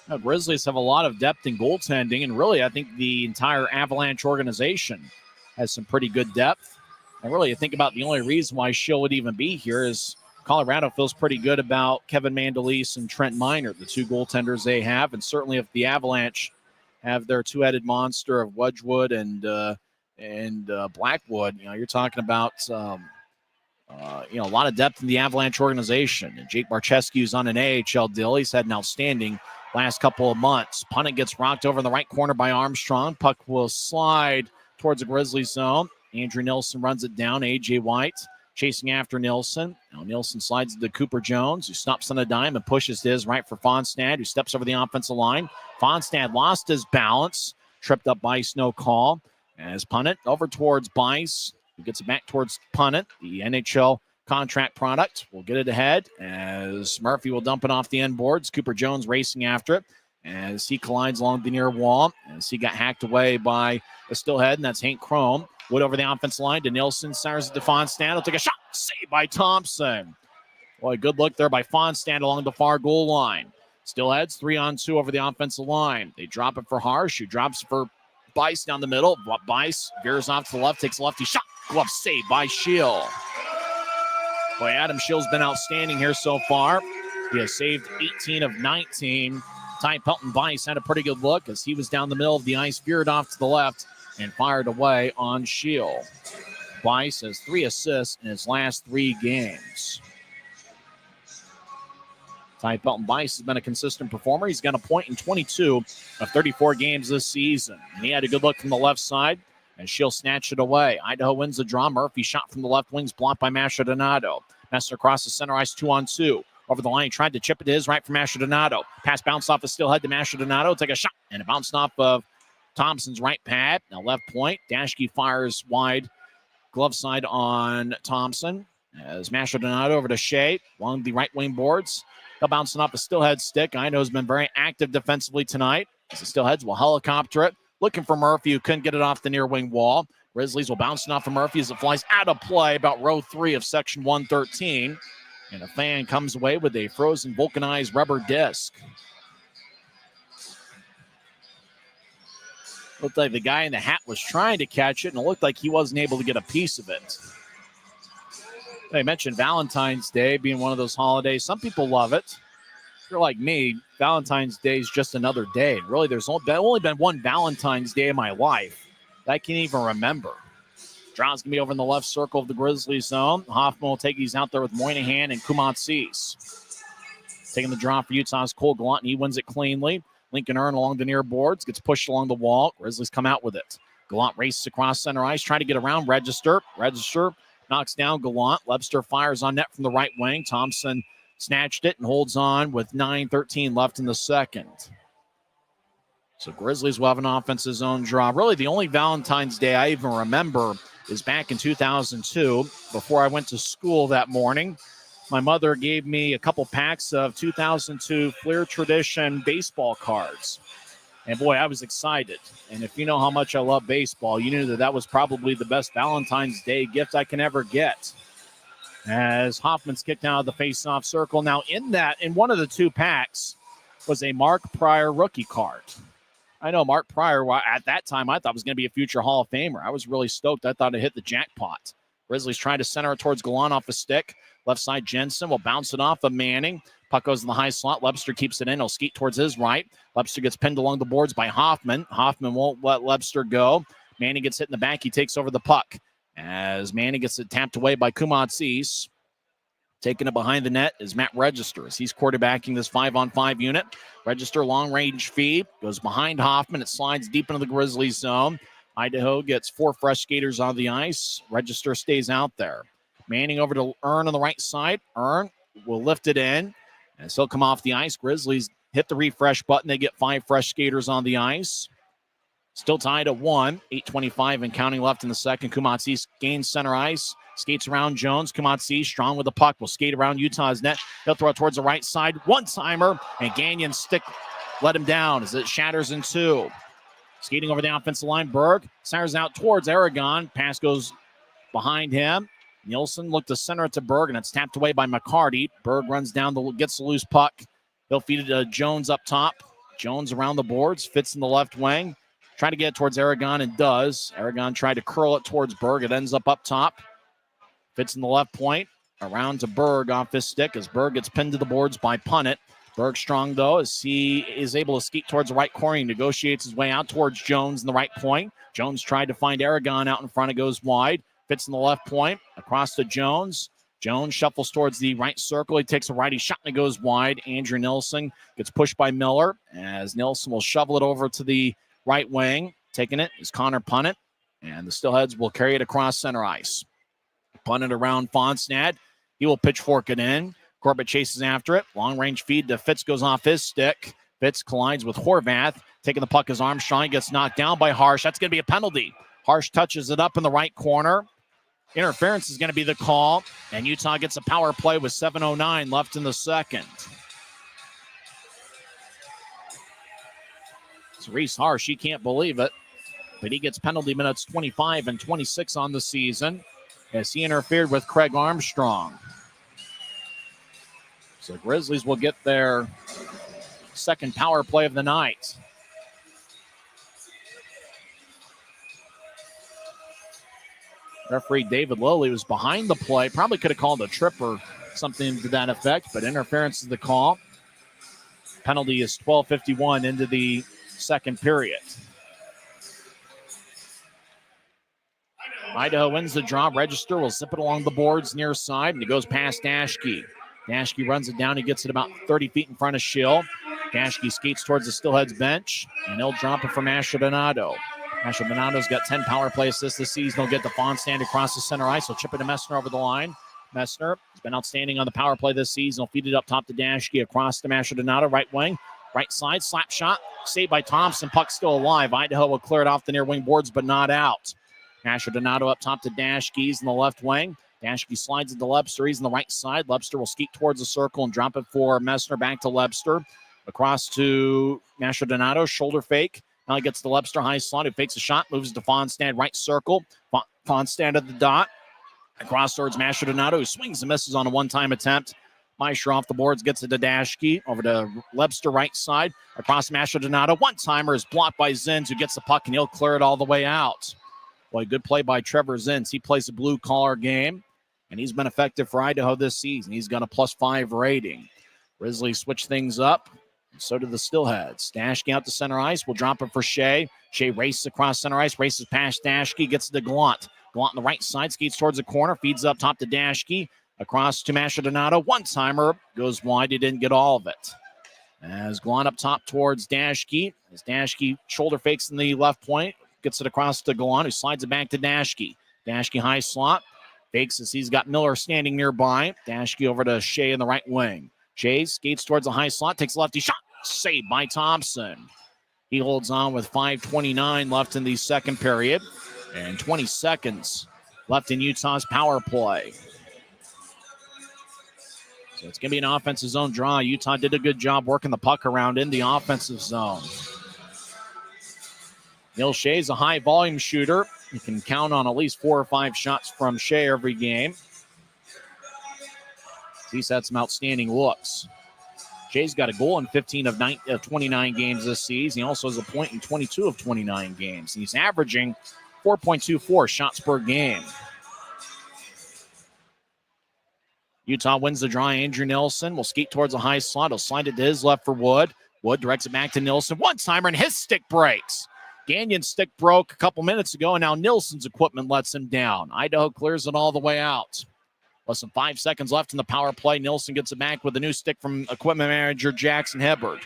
Now, Grizzlies have a lot of depth in goaltending, and really, I think the entire Avalanche organization has some pretty good depth. And really, you think about the only reason why Schill would even be here is Colorado feels pretty good about Kevin Mandolese and Trent Miner, the two goaltenders they have. And certainly if the Avalanche have their two-headed monster of Wedgwood and Blackwood, you're talking about a lot of depth in the Avalanche organization. And Jake Barchescu's on an AHL deal. He's had an outstanding last couple of months. Punnett gets rocked over in the right corner by Armstrong. Puck will slide towards the Grizzlies zone. Andrew Nilsson runs it down. A.J. White chasing after Nilsson. Now Nilsson slides to Cooper Jones, who stops on a dime and pushes his right for Fonstad, who steps over the offensive line. Fonstad lost his balance, tripped up Bice, no call. As Punnett over towards Bice, who gets it back towards Punnett, the NHL contract product. Will get it ahead as Murphy will dump it off the end boards. Cooper Jones racing after it as he collides along the near wall as he got hacked away by the Steelhead, and that's Hank Chrome. Wood over the offense line to Nilsson. Cyrus to Fonstad. He'll take a shot. Saved by Thompson. Boy, good look there by Fonstad along the far goal line. Steelheads 3-on-2 over the offensive line. They drop it for Harsh, who drops for Bice down the middle. Bice veers off to the left, takes a lefty shot. Glove saved by Schill. Boy, Adam Schill's been outstanding here so far. He has saved 18 of 19. Ty Pelton Bice had a pretty good look as he was down the middle of the ice, veered off to the left, and fired away on Schill. Bice has 3 assists in his last 3 games. Ty Pelton Bice has been a consistent performer. He's got a point in 22 of 34 games this season. And he had a good look from the left side, and Schill snatched it away. Idaho wins the draw. Murphy shot from the left wings, blocked by Mastrodonato. Messer across the center ice, 2-on-2. Over the line, he tried to chip it to his right for Mastrodonato. Pass bounced off the Steelhead to Mastrodonato. Take a shot, and it bounced off of Thompson's right pad. Now left point. Dashke fires wide. Glove side on Thompson. As Mastrodonato over to Shea along the right wing boards. They'll bouncing off the Steelhead stick. Idaho's been very active defensively tonight. As the Steelheads will helicopter it. Looking for Murphy, who couldn't get it off the near wing wall. Grizzlies will bounce it off of Murphy as it flies out of play about row 3 of section 113. And a fan comes away with a frozen vulcanized rubber disc. Looked like the guy in the hat was trying to catch it, and it looked like he wasn't able to get a piece of it. I mentioned Valentine's Day being one of those holidays. Some people love it. If you're like me, Valentine's Day is just another day. Really, there's only been one Valentine's Day in my life that I can't even remember. Draw's going to be over in the left circle of the Grizzlies zone. Hoffman will take these out there with Moynihan and Kumatsis. Taking the draw for Utah's Cole Gallant, and he wins it cleanly. Lincoln Earn along the near boards, gets pushed along the wall. Grizzlies come out with it. Gallant races across center ice, trying to get around Register. Register knocks down Gallant. Webster fires on net from the right wing. Thompson snatched it and holds on with 9:13 left in the second. So Grizzlies will have an offensive zone draw. Really, the only Valentine's Day I even remember is back in 2002. Before I went to school that morning, my mother gave me a couple packs of 2002 Fleer Tradition baseball cards. And boy, I was excited. And if you know how much I love baseball, you knew that that was probably the best Valentine's Day gift I can ever get. As Hoffman's kicked out of the face-off circle. Now in one of the 2 packs was a Mark Pryor rookie card. I know Mark Pryor, at that time, I thought was going to be a future Hall of Famer. I was really stoked. I thought it hit the jackpot. Grizzlies trying to center it towards Gallant off a stick. Left side, Jensen will bounce it off of Manning. Puck goes in the high slot. Lebster keeps it in. He'll skeet towards his right. Lebster gets pinned along the boards by Hoffman. Hoffman won't let Lebster go. Manning gets hit in the back. He takes over the puck. As Manning gets it tapped away by Kumatsis. Taking it behind the net is Matt Register as he's quarterbacking this 5-on-5 unit. Register long-range feed. Goes behind Hoffman. It slides deep into the Grizzlies zone. Idaho gets 4 fresh skaters on the ice. Register stays out there. Manning over to Earn on the right side. Earn will lift it in. And he'll come off the ice. Grizzlies hit the refresh button. They get 5 fresh skaters on the ice. Still tied at 1. 8:25 and counting left in the second. Kumatsis gains center ice. Skates around Jones. Kumatsis strong with the puck. Will skate around Utah's net. He'll throw it towards the right side. One-timer. And Gagnon's stick let him down as it shatters in 2. Skating over the offensive line. Berg fires out towards Aragon. Pass goes behind him. Nielsen looked to center it to Berg, and it's tapped away by McCarty. Berg runs down, gets the loose puck. He'll feed it to Jones up top. Jones around the boards, fits in the left wing. Trying to get it towards Aragon and does. Aragon tried to curl it towards Berg. It ends up top. Fits in the left point. Around to Berg off his stick as Berg gets pinned to the boards by Punnett. Berg strong, though, as he is able to skeet towards the right corner. He negotiates his way out towards Jones in the right point. Jones tried to find Aragon out in front. It goes wide. Fits in the left point. Across to Jones. Jones shuffles towards the right circle. He takes a righty shot and it goes wide. Andrew Nilsson gets pushed by Miller as Nilsson will shovel it over to the right wing. Taking it is Connor Punnett, and the Steelheads will carry it across center ice. Punnett around Fonstad. He will pitchfork it in. Corbett chases after it. Long-range feed to Fitz goes off his stick. Fitz collides with Horvath. Taking the puck is Armstrong. He gets knocked down by Harsh. That's going to be a penalty. Harsh touches it up in the right corner. Interference is going to be the call, and Utah gets a power play with 7:09 left in the second. It's Reese Harsh. He can't believe it, but he gets penalty minutes 25 and 26 on the season as he interfered with Craig Armstrong. So Grizzlies will get their second power play of the night. Referee David Lilly was behind the play. Probably could have called a trip or something to that effect, but interference is the call. Penalty is 12:51 into the second period. Idaho wins the draw. Register will zip it along the boards near side, and it goes past Dashke. Dashke runs it down. He gets it about 30 feet in front of Schill. Dashke skates towards the Steelheads bench, and he'll drop it from Asher Donato. Asher Donato's got 10 power play assists this season. He'll get the Fonstand across the center ice. He'll chip it to Messner over the line. Messner has been outstanding on the power play this season. He'll feed it up top to Dashke across to Asher Donato, right wing. Right side, slap shot, saved by Thompson. Puck still alive. Idaho will clear it off the near wing boards, but not out. Asher Donato up top to Dashke in the left wing. Dashke slides into Lebster. He's on the right side. Lebster will skeet towards the circle and drop it for Messner. Back to Lebster. Across to Asher Donato. Shoulder fake. Now he gets the Lebster high slot. He fakes a shot. Moves to Fonstad. Right circle. Fonstad at the dot. Across towards Asher Donato, who swings and misses on a one-time attempt. Meisher off the boards, gets it to Dashke. Over to Lebster, right side. Across Asher Donato. One-timer is blocked by Zins, who gets the puck, and he'll clear it all the way out. Boy, good play by Trevor Zins. He plays a blue-collar game, and he's been effective for Idaho this season. He's got a +5 rating. Grizzlies switch things up, and so do the Steelheads. Dashke out to center ice. We'll drop it for Shea. Shea races across center ice, races past Dashke, gets it to Gallant. Gallant on the right side, skates towards the corner, feeds up top to Dashke. Across to Asher Donato. One-timer goes wide. He didn't get all of it. As Gallant up top towards Dashke. As Dashke shoulder fakes in the left point. Gets it across to Gallant, who slides it back to Dashke. Dashke high slot. Fakes as he's got Miller standing nearby. Dashke over to Shea in the right wing. Shea skates towards the high slot. Takes a lefty shot. Saved by Thompson. He holds on with 5:29 left in the second period. And 20 seconds left in Utah's power play. So it's going to be an offensive zone draw. Utah did a good job working the puck around in the offensive zone. Neil Shea's a high-volume shooter. You can count on at least 4 or 5 shots from Shea every game. He's had some outstanding looks. Shea's got a goal in 15 of 29 games this season. He also has a point in 22 of 29 games. He's averaging 4.24 shots per game. Utah wins the draw. Andrew Nilsson will skate towards the high slot. He'll slide it to his left for Wood. Wood directs it back to Nilsson. One-timer, and his stick breaks. Gagnon's stick broke a couple minutes ago, and now Nilsson's equipment lets him down. Idaho clears it all the way out. Less than 5 seconds left in the power play. Nilsson gets it back with a new stick from equipment manager Jackson Hibbard.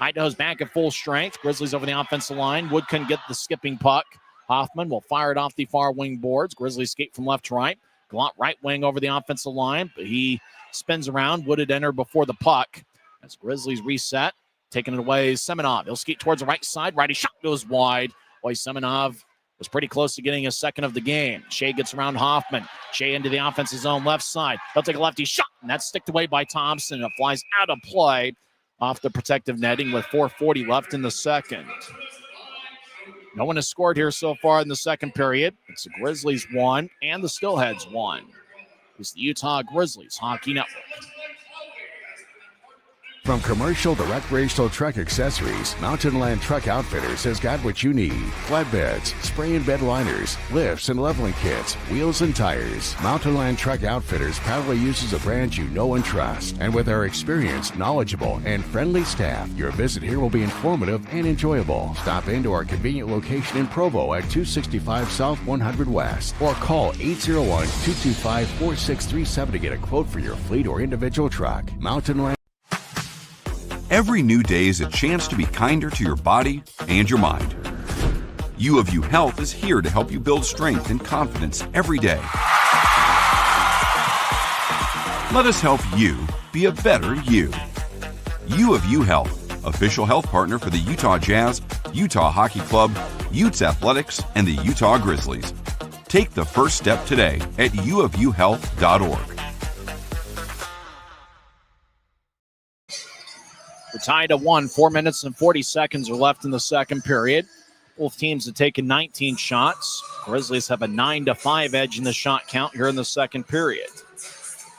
Idaho's back at full strength. Grizzlies over the offensive line. Wood couldn't get the skipping puck. Hoffman will fire it off the far wing boards. Grizzlies skate from left to right. Gallant right wing over the offensive line, but he spins around. Would it enter before the puck? As Grizzlies reset, taking it away is Semenov. He'll skate towards the right side. Righty shot goes wide. Boy, Semenov was pretty close to getting a second of the game. Shea gets around Hoffman. Shea into the offensive zone left side. He'll take a lefty shot, and that's sticked away by Thompson. It flies out of play off the protective netting with 4:40 left in the second. No one has scored here so far in the second period. It's the Grizzlies 1 and the Steelheads 1. It's the Utah Grizzlies Hockey Network. From commercial to recreational truck accessories, Mountain Land Truck Outfitters has got what you need. Flatbeds, spray and bed liners, lifts and leveling kits, wheels and tires. Mountain Land Truck Outfitters proudly uses a brand you know and trust. And with our experienced, knowledgeable, and friendly staff, your visit here will be informative and enjoyable. Stop into our convenient location in Provo at 265 South 100 West or call 801-225-4637 to get a quote for your fleet or individual truck. Mountain Land. Every new day is a chance to be kinder to your body and your mind. U of U Health is here to help you build strength and confidence every day. Let us help you be a better you. U of U Health, official health partner for the Utah Jazz, Utah Hockey Club, Utes Athletics, and the Utah Grizzlies. Take the first step today at uofuhealth.org. We're tied at 1. 4 minutes and 40 seconds are left in the second period. Both teams have taken 19 shots. Grizzlies have a 9-5 edge in the shot count here in the second period.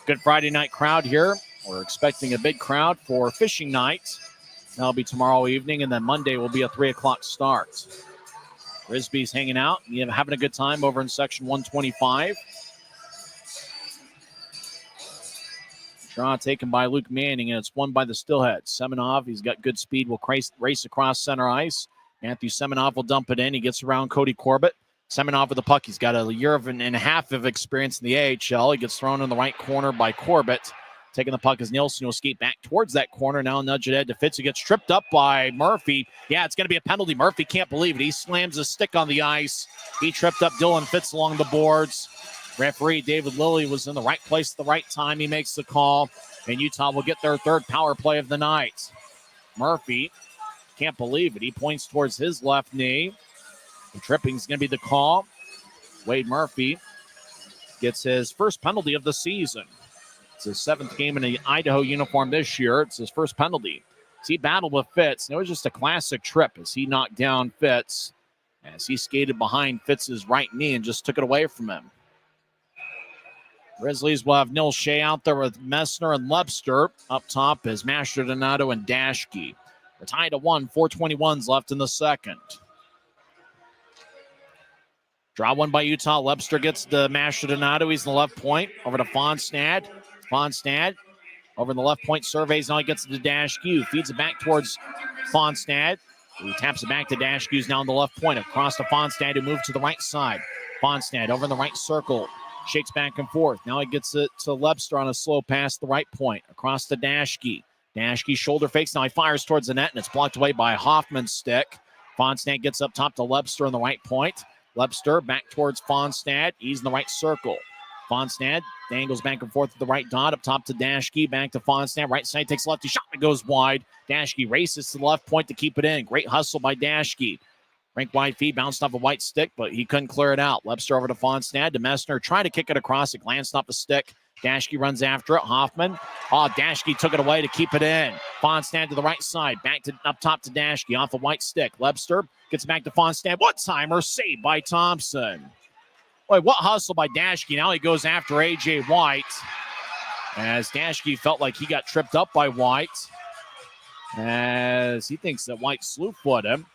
Good Friday night crowd here. We're expecting a big crowd for fishing night. That'll be tomorrow evening, and then Monday will be a 3 o'clock start. Grizzlies hanging out, having a good time over in section 125. Draw taken by Luke Manning, and it's won by the Steelheads. Semenov, he's got good speed, will race across center ice. Matthew Semenov will dump it in. He gets around Cody Corbett. Semenov with the puck. He's got a year and a half of experience in the AHL. He gets thrown in the right corner by Corbett. Taking the puck as Nielsen will skate back towards that corner. Now nudge it ahead to Fitz, who gets tripped up by Murphy. Yeah, it's going to be a penalty. Murphy can't believe it. He slams his stick on the ice. He tripped up Dylan Fitz along the boards. Referee David Lilly was in the right place at the right time. He makes the call, and Utah will get their third power play of the night. Murphy can't believe it. He points towards his left knee. The tripping's going to be the call. Wade Murphy gets his first penalty of the season. It's his 7th game in the Idaho uniform this year. It's his first penalty. As he battled with Fitz, and it was just a classic trip as he knocked down Fitz as he skated behind Fitz's right knee and just took it away from him. Grizzlies will have Nil Shea out there with Messner and Lebster. Up top is Mastrodonato and Dashke. We're tied at 1. 4:21 left in the second. Draw one by Utah. Lebster gets the Mastrodonato. He's in the left point. Over to Fonstad. Fonstad over in the left point surveys. Now he gets it to Dashke. Feeds it back towards Fonstad. He taps it back to Dashke, who's now in the left point. Across to Fonstad, who moved to the right side. Fonstad over in the right circle. Shakes back and forth. Now he gets it to Lebster on a slow pass to the right point. Across to Dashke. Dashke shoulder fakes. Now he fires towards the net, and it's blocked away by Hoffman's stick. Fonstad gets up top to Lebster on the right point. Lebster back towards Fonstad. He's in the right circle. Fonstad dangles back and forth to the right dot. Up top to Dashke. Back to Fonstad. Right side takes a lefty shot. It goes wide. Dashke races to the left point to keep it in. Great hustle by Dashke. Rink wide feed, bounced off a white stick, but he couldn't clear it out. Lebster over to Fonstad. To Messner, trying to kick it across. It glanced off the stick. Dashke runs after it. Hoffman. Dashke took it away to keep it in. Fonstad to the right side. Back to up top to Dashke off a white stick. Lebster gets back to Fonstad. One-timer saved by Thompson. Boy, what hustle by Dashke. Now he goes after A.J. White. As Dashke felt like he got tripped up by White. As he thinks that White slew-foot him.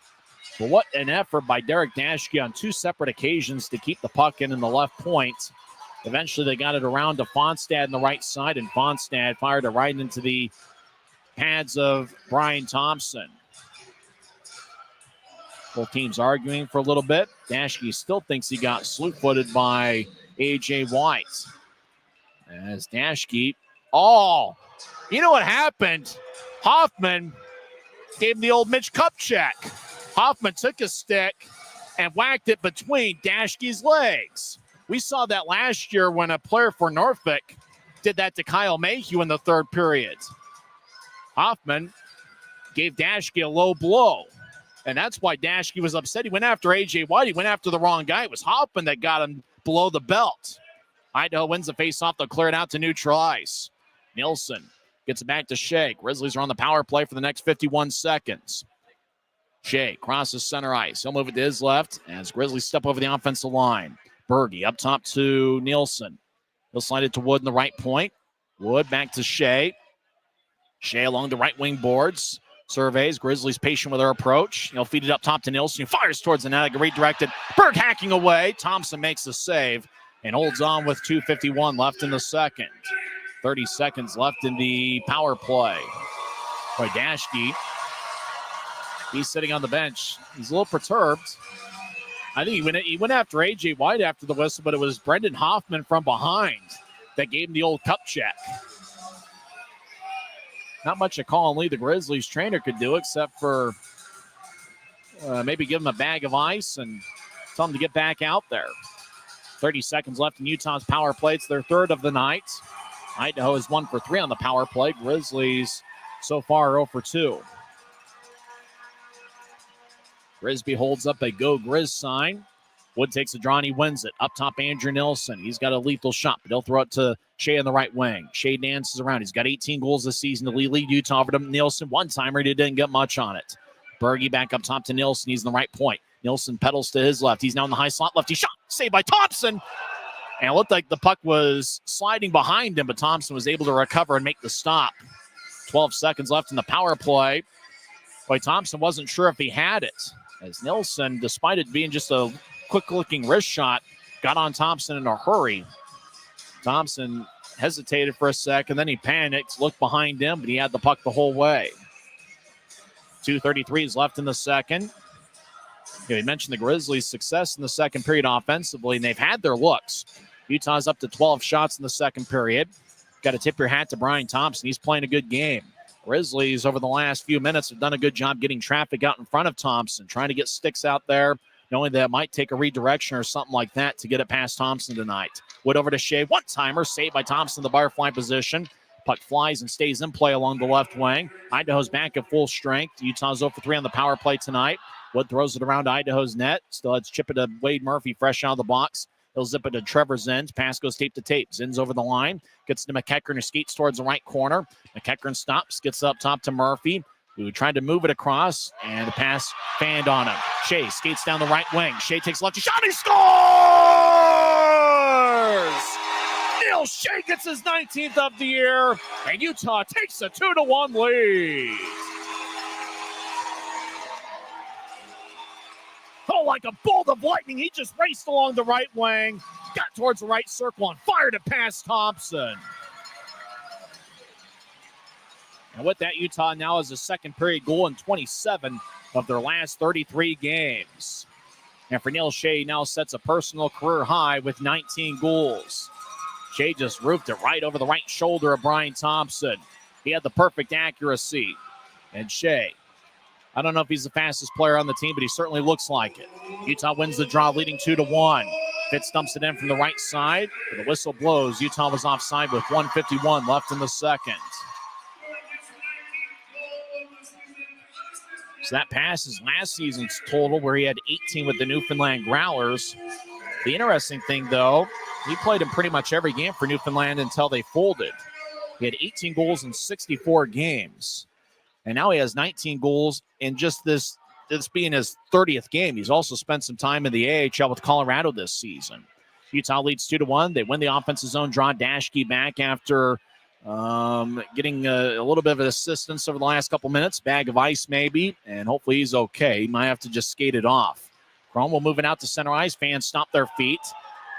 But what an effort by Derek Dashke on 2 separate occasions to keep the puck in the left point. Eventually they got it around to Fonstad on the right side, and Fonstad fired it right into the pads of Brian Thompson. Both teams arguing for a little bit. Dashke still thinks he got slew-footed by A.J. White. As Dashke, you know what happened? Hoffman gave him the old Mitch Kupchak. Hoffman took his stick and whacked it between Dashke's legs. We saw that last year when a player for Norfolk did that to Kyle Mayhew in the third period. Hoffman gave Dashke a low blow, and that's why Dashke was upset. He went after A.J. White. He went after the wrong guy. It was Hoffman that got him below the belt. Idaho wins the faceoff. They'll clear it out to neutral ice. Nielsen gets it back to Shea. Grizzlies are on the power play for the next 51 seconds. Shea crosses center ice. He'll move it to his left as Grizzlies step over the offensive line. Berge up top to Nielsen. He'll slide it to Wood in the right point. Wood back to Shea. Shea along the right wing boards. Surveys. Grizzlies patient with their approach. He'll feed it up top to Nielsen. He fires towards the net. Redirected. Berg hacking away. Thompson makes the save and holds on with 2:51 left in the second. 30 seconds left in the power play. Boy, Dashke, he's sitting on the bench. He's a little perturbed. I think he went after A.J. White after the whistle, but it was Brendan Hoffman from behind that gave him the old cup check. Not much a Colin Lee, the Grizzlies trainer, could do except for maybe give him a bag of ice and tell him to get back out there. 30 seconds left in Utah's power play. It's their third of the night. Idaho is 1 for 3 on the power play. Grizzlies so far 0 for 2. Grisby holds up a Go Grizz sign. Wood takes a draw and he wins it. Up top, Andrew Nilsson. He's got a lethal shot, but he'll throw it to Shea on the right wing. Shea dances around. He's got 18 goals this season to lead Utah over to Nilsson. One-timer, he didn't get much on it. Berge back up top to Nilsson. He's in the right point. Nilsson pedals to his left. He's now in the high slot. Lefty shot. Saved by Thompson. And it looked like the puck was sliding behind him, but Thompson was able to recover and make the stop. 12 seconds left in the power play. Boy, Thompson wasn't sure if he had it, as Nilsson, despite it being just a quick-looking wrist shot, got on Thompson in a hurry. Thompson hesitated for a second, then he panicked, looked behind him, but he had the puck the whole way. 2:33 is left in the second. We mentioned the Grizzlies' success in the second period offensively, and they've had their looks. Utah's up to 12 shots in the second period. Got to tip your hat to Brian Thompson. He's playing a good game. Grizzlies, over the last few minutes, have done a good job getting traffic out in front of Thompson, trying to get sticks out there, knowing that it might take a redirection or something like that to get it past Thompson tonight. Wood over to Shea. One-timer, saved by Thompson in the butterfly position. Puck flies and stays in play along the left wing. Idaho's back at full strength. Utah's 0 for 3 on the power play tonight. Wood throws it around Idaho's net. Still has chip it to Wade Murphy fresh out of the box. He'll zip it to Trevor Zins. Pass goes tape to tape. Zins over the line. Gets to McEachern, who skates towards the right corner. McEachern stops. Gets up top to Murphy, who tried to move it across, and the pass fanned on him. Shea skates down the right wing. Shea takes lefty shot. He scores! Neil Shea gets his 19th of the year, and Utah takes a 2-1 lead. Oh, like a bolt of lightning, he just raced along the right wing, got towards the right circle, and fired it past Thompson. And with that, Utah now has a second period goal in 27 of their last 33 games. And for Neil Shea, now sets a personal career high with 19 goals. Shea just roofed it right over the right shoulder of Brian Thompson. He had the perfect accuracy. And Shea, I don't know if he's the fastest player on the team, but he certainly looks like it. Utah wins the draw, leading 2-1. Fitz dumps it in from the right side. But the whistle blows. Utah was offside with 1:51 left in the second. So that passes last season's total, where he had 18 with the Newfoundland Growlers. The interesting thing, though, he played in pretty much every game for Newfoundland until they folded. He had 18 goals in 64 games. And now he has 19 goals in just this being his 30th game. He's also spent some time in the AHL with Colorado this season. Utah leads 2-1. They win the offensive zone draw. Dashke back after getting a little bit of assistance over the last couple minutes. Bag of ice maybe, and hopefully he's okay. He might have to just skate it off. Cromwell moving out to center ice. Fans stop their feet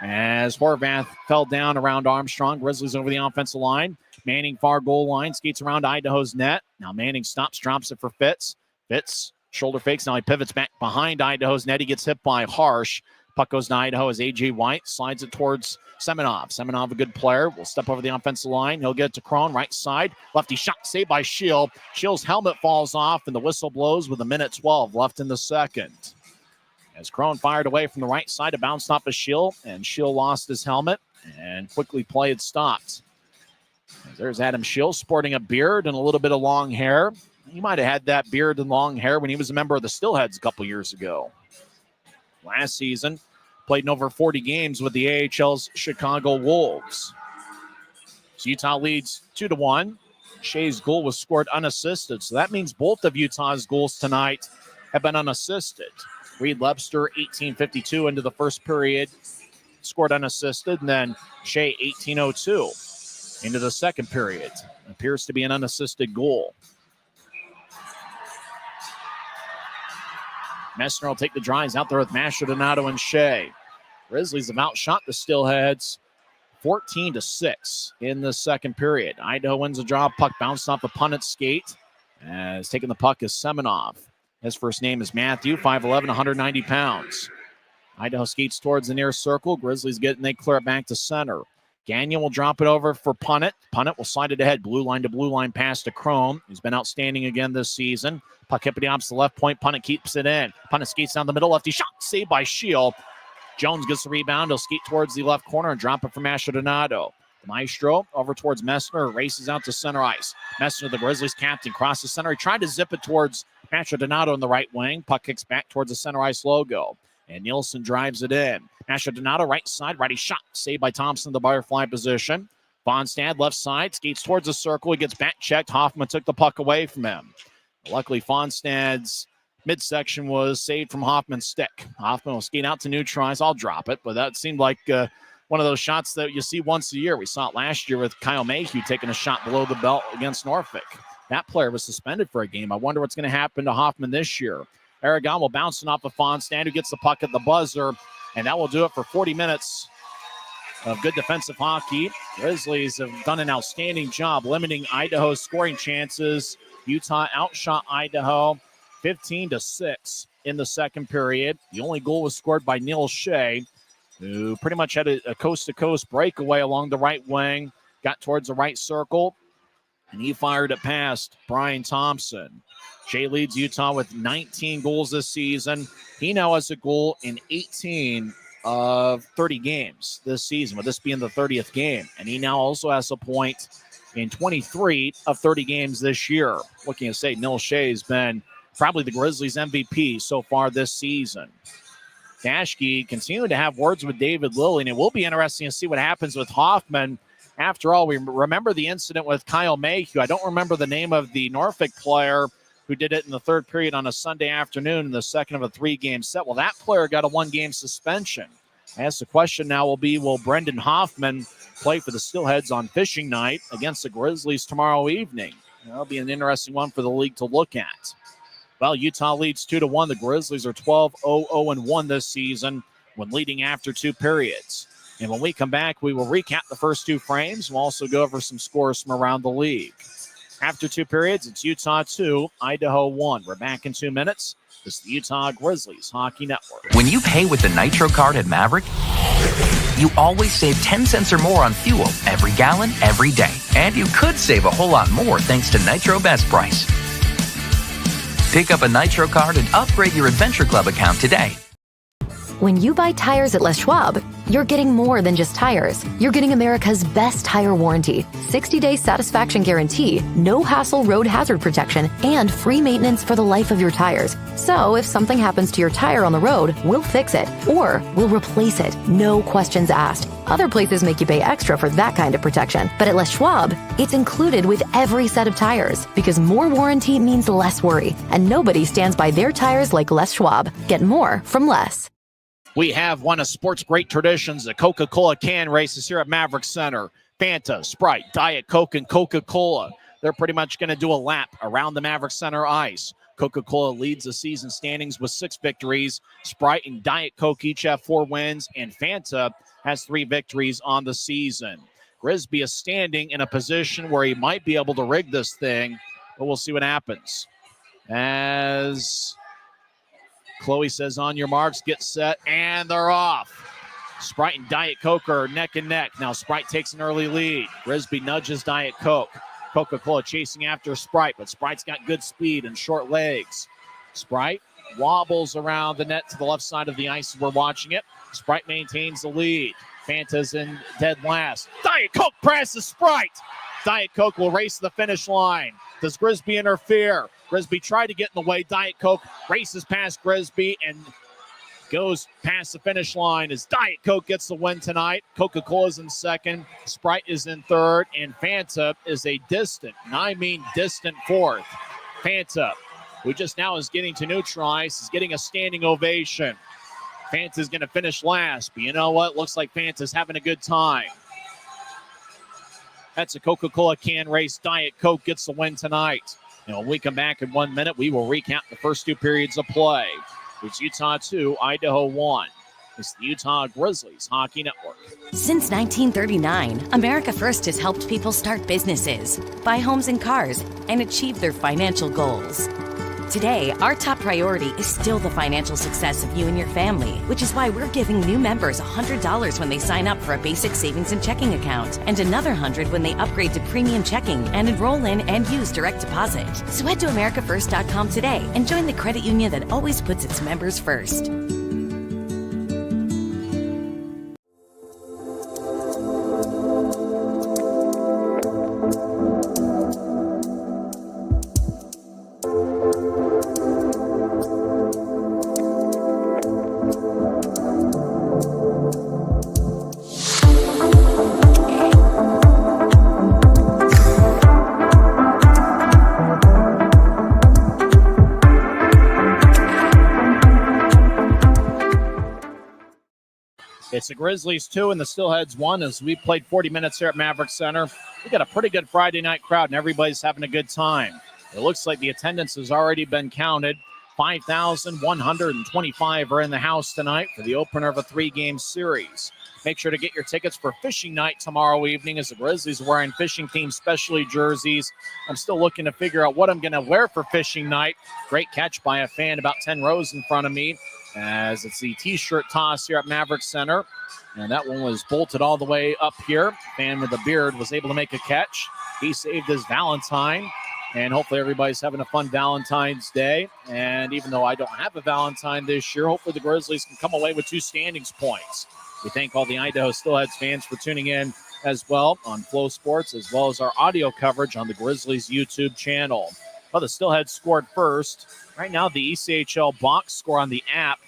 as Horvath fell down around Armstrong. Grizzlies over the offensive line. Manning far goal line, skates around Idaho's net. Now Manning stops, drops it for Fitz. Fitz, shoulder fakes. Now he pivots back behind Idaho's net. He gets hit by Harsh. Puck goes to Idaho as A.J. White slides it towards Semenov. Semenov, a good player, will step over the offensive line. He'll get it to Krohn, right side. Lefty shot saved by Shield. Shield's helmet falls off, and the whistle blows with 1:12 left in the second. As Krohn fired away from the right side, it bounced off of Shield, and Shield lost his helmet, and quickly play had stopped. There's Adam Shield sporting a beard and a little bit of long hair. He might have had that beard and long hair when he was a member of the Steelheads a couple years ago. Last season, played in over 40 games with the AHL's Chicago Wolves. So Utah leads 2-1. Shea's goal was scored unassisted, so that means both of Utah's goals tonight have been unassisted. Reed Lebster, 18:52 into the first period, scored unassisted, and then Shea, 18:02 into the second period. appears to be an unassisted goal. Messner will take the drives out there with Mastrodonato and Shea. Grizzlies have outshot the Steelheads 14-6 in the second period. Idaho wins the draw. Puck bounced off the punt's skate. As taking the puck is Semenov. His first name is Matthew, 5'11", 190 pounds. Idaho skates towards the near circle. Grizzlies they clear it back to center. Gagnon will drop it over for Punnett. Punnett will slide it ahead. Blue line to blue line pass to Chrome. He's been outstanding again this season. Puck hit the opposite left point. Punnett keeps it in. Punnett skates down the middle. Lefty shot. Saved by Shield. Jones gets the rebound. He'll skate towards the left corner and drop it for Mastrodonato. Maestro over towards Messner. Races out to center ice. Messner, the Grizzlies captain, crosses center. He tried to zip it towards Mastrodonato in the right wing. Puck kicks back towards the center ice logo. And Nielsen drives it in. Mastrodonato right side. Righty shot. Saved by Thompson in the butterfly position. Fonstad left side. Skates towards the circle. He gets back checked. Hoffman took the puck away from him. Luckily, Fonstad's midsection was saved from Hoffman's stick. Hoffman will skate out to neutralize. I'll drop it. But that seemed like one of those shots that you see once a year. We saw it last year with Kyle Mayhew taking a shot below the belt against Norfolk. That player was suspended for a game. I wonder what's going to happen to Hoffman this year. Aragon will bounce it off of Fonstad, who gets the puck at the buzzer, and that will do it for 40 minutes of good defensive hockey. Grizzlies have done an outstanding job limiting Idaho's scoring chances. Utah outshot Idaho 15-6 in the second period. The only goal was scored by Neil Shea, who pretty much had a coast-to-coast breakaway along the right wing, got towards the right circle, and he fired it past Brian Thompson. Shea leads Utah with 19 goals this season. He now has a goal in 18 of 30 games this season, with this being the 30th game. And he now also has a point in 23 of 30 games this year. Looking to say Neil Shea has been probably the Grizzlies MVP so far this season. Dashke continuing to have words with David Lilly, and it will be interesting to see what happens with Hoffman. After all, we remember the incident with Kyle Mayhew. I don't remember the name of the Norfolk player who did it in the third period on a Sunday afternoon in the second of a three-game set. Well, that player got a one-game suspension. I guess the question now will be, will Brendan Hoffman play for the Steelheads on fishing night against the Grizzlies tomorrow evening? That'll be an interesting one for the league to look at. Well, Utah leads 2-1. The Grizzlies are 12-0-0-1 this season when leading after two periods. And when we come back, we will recap the first two frames. We'll also go over some scores from around the league. After two periods, it's Utah 2, Idaho 1. We're back in 2 minutes. This is the Utah Grizzlies Hockey Network. When you pay with the Nitro card at Maverik, you always save 10 cents or more on fuel every gallon, every day. And you could save a whole lot more thanks to Nitro Best Price. Pick up a Nitro card and upgrade your Adventure Club account today. When you buy tires at Les Schwab, you're getting more than just tires. You're getting America's best tire warranty, 60-day satisfaction guarantee, no hassle road hazard protection, and free maintenance for the life of your tires. So if something happens to your tire on the road, we'll fix it, or we'll replace it, no questions asked. Other places make you pay extra for that kind of protection, but at Les Schwab, it's included with every set of tires, because more warranty means less worry, and nobody stands by their tires like Les Schwab. Get more from less. We have one of sports' great traditions, the Coca-Cola can races here at Maverik Center. Fanta, Sprite, Diet Coke, and Coca-Cola. They're pretty much going to do a lap around the Maverik Center ice. Coca-Cola leads the season standings with 6 victories. Sprite and Diet Coke each have 4 wins, and Fanta has 3 victories on the season. Grisby is standing in a position where he might be able to rig this thing, but we'll see what happens. As Chloe says, on your marks, get set, and they're off. Sprite and Diet Coke are neck and neck. Now Sprite takes an early lead. Grisby nudges Diet Coke. Coca-Cola chasing after Sprite, but Sprite's got good speed and short legs. Sprite wobbles around the net to the left side of the ice as we're watching it. Sprite maintains the lead. Fanta's in dead last. Diet Coke presses Sprite. Diet Coke will race to the finish line. Does Grisby interfere? Grisby tried to get in the way. Diet Coke races past Grisby and goes past the finish line as Diet Coke gets the win tonight. Coca-Cola's in second. Sprite is in third. And Fanta is a distant, and I mean distant, fourth. Fanta, who just now is getting to neutralize, is getting a standing ovation. Fanta's going to finish last, but you know what? Looks like Fanta's having a good time. That's a Coca-Cola can race. Diet Coke gets the win tonight. And when we come back in 1 minute, we will recap the first 2 periods of play. It's Utah 2, Idaho 1. It's the Utah Grizzlies Hockey Network. Since 1939, America First has helped people start businesses, buy homes and cars, and achieve their financial goals. Today, our top priority is still the financial success of you and your family, which is why we're giving new members $100 when they sign up for a basic savings and checking account, and another $100 when they upgrade to premium checking and enroll in and use direct deposit. So head to americafirst.com today and join the credit union that always puts its members first. It's the Grizzlies 2 and the Steelheads 1 as we played 40 minutes here at Maverik Center. We got a pretty good Friday night crowd, and everybody's having a good time. It looks like the attendance has already been counted. 5,125 are in the house tonight for the opener of a 3-game series. Make sure to get your tickets for fishing night tomorrow evening as the Grizzlies are wearing fishing team specialty jerseys. I'm still looking to figure out what I'm going to wear for fishing night. Great catch by a fan about 10 rows in front of me, as it's the T-shirt toss here at Maverik Center. And that one was bolted all the way up here. Fan with a beard was able to make a catch. He saved his Valentine. And hopefully everybody's having a fun Valentine's Day. And even though I don't have a Valentine this year, hopefully the Grizzlies can come away with 2 standings points. We thank all the Idaho Steelheads fans for tuning in as well on Flow Sports, as well as our audio coverage on the Grizzlies YouTube channel. Well, the Steelheads scored first. Right now, the ECHL box score on the app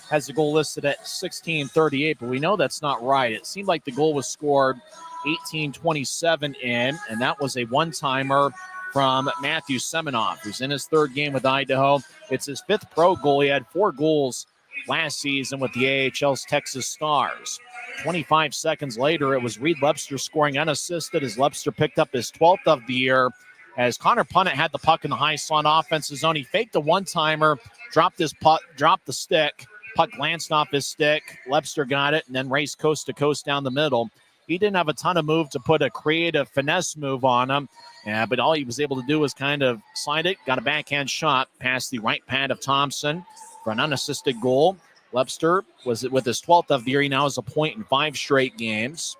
has the goal listed at 16:38, but we know that's not right. It seemed like the goal was scored 18:27 in, and that was a one-timer from Matthew Semenoff, who's in his 3rd game with Idaho. It's his 5th pro goal. He had 4 goals last season with the AHL's Texas Stars. 25 seconds later, it was Reed Lebster scoring unassisted as Lebster picked up his 12th of the year. As Connor Punnett had the puck in the high slot offensive zone, he faked a one-timer, dropped his puck, dropped the stick. Puck glanced off his stick. Lebster got it and then raced coast to coast down the middle. He didn't have a ton of move to put a creative finesse move on him, but all he was able to do was kind of slide it, got a backhand shot past the right pad of Thompson for an unassisted goal. Lebster was with his 12th of the year. He now has a point in 5 straight games.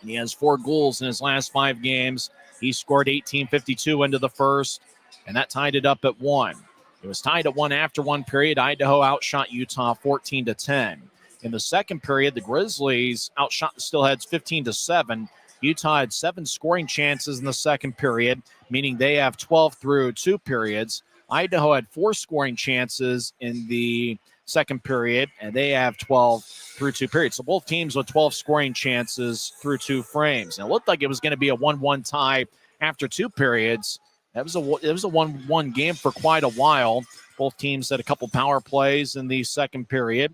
He has 4 goals in his last 5 games. He scored 18:52 into the first, and that tied it up at 1. It was tied at 1 after 1 period. Idaho outshot Utah 14-10. In the second period, the Grizzlies outshot the Steelheads 15-7. Utah had 7 scoring chances in the second period, meaning they have 12 through 2 periods. Idaho had 4 scoring chances in the second period, and they have 12 through 2 periods. So both teams with 12 scoring chances through 2 frames. And it looked like it was going to be a 1-1 tie after 2 periods. It was a 1-1 game for quite a while. Both teams had a couple power plays in the second period.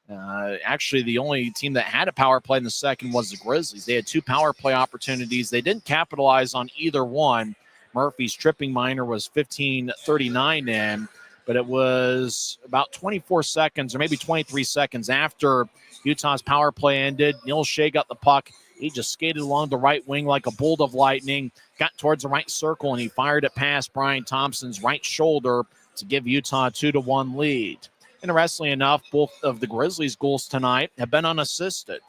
Actually, the only team that had a power play in the second was the Grizzlies. They had 2 power play opportunities. They didn't capitalize on either one. Murphy's tripping minor was 15:39 in, but it was about 24 seconds or maybe 23 seconds after Utah's power play ended. Neil Shea got the puck. He just skated along the right wing like a bolt of lightning, got towards the right circle, and he fired it past Brian Thompson's right shoulder to give Utah a 2-1 lead. Interestingly enough, both of the Grizzlies' goals tonight have been unassisted.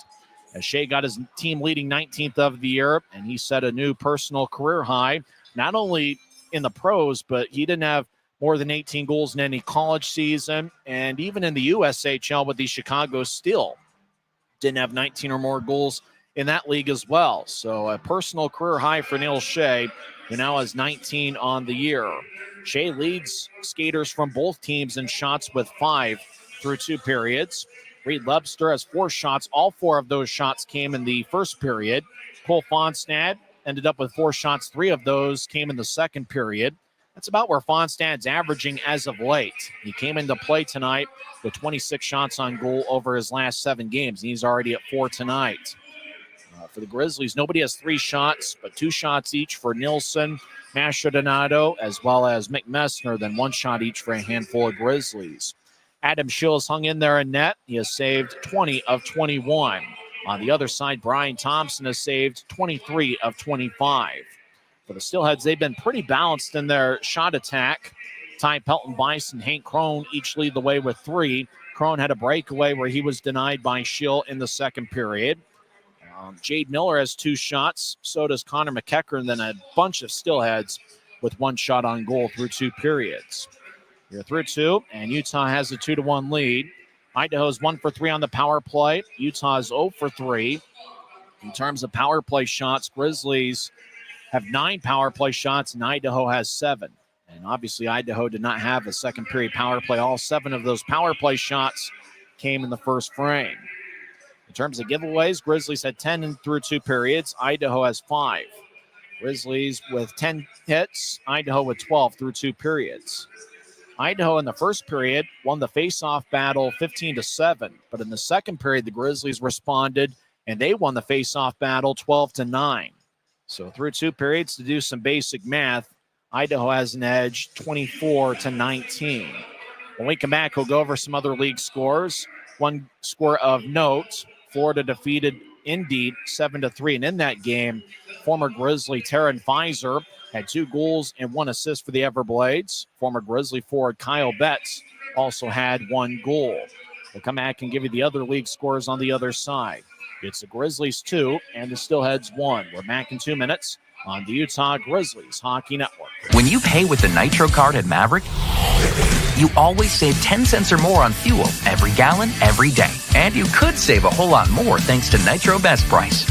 As Shea got his team leading 19th of the year, and he set a new personal career high, not only in the pros, but he didn't have more than 18 goals in any college season, and even in the USHL with the Chicago Steel, didn't have 19 or more goals in that league as well. So a personal career high for Neil Shea, who now has 19 on the year. Shea leads skaters from both teams in shots with 5 through 2 periods. Reed Lebster has 4 shots. All 4 of those shots came in the first period. Cole Fonstad ended up with 4 shots. 3 of those came in the second period. That's about where Fonstad's averaging as of late. He came into play tonight with 26 shots on goal over his last 7 games. He's already at 4 tonight. For the Grizzlies, nobody has 3 shots, but 2 shots each for Nielsen, Mastrodonado, as well as Mick Messner, then 1 shot each for a handful of Grizzlies. Adam Shields hung in there in net. He has saved 20 of 21. On the other side, Brian Thompson has saved 23 of 25. For the Steelheads, they've been pretty balanced in their shot attack. Ty Pelton, Bison, Hank Crone each lead the way with 3. Crone had a breakaway where he was denied by Schill in the second period. Jade Miller has 2 shots. So does Connor McKecker, and then a bunch of Steelheads with 1 shot on goal through 2 periods. You're through 2, and Utah has a 2-1 lead. Idaho's 1 for 3 on the power play. Utah's 0 for 3. In terms of power play shots, Grizzlies have 9 power play shots, and Idaho has 7. And obviously, Idaho did not have a second period power play. All 7 of those power play shots came in the first frame. In terms of giveaways, Grizzlies had 10 in through 2 periods. Idaho has 5. Grizzlies with 10 hits. Idaho with 12 through 2 periods. Idaho in the first period won the face-off battle 15-7. But in the second period, the Grizzlies responded, and they won the face-off battle 12-9. So through 2 periods, to do some basic math, Idaho has an edge 24-19. When we come back, we'll go over some other league scores. One score of note, Florida defeated Indeed 7-3. And in that game, former Grizzly Taryn Pfizer had 2 goals and 1 assist for the Everblades. Former Grizzly forward Kyle Betts also had 1 goal. We'll come back and give you the other league scores on the other side. It's the Grizzlies 2 and the Steelheads 1. We're back in 2 minutes on the Utah Grizzlies Hockey Network. When you pay with the Nitro card at Maverik, you always save 10 cents or more on fuel every gallon, every day. And you could save a whole lot more thanks to Nitro Best Price.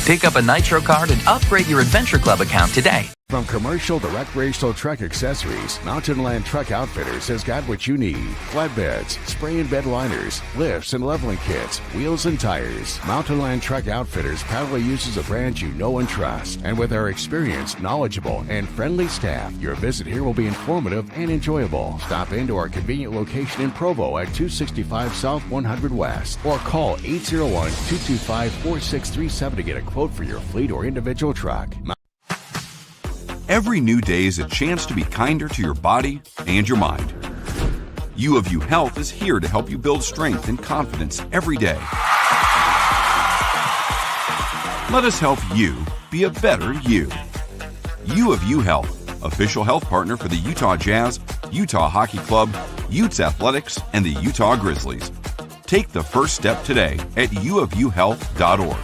Pick up a Nitro card and upgrade your Adventure Club account today. From commercial to recreational truck accessories, Mountain Land Truck Outfitters has got what you need. Flatbeds, spray and bed liners, lifts and leveling kits, wheels and tires. Mountain Land Truck Outfitters proudly uses a brand you know and trust. And with our experienced, knowledgeable, and friendly staff, your visit here will be informative and enjoyable. Stop into our convenient location in Provo at 265 South 100 West or call 801-225-4637 to get a quote for your fleet or individual truck. Every new day is a chance to be kinder to your body and your mind. U of U Health is here to help you build strength and confidence every day. Let us help you be a better you. U of U Health, official health partner for the Utah Jazz, Utah Hockey Club, Utes Athletics, and the Utah Grizzlies. Take the first step today at uofuhealth.org.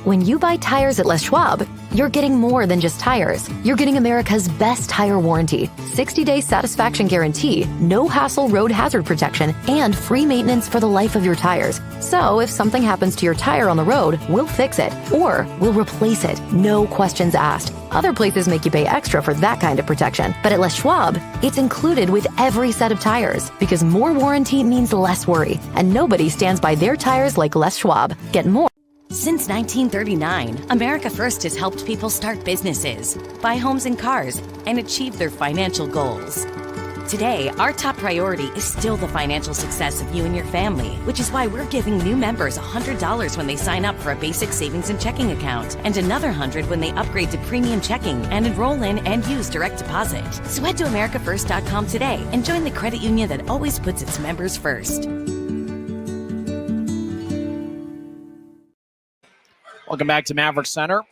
When you buy tires at Les Schwab, you're getting more than just tires. You're getting America's best tire warranty, 60-day satisfaction guarantee, no hassle road hazard protection, and free maintenance for the life of your tires. So if something happens to your tire on the road, we'll fix it, or we'll replace it, no questions asked. Other places make you pay extra for that kind of protection, but at Les Schwab, it's included with every set of tires, because more warranty means less worry, and nobody stands by their tires like Les Schwab. Get more. Since 1939, America First has helped people start businesses, buy homes and cars, and achieve their financial goals. Today, our top priority is still the financial success of you and your family, which is why we're giving new members $100 when they sign up for a basic savings and checking account, and another $100 when they upgrade to premium checking and enroll in and use direct deposit. So head to americafirst.com today and join the credit union that always puts its members first. Welcome back to Maverik Center.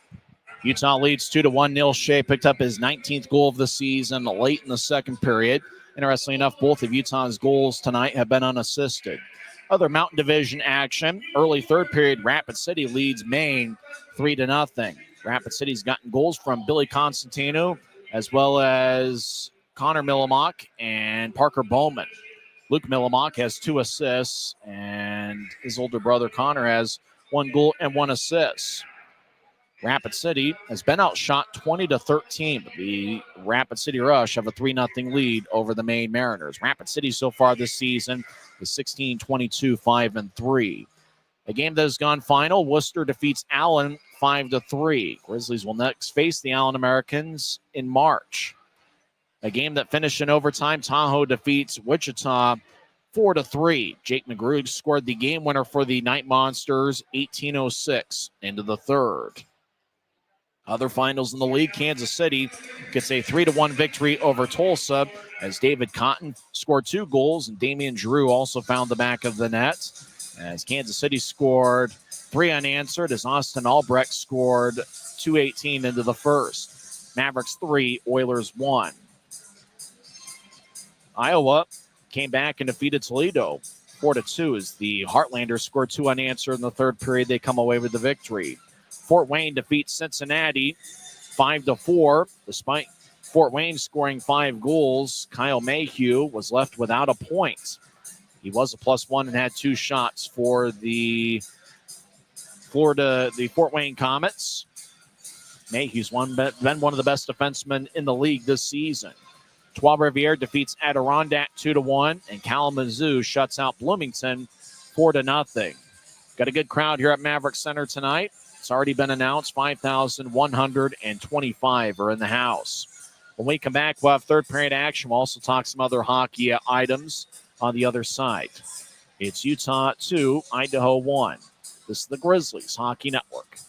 Utah leads 2-1. Neil Shea picked up his 19th goal of the season late in the second period. Interestingly enough, both of Utah's goals tonight have been unassisted. Other Mountain Division action. Early third period, Rapid City leads Maine 3-0. Rapid City's gotten goals from Billy Constantino as well as Connor Millimock and Parker Bowman. Luke Millimock has 2 assists, and his older brother Connor has 1 goal and 1 assist. Rapid City has been outshot 20-13, but the Rapid City Rush have a 3-0 lead over the Maine Mariners. Rapid City so far this season is 16-22, 5-3. A game that has gone final, Worcester defeats Allen 5-3. Grizzlies will next face the Allen Americans in March. A game that finished in overtime, Tahoe defeats Wichita 4-3. Jake McGrew scored the game winner for the Night Monsters, 18:06 into the third. Other finals in the league, Kansas City gets a 3-1 victory over Tulsa as David Cotton scored 2 goals and Damian Giroux also found the back of the net. As Kansas City scored 3 unanswered as Austin Albrecht scored 2:18 into the first. Mavericks 3, Oilers 1. Iowa came back and defeated Toledo 4-2 as the Heartlanders scored 2 unanswered in the third period. They come away with the victory. Fort Wayne defeats Cincinnati 5-4. Despite Fort Wayne scoring 5 goals, Kyle Mayhew was left without a point. He was a +1 and had 2 shots for the Fort Wayne Comets. Mayhew's been one of the best defensemen in the league this season. Trois-Rivières defeats Adirondack 2-1, and Kalamazoo shuts out Bloomington 4-0. Got a good crowd here at Maverik Center tonight. It's already been announced, 5,125 are in the house. When we come back, we'll have third period action. We'll also talk some other hockey items on the other side. It's Utah 2, Idaho 1. This is the Grizzlies Hockey Network.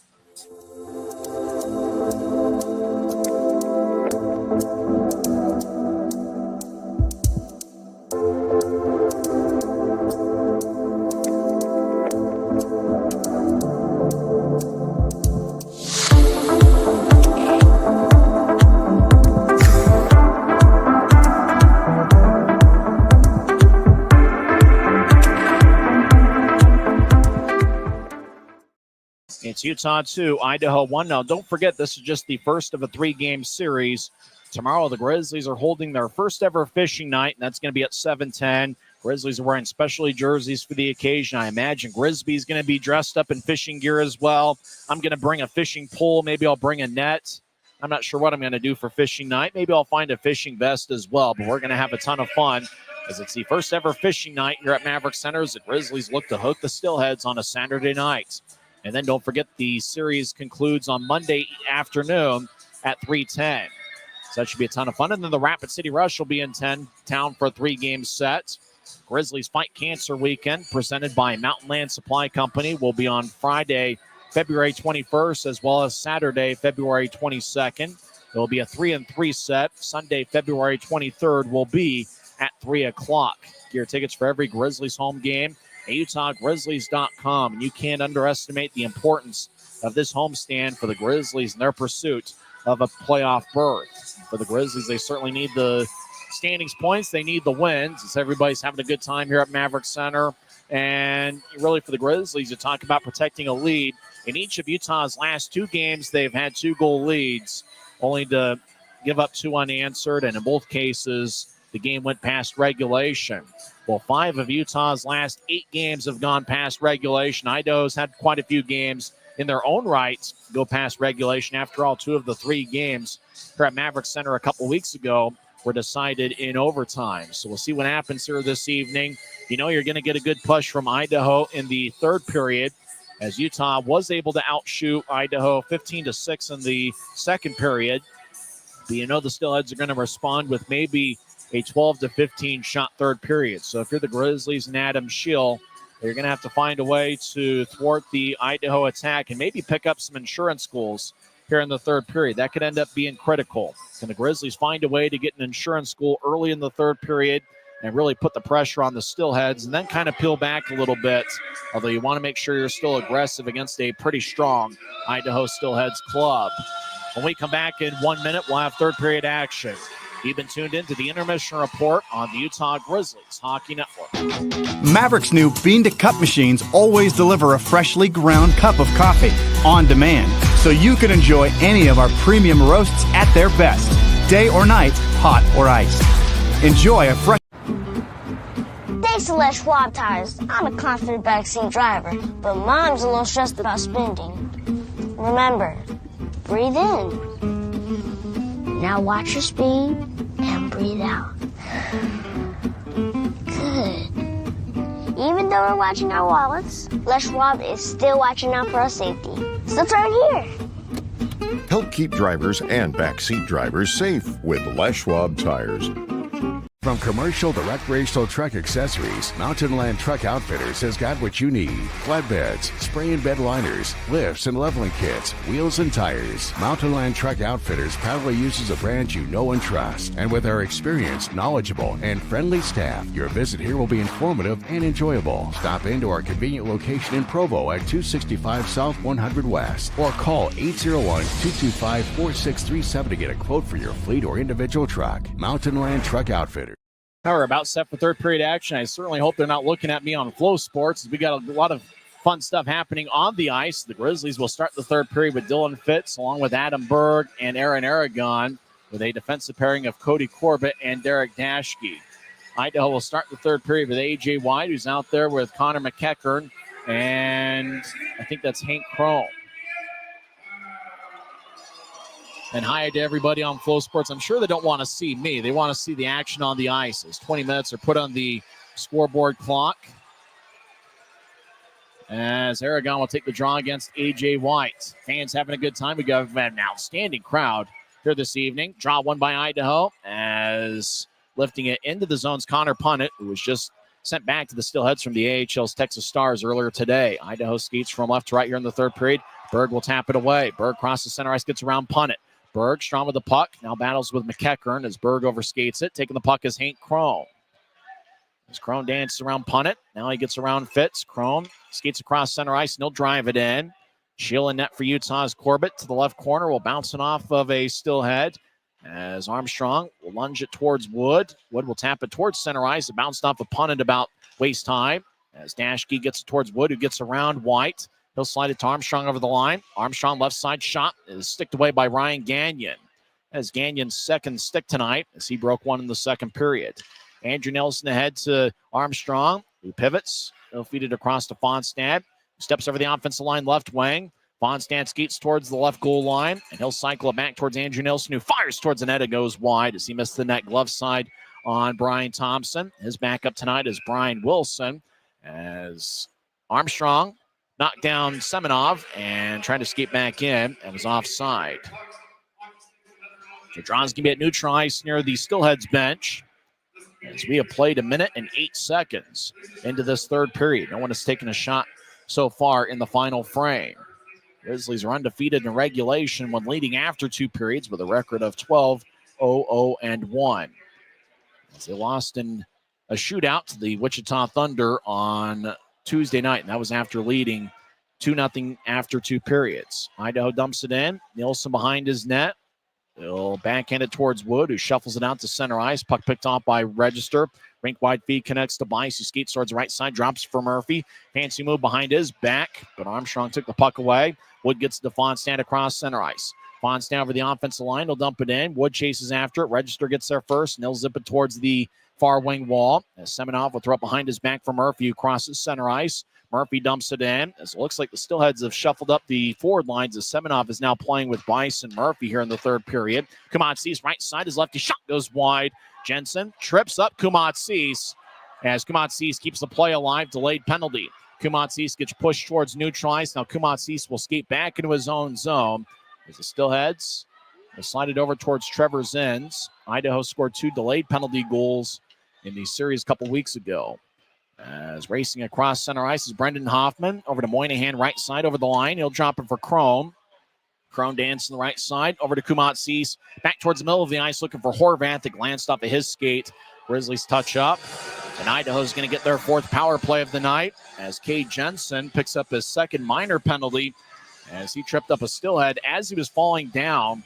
It's Utah 2, Idaho 1. Now, don't forget, this is just the first of a 3-game series. Tomorrow, the Grizzlies are holding their first ever fishing night, and that's going to be at 7:10. Grizzlies are wearing specialty jerseys for the occasion. I imagine Grisby's going to be dressed up in fishing gear as well. I'm going to bring a fishing pole. Maybe I'll bring a net. I'm not sure what I'm going to do for fishing night. Maybe I'll find a fishing vest as well, but we're going to have a ton of fun as it's the first ever fishing night here at Maverik Center as the Grizzlies look to hook the Steelheads on a Saturday night. And then don't forget the series concludes on Monday afternoon at 3:10. So that should be a ton of fun. And then the Rapid City Rush will be in town for a 3-game set. Grizzlies Fight Cancer Weekend presented by Mountain Land Supply Company will be on Friday, February 21st, as well as Saturday, February 22nd. There will be a 3-3 set. Sunday, February 23rd will be at 3 o'clock. Gear tickets for every Grizzlies home game at UtahGrizzlies.com. And you can't underestimate the importance of this homestand for the Grizzlies in their pursuit of a playoff berth. For the Grizzlies, they certainly need the standings points. They need the wins. As everybody's having a good time here at Maverik Center. And really for the Grizzlies, you talk about protecting a lead. In each of Utah's last 2 games, they've had 2-goal leads, only to give up 2 unanswered. And in both cases, the game went past regulation. Well, 5 of Utah's last 8 games have gone past regulation. Idaho's had quite a few games in their own right go past regulation. After all, 2 of the 3 games here at Maverik Center a couple weeks ago were decided in overtime. So we'll see what happens here this evening. You know you're going to get a good push from Idaho in the third period, as Utah was able to outshoot Idaho 15-6 in the second period. But you know the Steelheads are going to respond with maybe a 12-15 shot third period. So if you're the Grizzlies and Adam Scheel, you're going to have to find a way to thwart the Idaho attack and maybe pick up some insurance goals here in the third period. That could end up being critical. Can the Grizzlies find a way to get an insurance goal early in the third period and really put the pressure on the Steelheads and then kind of peel back a little bit, although you want to make sure you're still aggressive against a pretty strong Idaho Steelheads club. When we come back in 1 minute, we'll have third period action. You've been tuned into the Intermission Report on the Utah Grizzlies Hockey Network. Maverik's new bean-to-cup machines always deliver a freshly ground cup of coffee on demand, so you can enjoy any of our premium roasts at their best, day or night, hot or iced. Enjoy a fresh... Thanks to Les Schwab Tires, I'm a confident backseat driver, but Mom's a little stressed about spending. Remember, breathe in. Now watch your speed and breathe out. Good. Even though we're watching our wallets, Les Schwab is still watching out for our safety. So turn here. Help keep drivers and backseat drivers safe with Les Schwab Tires. From commercial to recreational truck accessories, Mountain Land Truck Outfitters has got what you need. Flatbeds, spray and bed liners, lifts and leveling kits, wheels and tires. Mountain Land Truck Outfitters proudly uses a brand you know and trust. And with our experienced, knowledgeable, and friendly staff, your visit here will be informative and enjoyable. Stop into our convenient location in Provo at 265 South 100 West or call 801-225-4637 to get a quote for your fleet or individual truck. Mountain Land Truck Outfitters. We're about set for third period action. I certainly hope they're not looking at me on Flow Sports. We got a lot of fun stuff happening on the ice. The Grizzlies will start the third period with Dylan Fitz along with Adam Berg and Aaron Aragon with a defensive pairing of Cody Corbett and Derek Dashke. Idaho will start the third period with A.J. White, who's out there with Connor McEachern, and I think that's Hank Crone. And hi to everybody on Flow Sports. I'm sure they don't want to see me. They want to see the action on the ice. As 20 minutes are put on the scoreboard clock. As Aragon will take the draw against A.J. White. Fans having a good time. We got an outstanding crowd here this evening. Draw won by Idaho as lifting it into the zone's Connor Punnett, who was just sent back to the Steelheads from the AHL's Texas Stars earlier today. Idaho skates from left to right here in the third period. Berg will tap it away. Berg crosses center ice, gets around Punnett. Berg strong with the puck. Now battles with McEachern as Berg overskates it. Taking the puck is Hank Crone. As Crone dances around Punnett. Now he gets around Fitz. Crone skates across center ice and he'll drive it in. Shield net for Utah's Corbett to the left corner. Will bounce it off of a Steelhead as Armstrong will lunge it towards Wood. Wood will tap it towards center ice. It bounced off of Punnett about waist high as Dashke gets it towards Wood, who gets around White. He'll slide it to Armstrong over the line. Armstrong left side shot is sticked away by Ryan Gagnon. As Gagnon's second stick tonight as he broke one in the second period. Andrew Nelson ahead to Armstrong, who pivots. He'll feed it across to Fonstad. Steps over the offensive line left wing. Fonstad skates towards the left goal line, and he'll cycle it back towards Andrew Nelson, who fires towards the net and goes wide as he missed the net glove side on Brian Thompson. His backup tonight is Brian Wilson as Armstrong knocked down Semenov and tried to skate back in and was offside. So draw's going to be at neutral ice near the Steelheads bench as we have played 1 minute and 8 seconds into this third period. No one has taken a shot so far in the final frame. Grizzlies are undefeated in regulation when leading after 2 periods with a record of 12-0-0-1. As they lost in a shootout to the Wichita Thunder on Tuesday night, and that was after leading 2-0 after 2 periods. Idaho dumps it in. Nielsen behind his net. He'll backhand it towards Wood, who shuffles it out to center ice. Puck picked off by Register. Rink wide feed connects to Bice, who skates towards the right side, drops for Murphy. Fancy move behind his back, but Armstrong took the puck away. Wood gets to Fonstad across center ice. Fonstad over the offensive line. He'll dump it in. Wood chases after it. Register gets there first, and he'll zip it towards the far wing wall. As Semenov will throw it behind his back for Murphy, who crosses center ice. Murphy dumps it in. As it looks like the Steelheads have shuffled up the forward lines as Semenov is now playing with Bice and Murphy here in the third period. Kumatsis right side. His lefty shot goes wide. Jensen trips up Kumatsis as Kumatsis keeps the play alive. Delayed penalty. Kumatsis gets pushed towards neutral ice. Now Kumatsis will skate back into his own zone. As the Steelheads will slide it over towards Trevor Zins. Idaho scored 2 delayed penalty goals in the series a couple weeks ago. As racing across center ice is Brendan Hoffman. Over to Moynihan, right side over the line. He'll drop it for Crone. Crone dancing the right side. Over to Kumatsis. Back towards the middle of the ice looking for Horvath. It glanced off of his skate. Grizzlies touch up. And Idaho's going to get their 4th power play of the night as Cade Jensen picks up his 2nd minor penalty as he tripped up a Steelhead as he was falling down.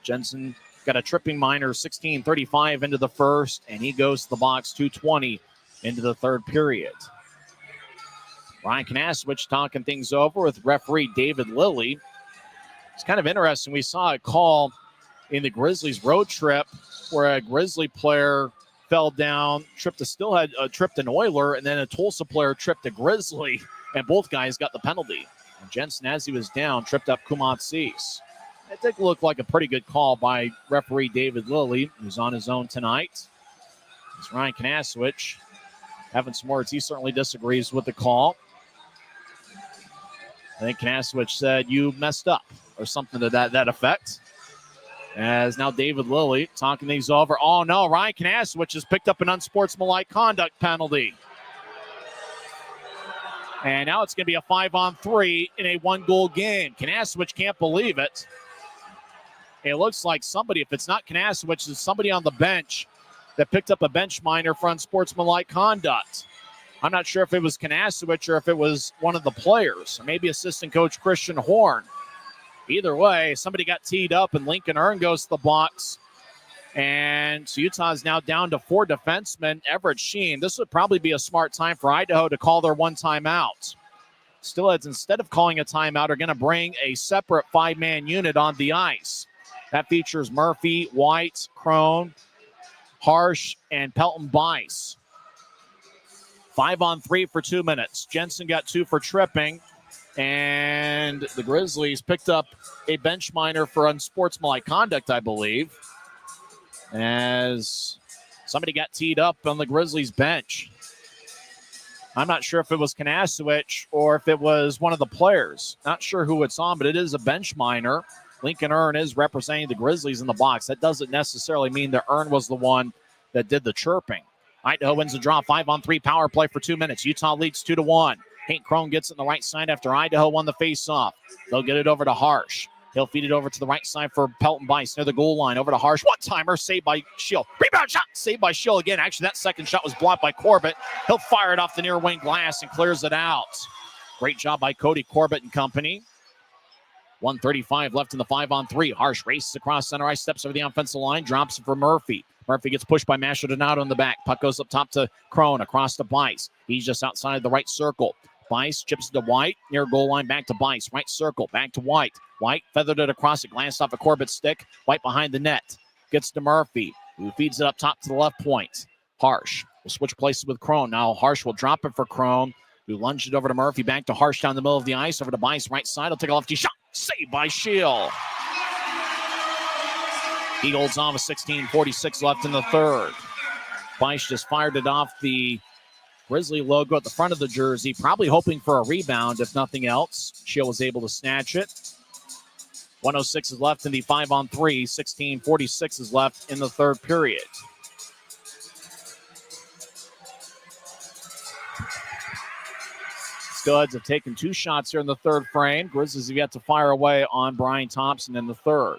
Jensen got a tripping minor 16:35 into the first, and he goes to the box 2:20 into the third period. Ryan Kanasowicz talking things over with referee David Lilly. It's kind of interesting. We saw a call in the Grizzlies road trip where a Grizzly player fell down, tripped a Steelhead, tripped an Oiler, and then a Tulsa player tripped a Grizzly, and both guys got the penalty. And Jensen, as he was down, tripped up Kumatsis. It did look like a pretty good call by referee David Lilly, who's on his own tonight. It's Ryan Kanasowicz having some words. He certainly disagrees with the call. I think Kanasowicz said, "You messed up," or something to that effect. As now David Lilly talking things over. Oh no, Ryan Kanasowicz has picked up an unsportsmanlike conduct penalty. And now it's going to be a 5-on-3 in a 1-goal game. Kanasowicz can't believe it. It looks like somebody, if it's not Kanasowicz, it's somebody on the bench that picked up a bench minor for unsportsmanlike conduct. I'm not sure if it was Kanasowicz or if it was one of the players, or maybe assistant coach Christian Horn. Either way, somebody got teed up and Lincoln Earn goes to the box. And so Utah is now down to 4 defensemen. Everett Sheen, this would probably be a smart time for Idaho to call their one timeout. Steelheads, instead of calling a timeout, are going to bring a separate 5-man unit on the ice. That features Murphy, White, Crone, Harsh, and Pelton Bice. 5-on-3 for 2 minutes. Jensen got 2 for tripping. And the Grizzlies picked up a bench minor for unsportsmanlike conduct, I believe, as somebody got teed up on the Grizzlies bench. I'm not sure if it was Kanasowicz or if it was one of the players. Not sure who it's on, but it is a bench minor. Lincoln Earn is representing the Grizzlies in the box. That doesn't necessarily mean that Earn was the one that did the chirping. Idaho wins the draw, 5-on-3 power play for 2 minutes. Utah leads 2-1. Hank Crone gets it on the right side after Idaho won the faceoff. They'll get it over to Harsh. He'll feed it over to the right side for Pelton Bice near the goal line. Over to Harsh. One-timer saved by Shield. Rebound shot saved by Shield again. Actually, that second shot was blocked by Corbett. He'll fire it off the near wing glass and clears it out. Great job by Cody Corbett and company. 1:35 left in the 5-on-3. Harsh races across center ice, steps over the offensive line, drops it for Murphy. Murphy gets pushed by Masher Donato in the back. Puck goes up top to Crone, across to Bice. He's just outside the right circle. Bice chips to White, near goal line, back to Bice. Right circle, back to White. White feathered it across it, glanced off a Corbett's stick. White behind the net. Gets to Murphy, who feeds it up top to the left point. Harsh will switch places with Crone. Now Harsh will drop it for Crone, who lunged it over to Murphy. Back to Harsh down the middle of the ice. Over to Bice, right side. He'll take a lefty shot. Saved by Shield. He holds on with 16:46 left in the third. Bice just fired it off the Grizzly logo at the front of the jersey, probably hoping for a rebound, if nothing else. Shield was able to snatch it. 1:06 is left in the 5-on-3. 16:46 is left in the third period. Studs have taken 2 shots here in the third frame. Grizzlies have yet to fire away on Brian Thompson in the third.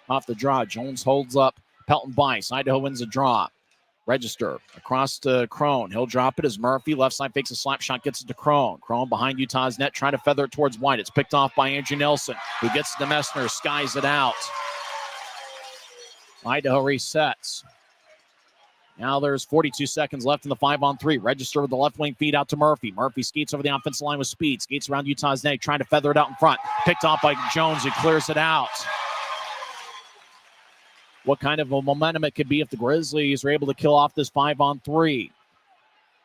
Off the draw, Jones holds up Pelton Bice. Idaho wins a draw. Register across to Crone. He'll drop it as Murphy. Left side fakes a slap shot, gets it to Crone. Crone behind Utah's net, trying to feather it towards White. It's picked off by Andrew Nelson, who gets it to Messner, skies it out. Idaho resets. Now there's 42 seconds left in the 5-on-3. Register with the left wing feed out to Murphy. Murphy skates over the offensive line with speed. Skates around Utah's net, trying to feather it out in front. Picked off by Jones, who clears it out. What kind of a momentum it could be if the Grizzlies are able to kill off this 5-on-3.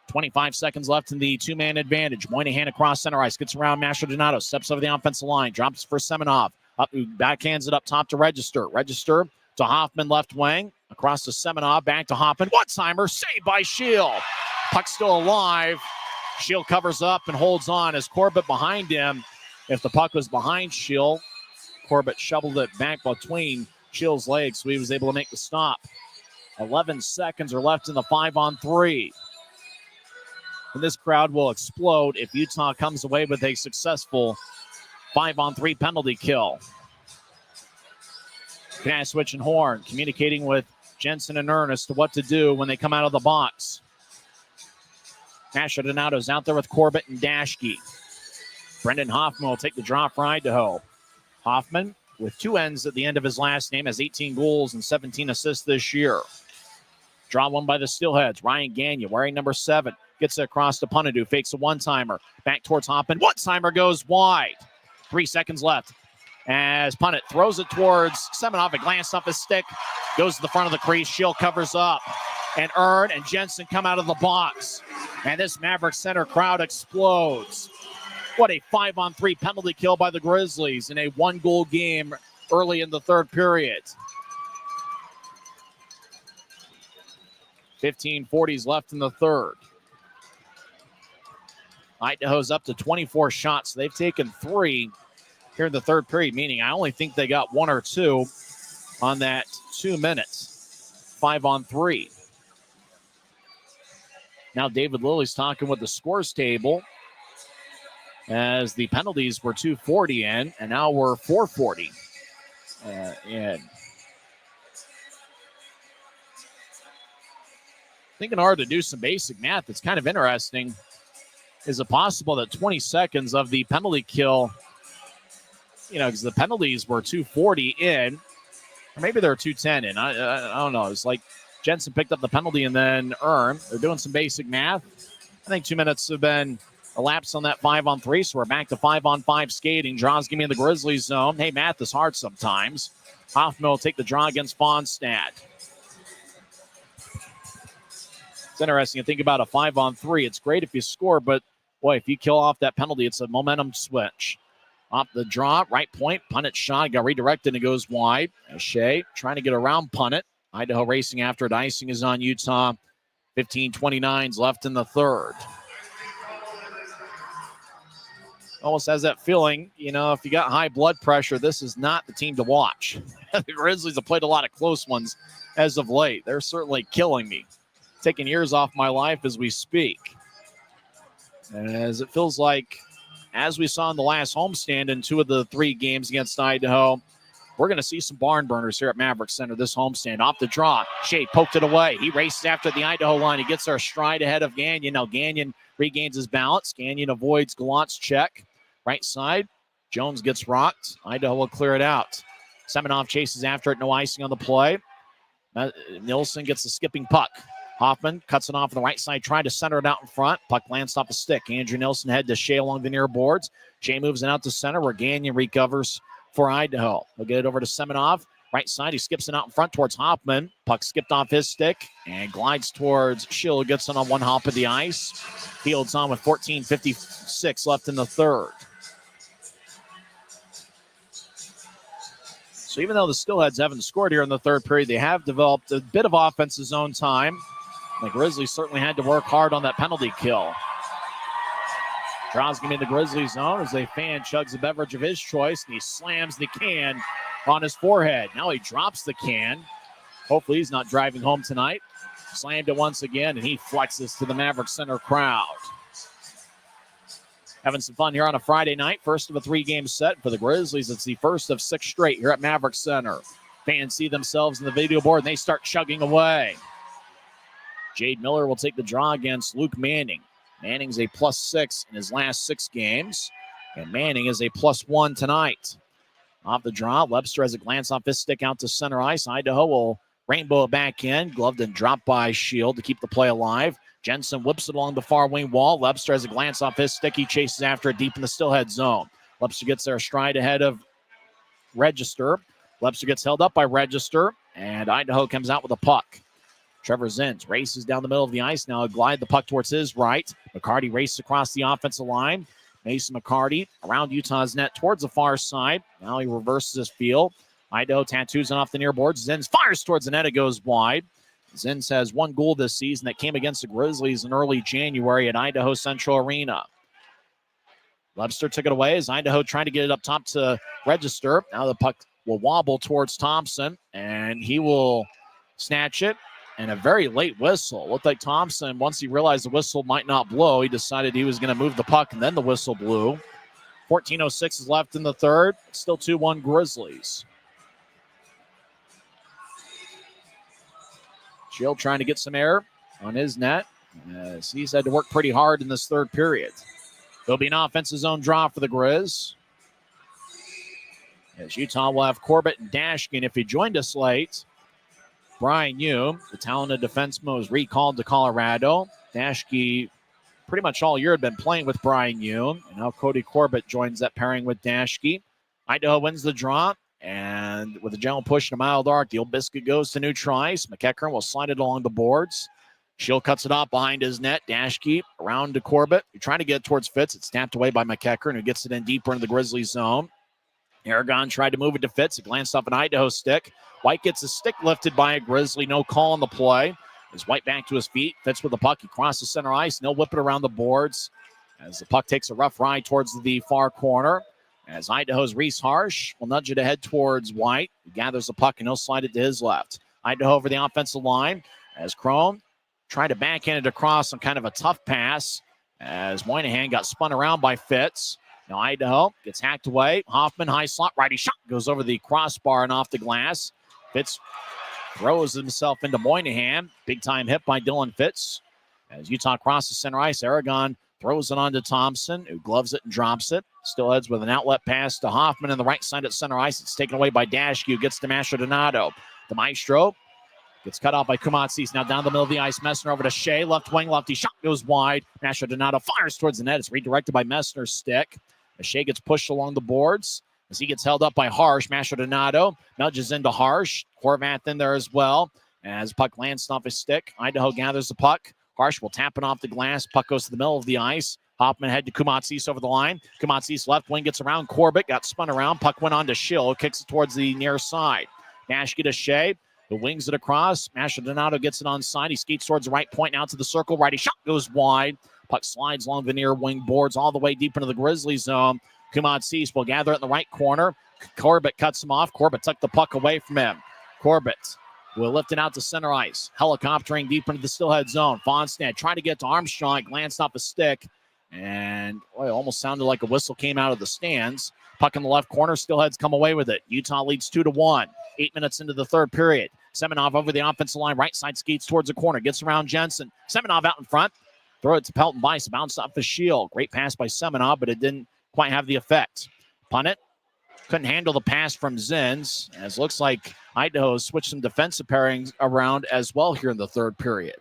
25 seconds left in the 2-man advantage. Moynihan across center ice. Gets around Masher Donato. Steps over the offensive line. Drops for Semenov. Backhands it up top to Register. Register to Hoffman left wing. Across to Semenov. Back to Hoffman. One-timer. Saved by Shield. Puck still alive. Shield covers up and holds on as Corbett behind him. If the puck was behind Shield, Corbett shoveled it back between Shield's legs, so he was able to make the stop. 11 seconds are left in the 5-on-3. And this crowd will explode if Utah comes away with a successful 5-on-3 penalty kill. Kanasowicz and Horn communicating with Jensen and Earn as to what to do when they come out of the box. Masher Donato's out there with Corbett and Dashke. Brendan Hoffman will take the draw for Idaho. Hoffman, with 2 N's at the end of his last name, has 18 goals and 17 assists this year. Draw won by the Steelheads. Ryan Gagnon, wearing number 7, gets it across to Punadu, fakes a one-timer. Back towards Hoffman. One-timer goes wide. 3 seconds left as Punnett throws it towards Semenov. It glanced off his stick, goes to the front of the crease. Shield covers up. And Earn and Jensen come out of the box. And this Maverik Center crowd explodes. What a 5-on-3 penalty kill by the Grizzlies in a 1-goal game early in the third period. 15:40 left in the third. Idaho's up to 24 shots. They've taken 3 here in the third period, meaning I only think they got 1 or 2. on that 2 minutes. 5-on-3. Now David Lilly's talking with the scores table as the penalties were 2:40 in, and now we're 4:40 in. Thinking hard to do some basic math. It's kind of interesting. Is it possible that 20 seconds of the penalty kill, because the penalties were 2:40 in, or maybe they're 2:10 in. I don't know. It's like Jensen picked up the penalty and then earned. They're doing some basic math. I think 2 minutes have been elapsed on that 5-on-3, so we're back to 5-on-5 skating. Draws give me in the Grizzlies zone. Hey, math is hard sometimes. Hoffman will take the draw against Fonstad. It's interesting to think about a 5-on-3. It's great if you score, but boy, if you kill off that penalty, it's a momentum switch. Off the draw, right point, punt it shot, got redirected and it goes wide. Shea trying to get around punt it. Idaho racing after it. Icing is on Utah. 15:29 left in the third. Almost has that feeling, if you got high blood pressure, this is not the team to watch. The Grizzlies have played a lot of close ones as of late. They're certainly killing me. Taking years off my life as we speak. As it feels like, as we saw in the last homestand in 2 of the 3 games against Idaho, we're going to see some barn burners here at Maverik Center this homestand. Off the draw, Shea poked it away. He races after the Idaho line. He gets our stride ahead of Gagnon. Now Gagnon regains his balance. Gagnon avoids Gallant's check. Right side, Jones gets rocked. Idaho will clear it out. Semenoff chases after it. No icing on the play. Nilsson gets the skipping puck. Hoffman cuts it off on the right side, trying to center it out in front. Puck lands off a stick. Andrew Nilsson head to Shea along the near boards. Shea moves it out to center where Gagnon recovers for Idaho. He'll get it over to Semenoff. Right side, he skips it out in front towards Hoffman. Puck skipped off his stick and glides towards Schill. Gets it on one hop of the ice. Fields on with 14:56 left in the third. So even though the Steelheads haven't scored here in the third period, they have developed a bit of offensive zone time. The Grizzlies certainly had to work hard on that penalty kill. Draws going to be in the Grizzlies zone as a fan chugs a beverage of his choice, and he slams the can on his forehead. Now he drops the can. Hopefully he's not driving home tonight. Slammed it once again, and he flexes to the Maverik Center crowd. Having some fun here on a Friday night. First of a 3-game set for the Grizzlies. It's the first of 6 straight here at Maverik Center. Fans see themselves in the video board, and they start chugging away. Jade Miller will take the draw against Luke Manning. Manning's a +6 in his last 6 games, and Manning is a +1 tonight. Off the draw, Webster has a glance off his stick out to center ice. Idaho will rainbow it back in. Gloved and dropped by Shield to keep the play alive. Jensen whips it along the far wing wall. Webster has a glance off his stick. He chases after it deep in the Steelhead zone. Webster gets there stride ahead of Register. Webster gets held up by Register, and Idaho comes out with a puck. Trevor Zins races down the middle of the ice. Now glide the puck towards his right. McCarty races across the offensive line. Mason McCarty around Utah's net towards the far side. Now he reverses his field. Idaho tattoos off the near boards. Zins fires towards the net. It goes wide. Zins has 1 goal this season that came against the Grizzlies in early January at Idaho Central Arena. Webster took it away as Idaho trying to get it up top to Register. Now the puck will wobble towards Thompson, and he will snatch it. And a very late whistle. Looked like Thompson, once he realized the whistle might not blow, he decided he was going to move the puck, and then the whistle blew. 14:06 is left in the third. Still 2-1 Grizzlies. Shield trying to get some air on his net, as he's had to work pretty hard in this third period. There'll be an offensive zone draw for the Grizz, as Utah will have Corbett and Dashkin. If he joined us late, Brian Yu, the talented defenseman, was recalled to Colorado. Dashke pretty much all year had been playing with Brian Yu, and now Cody Corbett joins that pairing with Dashke. Idaho wins the draw, and with a gentle push and a mild arc, the Old Biscuit goes to neutral ice. McEachern will slide it along the boards. Shield cuts it off behind his net. Dashke around to Corbett. You're trying to get it towards Fitz. It's tapped away by McEachern, who gets it in deeper into the Grizzlies zone. Aragon tried to move it to Fitz. It glanced off an Idaho stick. White gets his stick lifted by a Grizzly. No call on the play. As White back to his feet. Fitz with the puck. He crosses center ice. And he'll whip it around the boards as the puck takes a rough ride towards the far corner. As Idaho's Reese Harsh will nudge it ahead towards White. He gathers the puck, and he'll slide it to his left. Idaho over the offensive line as Crone tried to backhand it across on kind of a tough pass as Moynihan got spun around by Fitz. Now Idaho gets hacked away. Hoffman, high slot, righty shot, goes over the crossbar and off the glass. Fitz throws himself into Moynihan. Big time hit by Dylan Fitz. As Utah crosses center ice, Aragon throws it on to Thompson, who gloves it and drops it. Steelheads with an outlet pass to Hoffman on the right side at center ice. It's taken away by Dashku. Gets to Mastrodonato. The Maestro gets cut off by Kumatsis. Now down the middle of the ice. Messner over to Shea. Left wing, lefty shot goes wide. Mastrodonato fires towards the net. It's redirected by Messner's stick. As Shea gets pushed along the boards. As he gets held up by Harsh. Mastrodonato nudges into Harsh. Horvath in there as well. As puck lands off his stick. Idaho gathers the puck. Harsh will tap it off the glass. Puck goes to the middle of the ice. Hoffman head to Kumatsis over the line. Kumatsis left wing gets around Corbett. Got spun around. Puck went on to Schill. Kicks it towards the near side. Nashke to Shea. Who wings it across. Mastrodonato gets it on side. He skates towards the right point. Now to the circle. Righty shot goes wide. Puck slides along the near wing boards all the way deep into the Grizzlies zone. Kumatsis will gather it in the right corner. Corbett cuts him off. Corbett took the puck away from him. Corbett will lift it out to center ice. Helicoptering deep into the Steelhead zone. Fonstad trying to get to Armstrong. Glanced off a stick. And boy, it almost sounded like a whistle came out of the stands. Puck in the left corner. Steelheads come away with it. Utah leads 2-1. 8 minutes into the third period. Semenov over the offensive line. Right side skates towards the corner. Gets around Jensen. Semenov out in front. Throw it to Pelton Bice. Bounced off the shield. Great pass by Semenov, but it didn't quite have the effect. Punnett couldn't handle the pass from Zins. As looks like Idaho has switched some defensive pairings around as well here in the third period.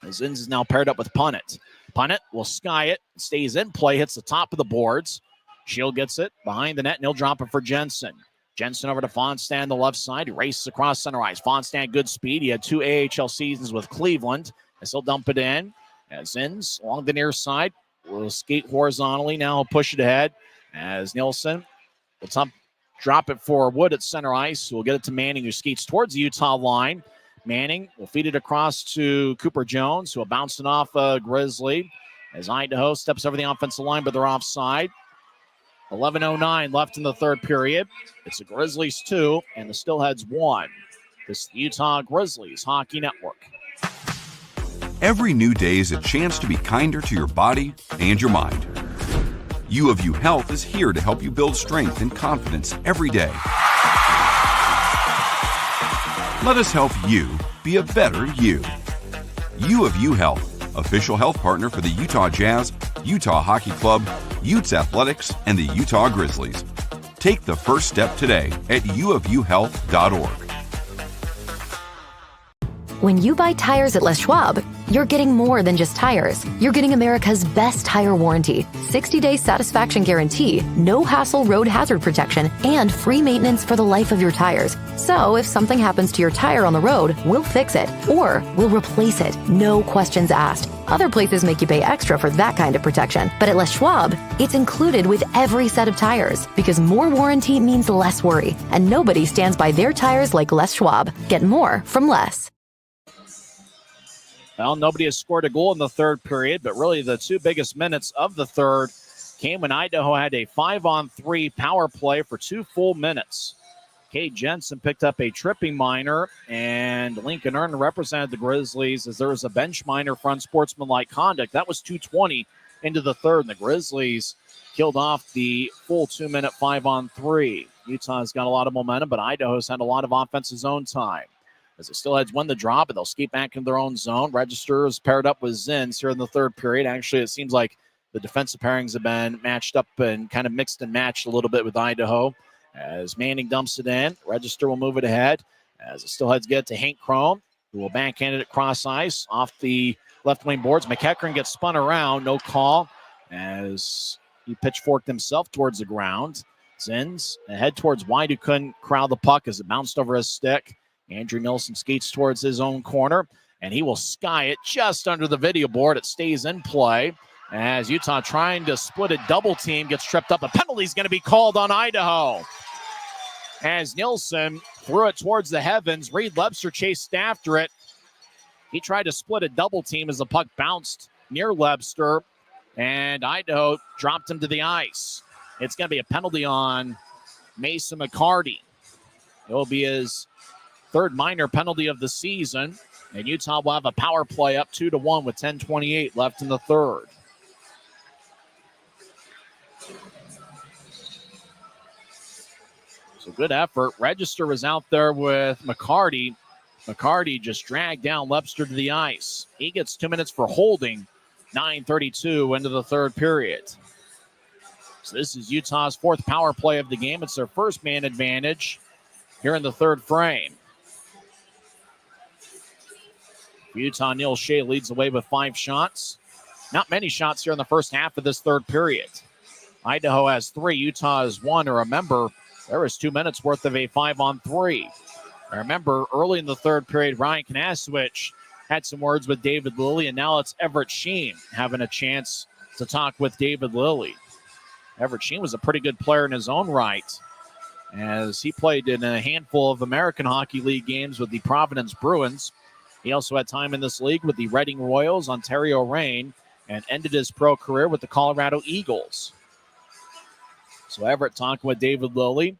Zins is now paired up with Punnett. Punnett will sky it. Stays in play. Hits the top of the boards. Shield gets it behind the net, and he'll drop it for Jensen. Jensen over to Fonstad on the left side. He races across center ice. Fonstad, good speed. He had 2 AHL seasons with Cleveland. As he'll dump it in. As Zins along the near side will skate horizontally. Now he'll push it ahead. As Nielsen will drop it for Wood at center ice. We'll get it to Manning, who skates towards the Utah line. Manning will feed it across to Cooper Jones, who will bounce it off Grizzly. As Idaho steps over the offensive line, but they're offside. 11:09 left in the third period. It's the Grizzlies 2 and the Steelheads 1. This is the Utah Grizzlies Hockey Network. Every new day is a chance to be kinder to your body and your mind. U of U Health is here to help you build strength and confidence every day. Let us help you be a better you. U of U Health, official health partner for the Utah Jazz, Utah Hockey Club, Utes Athletics, and the Utah Grizzlies. Take the first step today at uofuhealth.org. When you buy tires at Les Schwab, you're getting more than just tires. You're getting America's best tire warranty, 60-day satisfaction guarantee, no hassle road hazard protection, and free maintenance for the life of your tires. So if something happens to your tire on the road, we'll fix it, or we'll replace it, no questions asked. Other places make you pay extra for that kind of protection, but at Les Schwab, it's included with every set of tires, because more warranty means less worry, and nobody stands by their tires like Les Schwab. Get more from less. Well, nobody has scored a goal in the third period, but really the two biggest minutes of the third came when Idaho had a 5-on-3 power play for 2 full minutes. Cade Jensen picked up a tripping minor, and Lincoln Earn represented the Grizzlies as there was a bench minor for unsportsmanlike conduct. That was 2:20 into the third, and the Grizzlies killed off the full 2-minute 5-on-3. Utah's got a lot of momentum, but Idaho's had a lot of offensive zone time. As the Steelheads win the draw, but they'll skate back into their own zone. Register is paired up with Zins here in the third period. Actually, it seems like the defensive pairings have been matched up and kind of mixed and matched a little bit with Idaho. As Manning dumps it in, Register will move it ahead. As the Steelheads get to Hank Chrome, who will backhand it across ice off the left wing boards. McEachern gets spun around, no call, as he pitchforked himself towards the ground. Zins ahead towards White, who couldn't corral the puck as it bounced over his stick. Andrew Nilsson skates towards his own corner, and he will sky it just under the video board. It stays in play as Utah trying to split a double team gets tripped up. A penalty is going to be called on Idaho. As Nilsson threw it towards the heavens, Reed Lebster chased after it. He tried to split a double team as the puck bounced near Lebster, and Idaho dropped him to the ice. It's going to be a penalty on Mason McCarty. It will be his third minor penalty of the season. And Utah will have a power play up 2-1 with 10:28 left in the third. So good effort. Register was out there with McCarty. McCarty just dragged down Lepster to the ice. He gets 2 minutes for holding. 9:32 into the third period. So this is Utah's fourth power play of the game. It's their first man advantage here in the third frame. Utah, Neil Shea leads the way with 5 shots. Not many shots here in the first half of this third period. Idaho has 3. Utah has 1. Remember, there was 2 minutes worth of a 5-on-3. Remember, early in the third period, Ryan Kanasowicz had some words with David Lilly, and now it's Everett Sheen having a chance to talk with David Lilly. Everett Sheen was a pretty good player in his own right, as he played in a handful of American Hockey League games with the Providence Bruins. He also had time in this league with the Reading Royals, Ontario Reign, and ended his pro career with the Colorado Eagles. So Everett talking with David Lilly.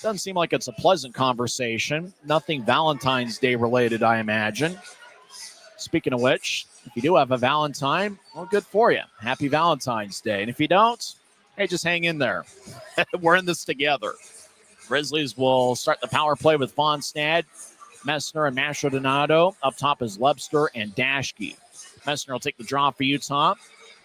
Doesn't seem like it's a pleasant conversation. Nothing Valentine's Day related, I imagine. Speaking of which, if you do have a Valentine, well, good for you. Happy Valentine's Day. And if you don't, hey, just hang in there. We're in this together. Grizzlies will start the power play with Fonstad, Messner, and Mastrodonado. Up top is Lepster and Dashke. Messner will take the draw for Utah.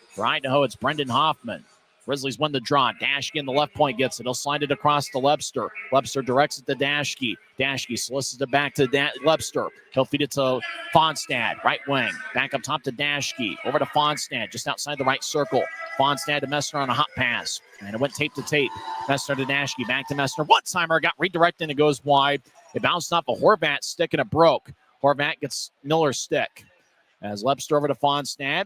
For Idaho, it's Brendan Hoffman. Grizzlies win the draw. Dashke in the left point gets it. He'll slide it across to Lepster. Lepster directs it to Dashke. Dashke solicits it back to Lepster. He'll feed it to Fonstad, right wing. Back up top to Dashke. Over to Fonstad, just outside the right circle. Fonstad to Messner on a hot pass. And it went tape to tape. Messner to Dashke. Back to Messner. One-timer got redirected and it goes wide. It bounced off a Horvat stick and it broke. Horvat gets Miller's stick. As Lepster over to Fonstad.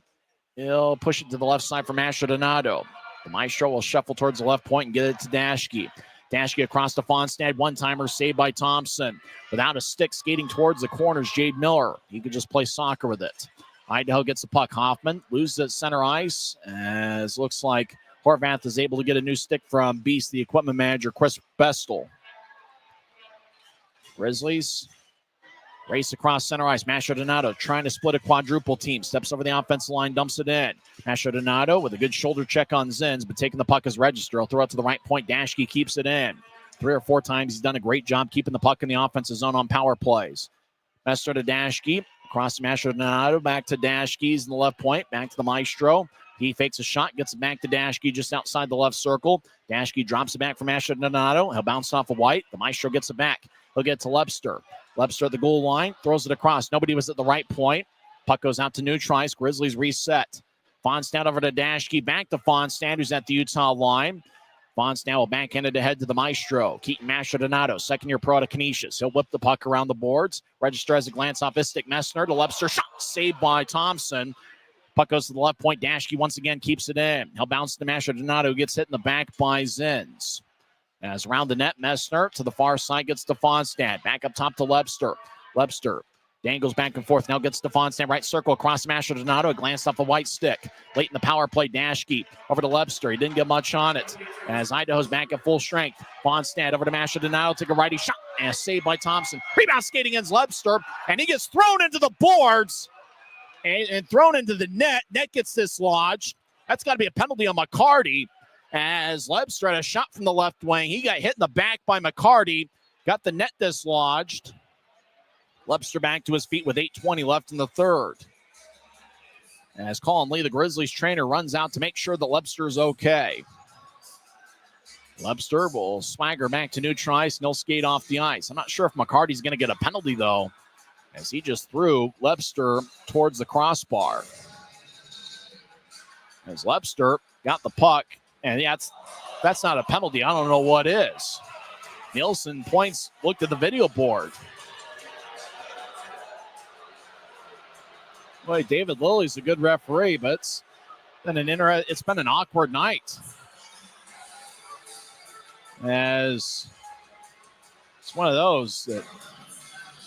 He'll push it to the left side for Mastrodonado. The Maestro will shuffle towards the left point and get it to Dashke. Dashke across to Fonstad. One-timer saved by Thompson. Without a stick skating towards the corners, Jade Miller. He could just play soccer with it. Idaho gets the puck. Hoffman loses at center ice. As looks like Horvath is able to get a new stick from Beast, the equipment manager, Chris Bestel. Grizzlies race across center ice. Mastrodonado trying to split a quadruple team. Steps over the offensive line, dumps it in. Mastrodonado with a good shoulder check on Zins, but taking the puck as register. He'll throw it to the right point. Dashke keeps it in. 3 or 4 times he's done a great job keeping the puck in the offensive zone on power plays. Mester to Dashke. Across to Mastrodonado. Back to Dashke's in the left point. Back to the Maestro. He fakes a shot, gets it back to Dashke just outside the left circle. Dashke drops it back from Mastrodonado. He'll bounce off of White. The Maestro gets it back. He'll get to Lepster. Lepster at the goal line, throws it across. Nobody was at the right point. Puck goes out to Neutrice. Grizzlies reset. Fonstad over to Dashke. Back to Fonstad, who's at the Utah line. Fonstad will backhand it ahead to the Maestro. Keaton Mastrodonado, second-year pro to Canisius. He'll whip the puck around the boards. Register as a glance off his stick. Messner to Lepster. Shot saved by Thompson. Puck goes to the left point. Dashke once again keeps it in. He'll bounce to Mastrodonado, who gets hit in the back by Zins. As around the net, Messner to the far side gets to Fonstad. Back up top to Lepster. Lepster dangles back and forth. Now gets to Fonstad. Right circle across Mastrodonado. A glance off the white stick. Late in the power play, Dashke over to Lepster. He didn't get much on it. As Idaho's back at full strength. Fonstad over to Mastrodonado. Take a righty shot. And a save by Thompson. Rebound skating against Lepster. And he gets thrown into the boards. And thrown into the net. Net gets dislodged. That's got to be a penalty on McCarty. As Lepster had a shot from the left wing. He got hit in the back by McCarty. Got the net dislodged. Lepster back to his feet with 8:20 left in the third. As Colin Lee, the Grizzlies trainer, runs out to make sure that Lepster is okay. Lepster will swagger back to Neutrice and he'll skate off the ice. I'm not sure if McCarty's going to get a penalty, though, as he just threw Lepster towards the crossbar. As Lepster got the puck. And that's not a penalty. I don't know what is. Nielsen points, looked at the video board. Boy, David Lilly's a good referee, but it's been an awkward night. As it's one of those that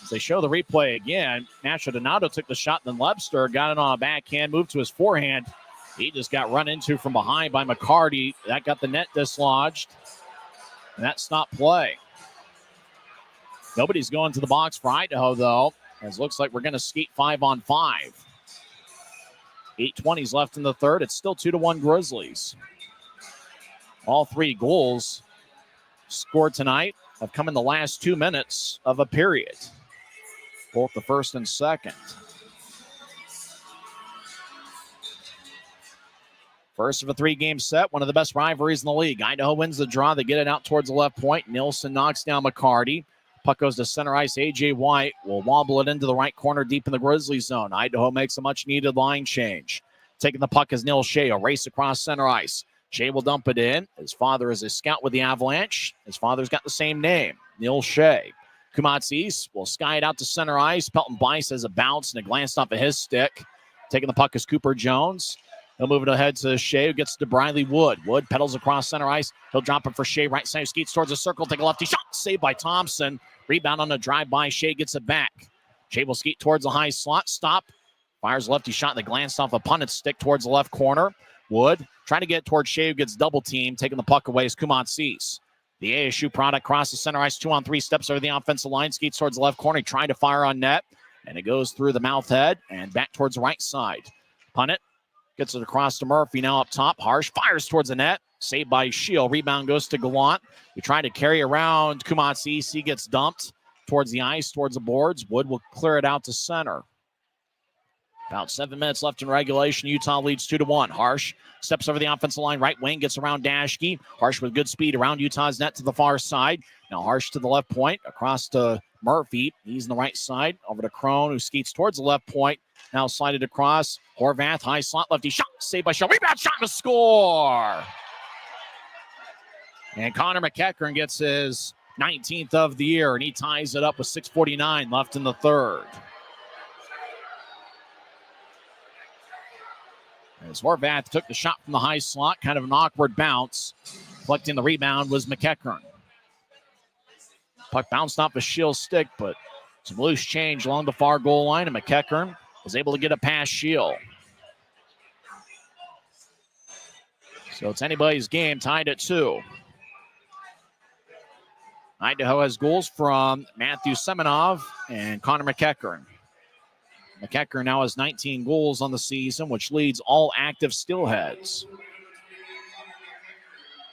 as they show the replay again, Mastrodonado took the shot, then Lepster got it on a backhand, moved to his forehand. He just got run into from behind by McCarty. That got the net dislodged. And that stopped play. Nobody's going to the box for Idaho, though, as it looks like we're going to skate 5-on-5. 8:20 left in the third. It's still 2-1 Grizzlies. All 3 goals scored tonight have come in the last 2 minutes of a period, both the first and second. First of a 3-game set, one of the best rivalries in the league. Idaho wins the draw. They get it out towards the left point. Nilsson knocks down McCarty. Puck goes to center ice. A.J. White will wobble it into the right corner deep in the Grizzlies zone. Idaho makes a much-needed line change. Taking the puck is Neil Shea. A race across center ice. Shea will dump it in. His father is a scout with the Avalanche. His father's got the same name, Neil Shea. Kumatsis will sky it out to center ice. Pelton Bice has a bounce and a glance off of his stick. Taking the puck is Cooper Jones. He'll move it ahead to Shea, who gets to Briley Wood. Wood pedals across center ice. He'll drop it for Shea. Right side, skates towards the circle. Take a lefty shot. Saved by Thompson. Rebound on a drive-by. Shea gets it back. Shea will skate towards the high slot. Stop. Fires a lefty shot. That glanced off a punted's stick towards the left corner. Wood trying to get towards Shea, who gets double-teamed. Taking the puck away is Kumatsis. The ASU product crosses center ice. 2-on-3 steps over the offensive line. Skates towards the left corner. He trying to fire on net. And it goes through the mouth head and back towards the right side. Punt it. Gets it across to Murphy. Now up top. Harsh fires towards the net. Saved by Shield. Rebound goes to Gallant. He tried to carry around Kumatsis. He gets dumped towards the ice, towards the boards. Wood will clear it out to center. About 7 minutes left in regulation. Utah leads 2-1. Harsh steps over the offensive line. Right wing gets around Dashke. Harsh with good speed around Utah's net to the far side. Now Harsh to the left point. Across to Murphy. He's on the right side. Over to Crone, who skates towards the left point. Now slided across. Horvath, high slot, lefty shot. Saved by Shaw. Rebound shot to score. And Connor McEachern gets his 19th of the year, and he ties it up with 6:49 left in the third. As Horvath took the shot from the high slot, kind of an awkward bounce. Collecting the rebound was McEachern. Puck bounced off a Shield's stick, but some loose change along the far goal line, and McEachern was able to get it past Shield. So it's anybody's game, tied at 2. Idaho has goals from Matthew Semenov and Connor McEachern. McEachern now has 19 goals on the season, which leads all active Steelheads.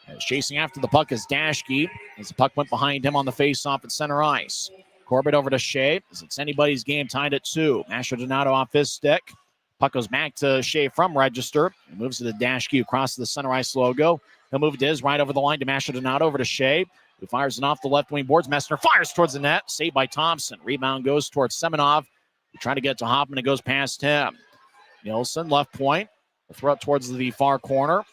As chasing after the puck is Dashke, as the puck went behind him on the faceoff at center ice. Corbett over to Shea, as it's anybody's game, tied at 2. Mastrodonato off his stick. Puck goes back to Shea from register. He moves to the Dashke across the center ice logo. He'll move it to his right over the line to Mastrodonato over to Shea, who fires it off the left wing boards. Messner fires towards the net, saved by Thompson. Rebound goes towards Semenov. Trying to get it to Hoffman. It goes past him. Nilsson, left point. Throw it towards the far corner.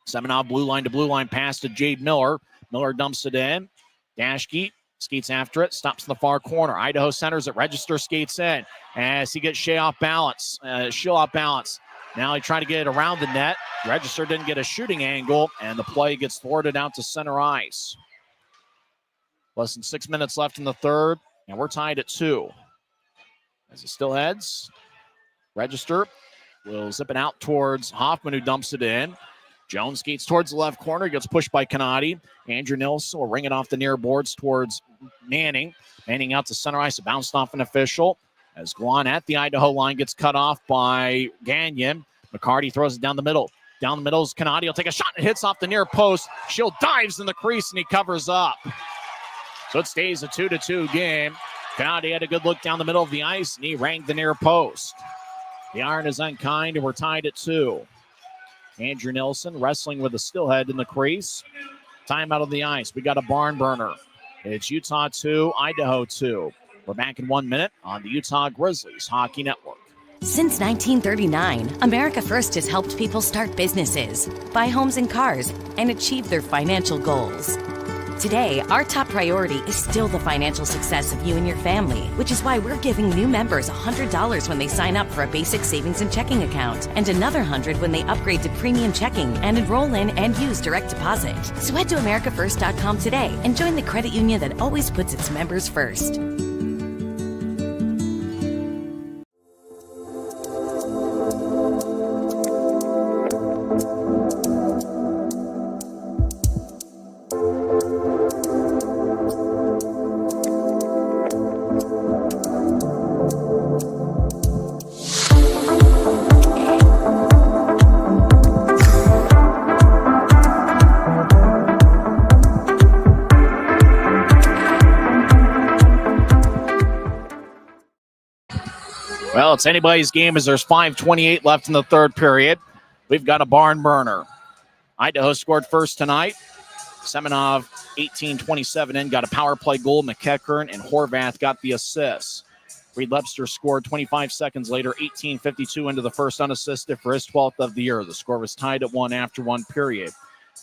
Semenov, blue line to blue line pass to Jade Miller. Miller dumps it in. Dashke skates after it. Stops in the far corner. Idaho centers it. Register skates in as he gets Shea off balance. Shield off balance. Now he tried to get it around the net. Register didn't get a shooting angle, and the play gets thwarted out to center ice. Less than 6 minutes left in the third, and we're tied at 2. As it still heads, Register will zip it out towards Hoffman, who dumps it in. Jones skates towards the left corner, gets pushed by Canati. Andrew Nilsson will ring it off the near boards towards Manning. Manning out to center ice, bounced off an official. As Guan at the Idaho line gets cut off by Gagnon. McCarty throws it down the middle. Down the middle is Canati. He'll take a shot and hits off the near post. Shield dives in the crease and he covers up. So it stays a 2-2 game. Canati had a good look down the middle of the ice, and he ranged the near post. The iron is unkind, and we're tied at 2. Andrew Nilsson wrestling with a Steelhead in the crease. Time out of the ice. We got a barn burner. It's Utah 2, Idaho 2. We're back in 1 minute on the Utah Grizzlies Hockey Network. Since 1939, America First has helped people start businesses, buy homes and cars, and achieve their financial goals. Today, our top priority is still the financial success of you and your family, which is why we're giving new members $100 when they sign up for a basic savings and checking account, and another $100 when they upgrade to premium checking and enroll in and use direct deposit. So head to AmericaFirst.com today and join the credit union that always puts its members first. it's anybody's game as there's 5:28 left in the third period. We've got a barn burner. Idaho scored first tonight. Semenov, 18-27 in, got a power play goal. McEachern and Horvath got the assists. Reed Lepster scored 25 seconds later, 18:52 into the first, unassisted for his 12th of the year. The score was tied at 1 after 1 period.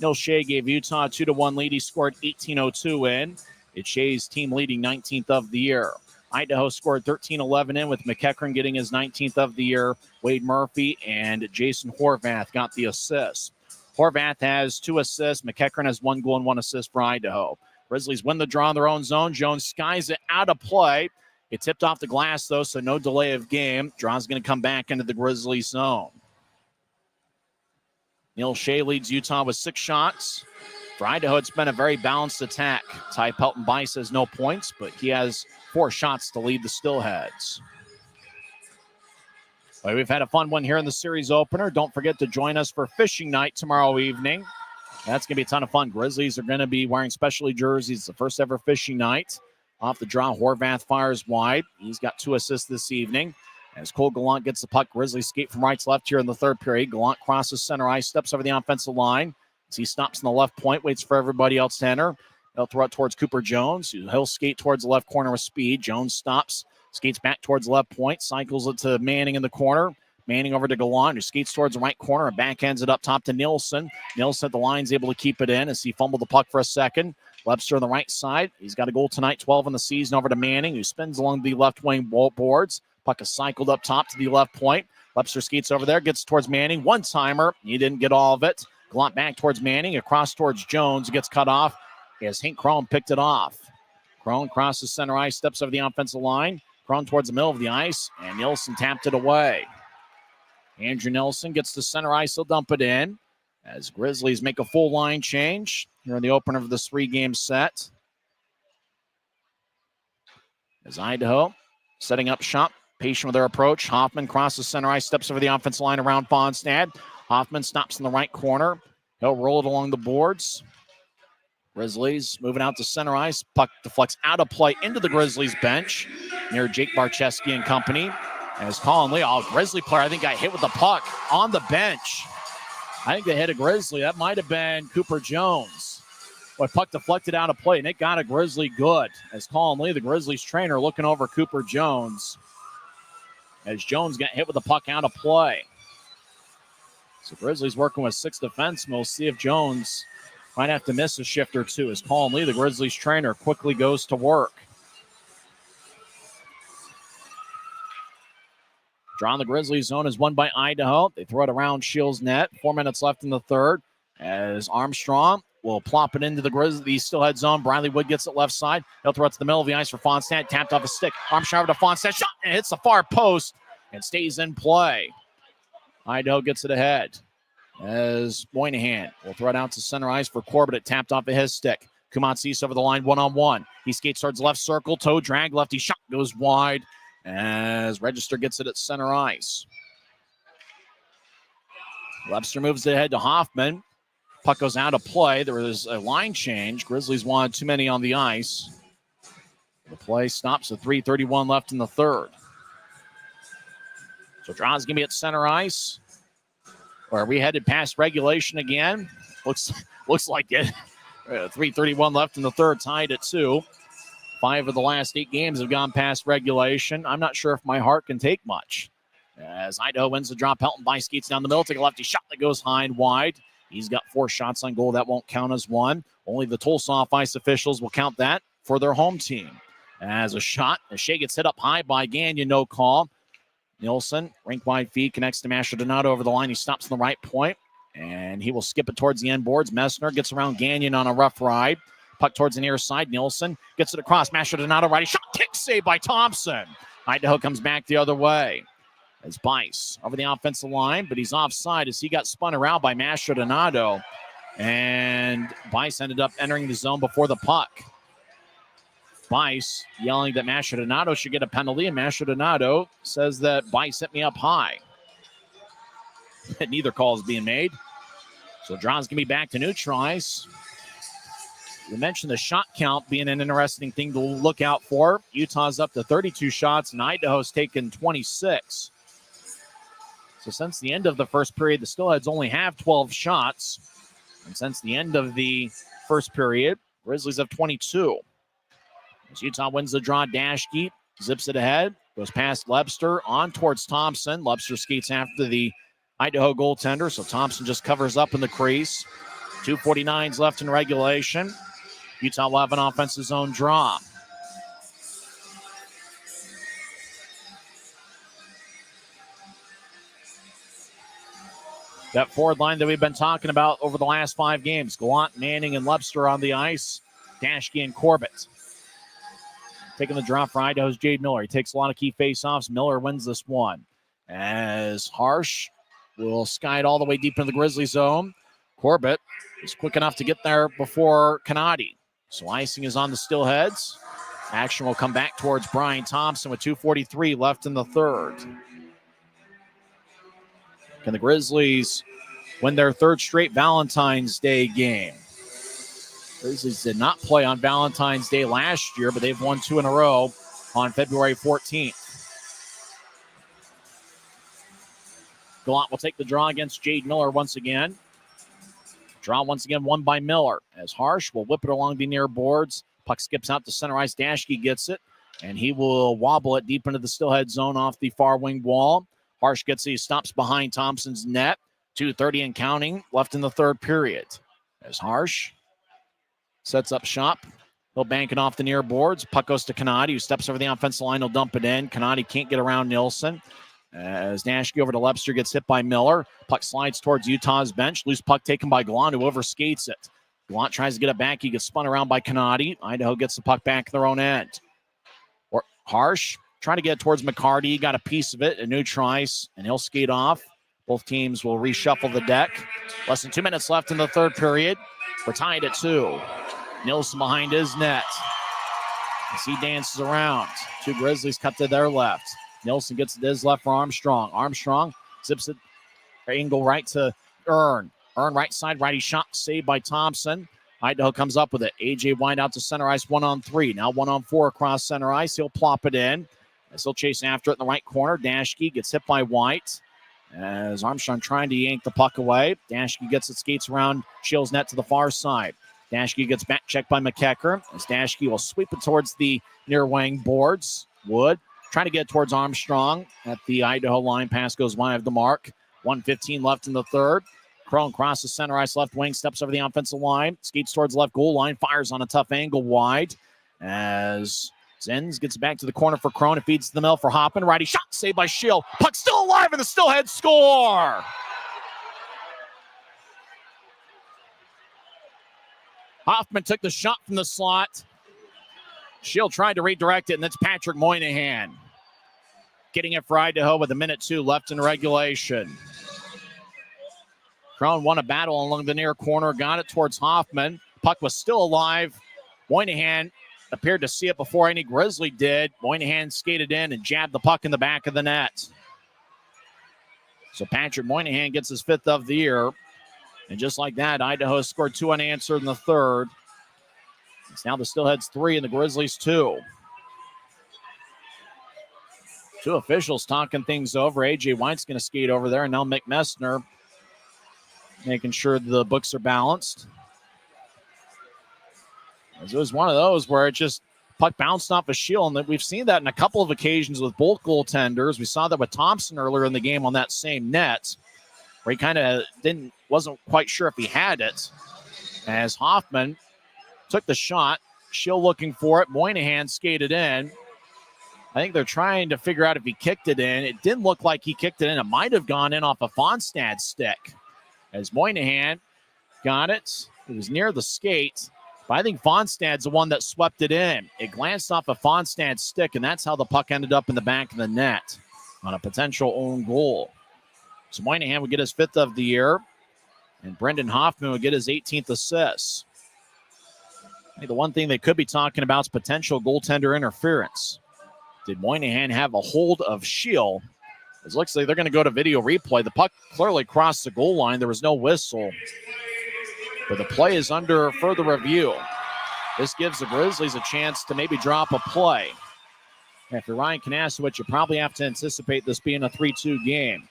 Neil Shea gave Utah a 2-1 lead. He scored 18:02 in. It's Shea's team leading 19th of the year. Idaho scored 13-11 in with McEachern getting his 19th of the year. Wade Murphy and Jason Horvath got the assists. Horvath has 2 assists. McEachern has 1 goal and 1 assist for Idaho. Grizzlies win the draw in their own zone. Jones skies it out of play. It tipped off the glass, though, so no delay of game. Draw's going to come back into the Grizzlies zone. Neil Shea leads Utah with 6 shots. For Idaho, it's been a very balanced attack. Ty Pelton-Bice has no points, but he has 4 shots to lead the Steelheads. Well, we've had a fun one here in the series opener. Don't forget to join us for fishing night tomorrow evening. That's going to be a ton of fun. Grizzlies are going to be wearing specialty jerseys. It's the first ever fishing night. Off the draw, Horvath fires wide. He's got 2 assists this evening. As Cole Gallant gets the puck, Grizzlies skate from right to left here in the third period. Gallant crosses center ice, steps over the offensive line. As he stops in the left point, waits for everybody else to enter. They'll throw it towards Cooper Jones. He'll skate towards the left corner with speed. Jones stops, skates back towards the left point, cycles it to Manning in the corner. Manning over to Gallant, who skates towards the right corner and backhands it up top to Nielsen. Nielsen at the line's able to keep it in as he fumbled the puck for a second. Webster on the right side. He's got a goal tonight, 12 in the season, over to Manning, who spins along the left wing boards. Puck is cycled up top to the left point. Webster skates over there, gets towards Manning. One-timer. He didn't get all of it. Gallant back towards Manning, across towards Jones. Gets cut off as Hank Crone picked it off. Crone crosses center ice, steps over the offensive line. Crone towards the middle of the ice, and Nielsen tapped it away. Andrew Nielsen gets to center ice. He'll dump it in as Grizzlies make a full line change here in the opener of this 3-game set. As Idaho setting up shop, patient with their approach. Hoffman crosses center ice, steps over the offensive line around Fonstad. Hoffman stops in the right corner. He'll roll it along the boards. Grizzlies moving out to center ice. Puck deflects out of play into the Grizzlies bench near Jake Barcheski and company. As Colin Lee, Grizzly player, I think got hit with the puck on the bench. I think they hit a Grizzly. That might have been Cooper Jones. But puck deflected out of play, and it got a Grizzly good. As Colin Lee, the Grizzlies trainer, looking over Cooper Jones. As Jones got hit with the puck out of play. So Grizzlies working with 6 defensemen. We'll see if Jones might have to miss a shift or two. As Colin Lee, the Grizzlies trainer, quickly goes to work. Draw in the Grizzlies zone is won by Idaho. They throw it around Shields' net. 4 minutes left in the third. As Armstrong will plop it into the Grizzlies Steelhead zone. Bradley Wood gets it left side. He'll throw it to the middle of the ice for Fonstad. Tapped off a stick. Armstrong over to Fonstad. Shot and hits the far post and stays in play. Idaho gets it ahead. As Moynihan will throw it out to center ice for Corbett. It tapped off of his stick. Kumatsis over the line one-on-one. He skates towards left circle. Toe drag. Lefty shot goes wide. As Register gets it at center ice. Webster moves it ahead to Hoffman. Puck goes out of play. There was a line change. Grizzlies wanted too many on the ice. The play stops with 3:31 left in the third. So Draw's going to be at center ice. Or are we headed past regulation again? Looks like it. 3:31 left in the third, tied at 2. 5 of the last 8 games have gone past regulation. I'm not sure if my heart can take much. As Idaho wins the draw, Pelton-Bice skates down the middle, take a lefty shot that goes high and wide. He's got 4 shots on goal. That won't count as one. Only the Tulsa off-ice officials will count that for their home team. As a shot, as Shea gets hit up high by Gagnon, no call. Nielsen, rink-wide feed, connects to Mastrodonato over the line. He stops in the right point, and he will skip it towards the end boards. Messner gets around Gagnon on a rough ride. Puck towards the near side. Nielsen gets it across. Mastrodonato righty shot. Kick save by Thompson. Idaho comes back the other way. As Bice over the offensive line, but he's offside as he got spun around by Mastrodonato. And Bice ended up entering the zone before the puck. Bice yelling that Mastrodonato should get a penalty, and Mastrodonato says that Bice hit me up high. Neither call is being made. So Draw's going to be back to neutral ice. We mentioned the shot count being an interesting thing to look out for. Utah's up to 32 shots, and Idaho's taken 26. So since the end of the first period, the Steelheads only have 12 shots. And since the end of the first period, Grizzlies have 22. As Utah wins the draw, Dashke zips it ahead, goes past Lebster, on towards Thompson. Lebster skates after the Idaho goaltender, so Thompson just covers up in the crease. 2:49 left in regulation. Utah will have an offensive zone draw. That forward line that we've been talking about over the last 5 games. Gallant, Manning, and Lebster on the ice. Dashke and Corbett. Taking the draw for Idaho's Jade Miller. He takes a lot of key faceoffs. Miller wins this one. As Harsh will skate all the way deep into the Grizzly zone. Corbett is quick enough to get there before Kanadi. So icing is on the Steelheads. Action will come back towards Brian Thompson with 2:43 left in the third. Can the Grizzlies win their third straight Valentine's Day game? Grizzlies did not play on Valentine's Day last year, but they've won 2 in a row on February 14th. Gallant will take the draw against Jade Miller once again. Draw once again won by Miller, as Harsh will whip it along the near boards. Puck skips out to center ice. Dashke gets it, and he will wobble it deep into the Steelhead zone off the far wing wall. Harsh gets it. He stops behind Thompson's net. 2:30 and counting left in the third period. As Harsh sets up shop. He'll bank it off the near boards. Puck goes to Kanadi, who steps over the offensive line. He'll dump it in. Kanadi can't get around Nilsson. As Dashke over to Lebster gets hit by Miller. Puck slides towards Utah's bench. Loose puck taken by Gallant, who overskates it. Gallant tries to get it back. He gets spun around by Kanadi. Idaho gets the puck back in their own end. Harsh trying to get it towards McCarty. Got a piece of it. A new tries, and he'll skate off. Both teams will reshuffle the deck. Less than 2 minutes left in the third period. We're tied at 2. Nilsson behind his net. As he dances around. 2 Grizzlies cut to their left. Nilsson gets it to his left for Armstrong. Armstrong zips it. Angle right to Earn. Earn right side. Righty shot saved by Thompson. Idaho comes up with it. A.J. White out to center ice 1-on-3. Now 1-on-4 across center ice. He'll plop it in. As he'll chase after it in the right corner. Dashke gets hit by White. As Armstrong trying to yank the puck away. Dashke gets it, skates around Shields' net to the far side. Dashke gets back checked by McKecker. As Dashke will sweep it towards the near wing boards. Wood trying to get towards Armstrong at the Idaho line. Pass goes wide of the mark. 1:15 left in the third. Crone crosses center ice left wing, steps over the offensive line, skates towards left goal line, fires on a tough angle wide. As Zenz gets back to the corner for Crone. It feeds to the mill for Hoffman. Righty shot saved by Shield. Puck still alive, and the Steelheads score. Hoffman took the shot from the slot. Shield tried to redirect it, and that's Patrick Moynihan getting it for Idaho with 1:02 left in regulation. Crone won a battle along the near corner, got it towards Hoffman. Puck was still alive. Moynihan appeared to see it before any Grizzly did. Moynihan skated in and jabbed the puck in the back of the net. So Patrick Moynihan gets his 5th of the year. And just like that, Idaho scored 2 unanswered in the third. It's now the Steelheads 3 and the Grizzlies 2. 2 officials talking things over. A.J. White's going to skate over there, and now Mick Messner making sure the books are balanced. It was one of those where it just puck bounced off a shield, and we've seen that in a couple of occasions with both goaltenders. We saw that with Thompson earlier in the game on that same net, where he kind of wasn't quite sure if he had it. As Hoffman took the shot, Shield looking for it. Moynihan skated in. I think they're trying to figure out if he kicked it in. It didn't look like he kicked it in. It might have gone in off a Fonstad stick. As Moynihan got it. It was near the skate. But I think Fonstad's the one that swept it in. It glanced off a Fonstad stick, and that's how the puck ended up in the back of the net on a potential own goal. So Moynihan would get his 5th of the year, and Brendan Hoffman would get his 18th assist. I think the one thing they could be talking about is potential goaltender interference. Did Moynihan have a hold of Shield? It looks like they're going to go to video replay. The puck clearly crossed the goal line. There was no whistle. But the play is under further review. This gives the Grizzlies a chance to maybe drop a play. If you're Ryan Kanasowicz, you probably have to anticipate this being a 3-2 game.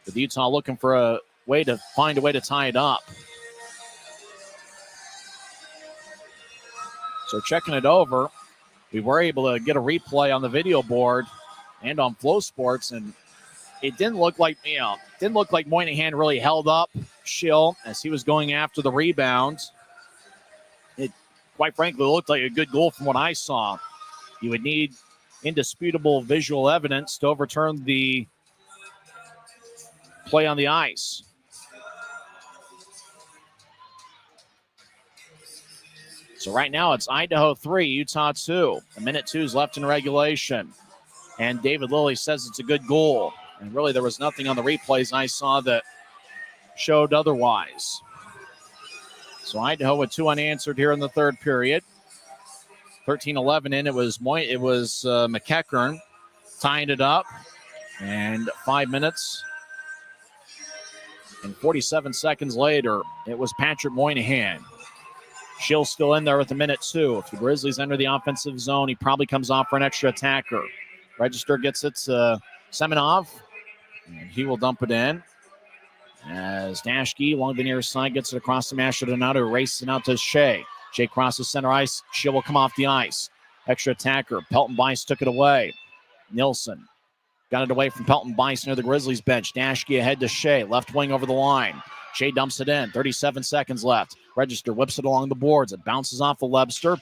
With Utah looking for a way to find a way to tie it up. So checking it over, we were able to get a replay on the video board and on Flow Sports, and it didn't look like Moynihan really held up Schill as he was going after the rebound. It, quite frankly, looked like a good goal from what I saw. You would need indisputable visual evidence to overturn the play on the ice. So right now it's Idaho 3, Utah 2. A minute 2 is left in regulation. And David Lilly says it's a good goal. And really there was nothing on the replays I saw that showed otherwise. So Idaho with 2 unanswered here in the third period. 13-11 in. It was McEachern tying it up. And 5 minutes and 47 seconds later, it was Patrick Moynihan. Schill's still in there with a minute 2. If the Grizzlies enter the offensive zone, he probably comes off for an extra attacker. Register gets it to Semenov, and he will dump it in. As Dashke along the near side gets it across the Masher Donato, races it out to Shea. Shea crosses center ice. Schill will come off the ice. Extra attacker. Pelton Bice took it away. Nilsson got it away from Pelton Bice near the Grizzlies bench. Dashke ahead to Shea. Left wing over the line. Shea dumps it in. 37 seconds left. Register whips it along the boards. It bounces off of Webster.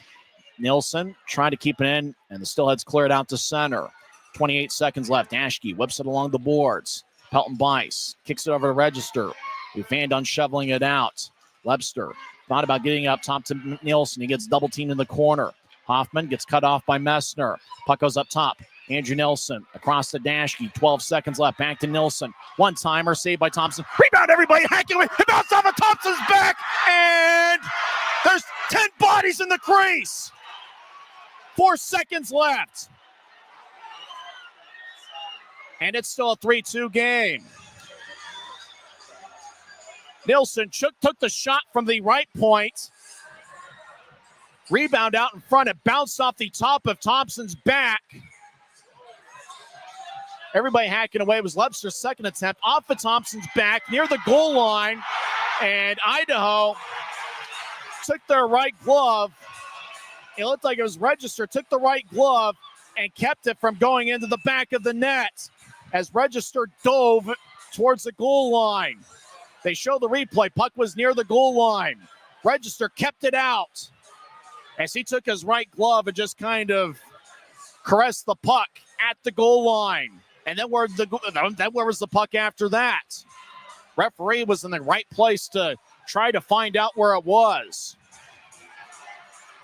Nilsson trying to keep it in, and the Steelheads clear it out to center. 28 seconds left. Dashke whips it along the boards. Pelton Bice kicks it over to Register. We fanned on shoveling it out. Webster thought about getting up top to Nilsson. He gets double teamed in the corner. Hoffman gets cut off by Messner. Puck goes up top. Andrew Nilsson across the Dashke. 12 seconds left. Back to Nilsson. One-timer saved by Thompson. Rebound, everybody. Hacking away. It bounced off of Thompson's back. And there's 10 bodies in the crease. 4 seconds left. And it's still a 3-2 game. Nilsson took the shot from the right point. Rebound out in front. It bounced off the top of Thompson's back. Everybody hacking away. It was Webster's second attempt off of Thompson's back near the goal line. And Idaho took their right glove. It looked like it was Register. Took the right glove and kept it from going into the back of the net as Register dove towards the goal line. They show the replay. Puck was near the goal line. Register kept it out as he took his right glove and just kind of caressed the puck at the goal line. And then where was the puck after that? Referee was in the right place to try to find out where it was.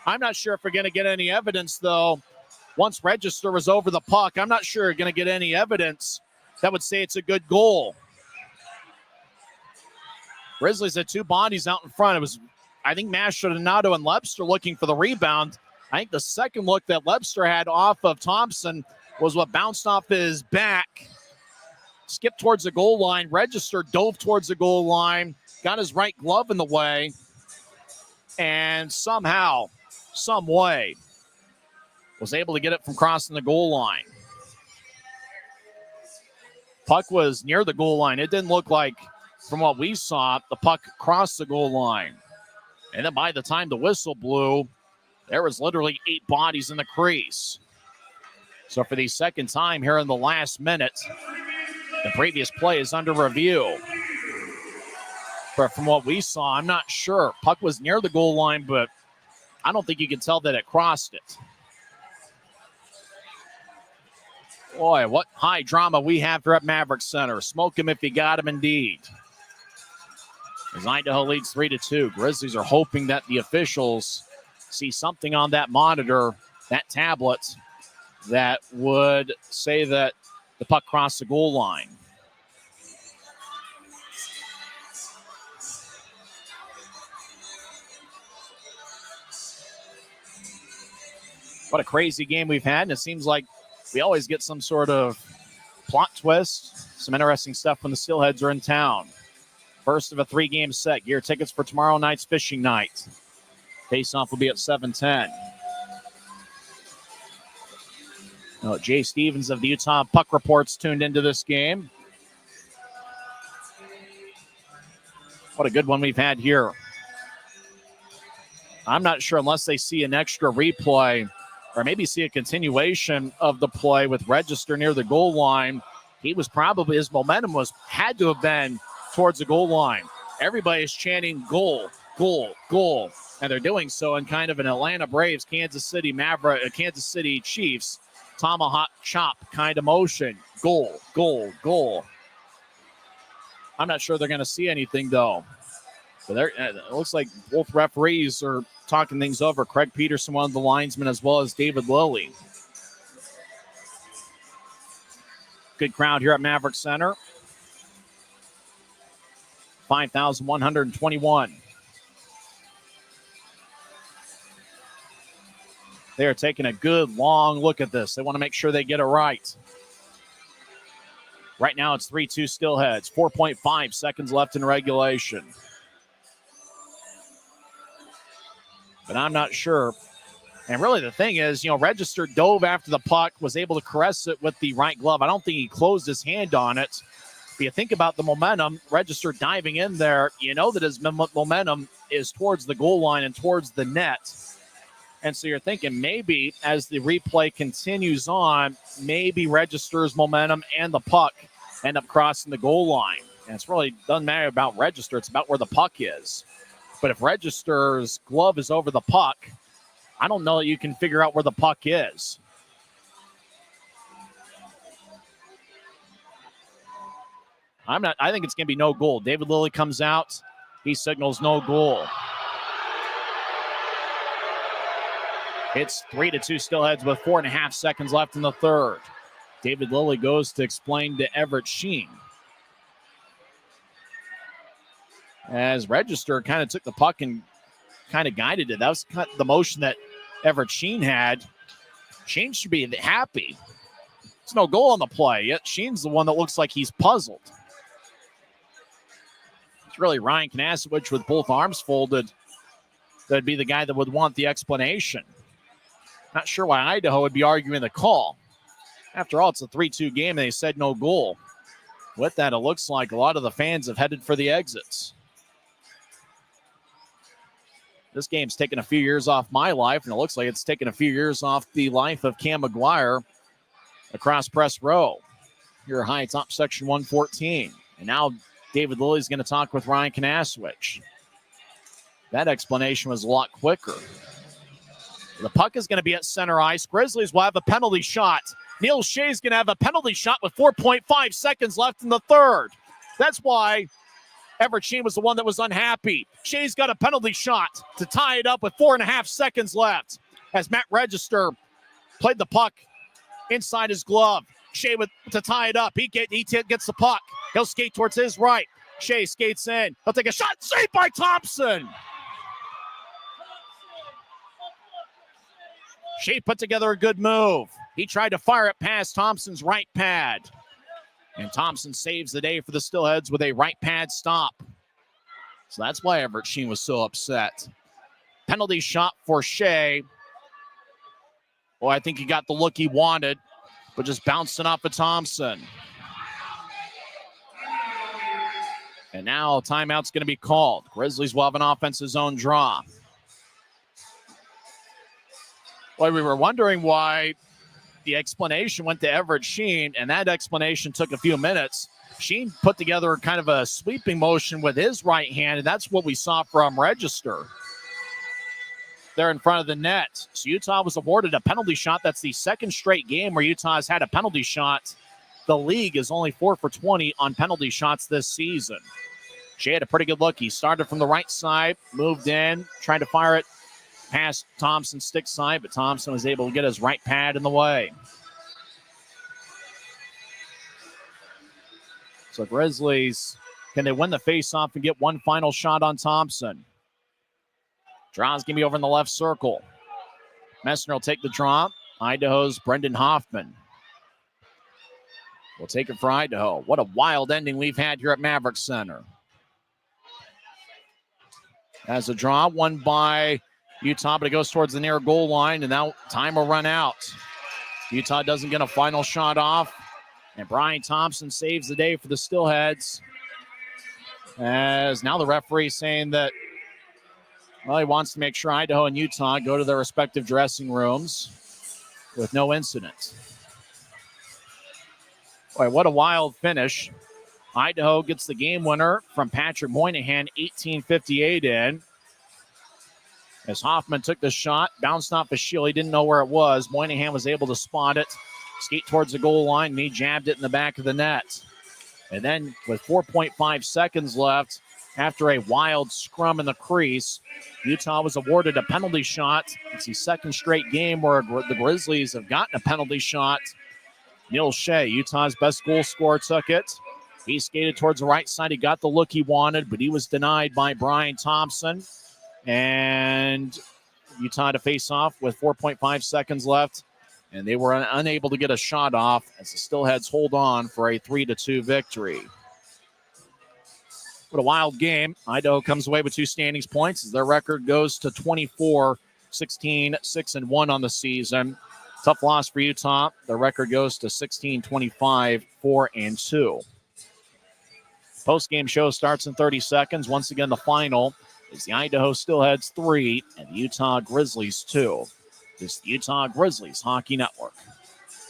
I'm not sure if we're going to get any evidence, though. Once Register was over the puck, I'm not sure you're going to get any evidence that would say it's a good goal. Grizzlies had 2 bodies out in front. It was, I think, Mastrodonato and Webster looking for the rebound. I think the second look that Webster had off of Thompson was what bounced off his back, skipped towards the goal line. Register dove towards the goal line, got his right glove in the way, and somehow, some way, was able to get it from crossing the goal line. Puck was near the goal line. It didn't look like, from what we saw, the puck crossed the goal line. And then by the time the whistle blew, there was literally 8 bodies in the crease. So for the second time here in the last minute, the previous play is under review. But from what we saw, I'm not sure. Puck was near the goal line, but I don't think you can tell that it crossed it. Boy, what high drama we have here at Maverik Center. Smoke him if you got him, indeed. As Idaho leads 3-2. Grizzlies are hoping that the officials see something on that monitor, that tablet, that would say that the puck crossed the goal line. What a crazy game we've had, and it seems like we always get some sort of plot twist, some interesting stuff when the Steelheads are in town. First of a 3-game set. Gear tickets for tomorrow night's fishing night. Face-off will be at 7:10. Jay Stevens of the Utah Puck Reports tuned into this game. What a good one we've had here. I'm not sure unless they see an extra replay or maybe see a continuation of the play with Register near the goal line. His momentum had to have been towards the goal line. Everybody is chanting goal, goal, goal. And they're doing so in kind of an Atlanta Braves, Kansas City Chiefs tomahawk chop kind of motion. Goal, goal, goal. I'm not sure they're going to see anything, though. But it looks like both referees are talking things over. Craig Peterson, one of the linesmen, as well as David Lilly. Good crowd here at Maverik Center. 5,121. They are taking a good, long look at this. They want to make sure they get it right. Right now, it's 3-2 Steelheads. 4.5 seconds left in regulation. But I'm not sure. And really the thing is, Register dove after the puck, was able to caress it with the right glove. I don't think he closed his hand on it. If you think about the momentum, Register diving in there, that his momentum is towards the goal line and towards the net. And so you're thinking maybe as the replay continues on, maybe Register's momentum and the puck end up crossing the goal line. And it's really doesn't matter about Register. It's about where the puck is. But if Register's glove is over the puck, I don't know that you can figure out where the puck is. I think it's going to be no goal. David Lilly comes out. He signals no goal. It's 3-2 Steelheads with 4.5 seconds left in the third. David Lilly goes to explain to Everett Sheen. As Register kind of took the puck and kind of guided it. That was kind of the motion that Everett Sheen had. Sheen should be happy. There's no goal on the play, yet Sheen's the one that looks like he's puzzled. It's really Ryan Kanasowicz with both arms folded that'd be the guy that would want the explanation. Not sure why Idaho would be arguing the call. After all, it's a 3-2 game, and they said no goal. With that, it looks like a lot of the fans have headed for the exits. This game's taken a few years off my life, and it looks like it's taken a few years off the life of Cam McGuire across press row. Here, high top section 114. And now David Lilly's going to talk with Ryan Kanasowicz. That explanation was a lot quicker. The puck is going to be at center ice. Grizzlies will have a penalty shot. Neil Shea's going to have a penalty shot with 4.5 seconds left in the third. That's why Everett Sheen was the one that was unhappy. Shea's got a penalty shot to tie it up with 4.5 seconds left. As Matt Register played the puck inside his glove. Shea to tie it up. He gets the puck. He'll skate towards his right. Shea skates in. He'll take a shot. Saved by Thompson. Shea put together a good move. He tried to fire it past Thompson's right pad. And Thompson saves the day for the Steelheads with a right pad stop. So that's why Everett Sheen was so upset. Penalty shot for Shea. Well, I think he got the look he wanted, but just bounced it off of Thompson. And now timeout's going to be called. Grizzlies will have an offensive zone draw. Well, we were wondering why the explanation went to Everett Sheen, and that explanation took a few minutes. Sheen put together kind of a sweeping motion with his right hand, and that's what we saw from Register. They're in front of the net. So Utah was awarded a penalty shot. That's the second straight game where Utah has had a penalty shot. The league is only 4 for 20 on penalty shots this season. Shea had a pretty good look. He started from the right side, moved in, tried to fire it past Thompson's stick side, but Thompson was able to get his right pad in the way. So Grizzlies, can they win the faceoff and get one final shot on Thompson? Draw's going to be over in the left circle. Messner will take the draw. Idaho's Brendan Hoffman will take it for Idaho. What a wild ending we've had here at Maverik Center. As a draw, won by Utah, but it goes towards the near goal line, and now time will run out. Utah doesn't get a final shot off, and Brian Thompson saves the day for the Steelheads. As now the referee saying that, well, he wants to make sure Idaho and Utah go to their respective dressing rooms with no incident. Boy, what a wild finish. Idaho gets the game winner from Patrick Moynihan, 18:58 in. As Hoffman took the shot, bounced off his shield. He didn't know where it was. Moynihan was able to spot it, skate towards the goal line, and he jabbed it in the back of the net. And then with 4.5 seconds left, after a wild scrum in the crease, Utah was awarded a penalty shot. It's the second straight game where the Grizzlies have gotten a penalty shot. Neil Shea, Utah's best goal scorer, took it. He skated towards the right side. He got the look he wanted, but he was denied by Brian Thompson. And Utah to face off with 4.5 seconds left. And they were unable to get a shot off as the Steelheads hold on for a 3-2 victory. What a wild game. Idaho comes away with 2 standings points as their record goes to 24-16-6-1 on the season. Tough loss for Utah. Their record goes to 16-25-4-2. Post-game show starts in 30 seconds. Once again, the final is the Idaho Steelheads 3 and the Utah Grizzlies 2. This is the Utah Grizzlies Hockey Network.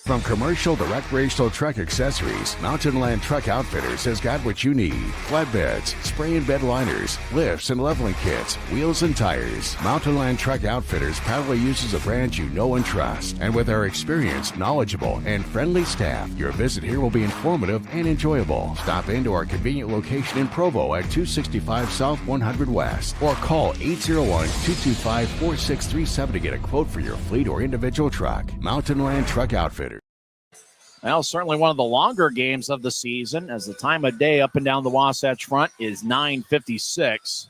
From commercial to recreational truck accessories, Mountain Land Truck Outfitters has got what you need. Flatbeds, spray and bed liners, lifts and leveling kits, wheels and tires. Mountain Land Truck Outfitters proudly uses a brand you know and trust. And with our experienced, knowledgeable, and friendly staff, your visit here will be informative and enjoyable. Stop into our convenient location in Provo at 265 South 100 West or call 801-225-4637 to get a quote for your fleet or individual truck. Mountain Land Truck Outfitters. Well, certainly one of the longer games of the season, as the time of day up and down the Wasatch Front is 9:56.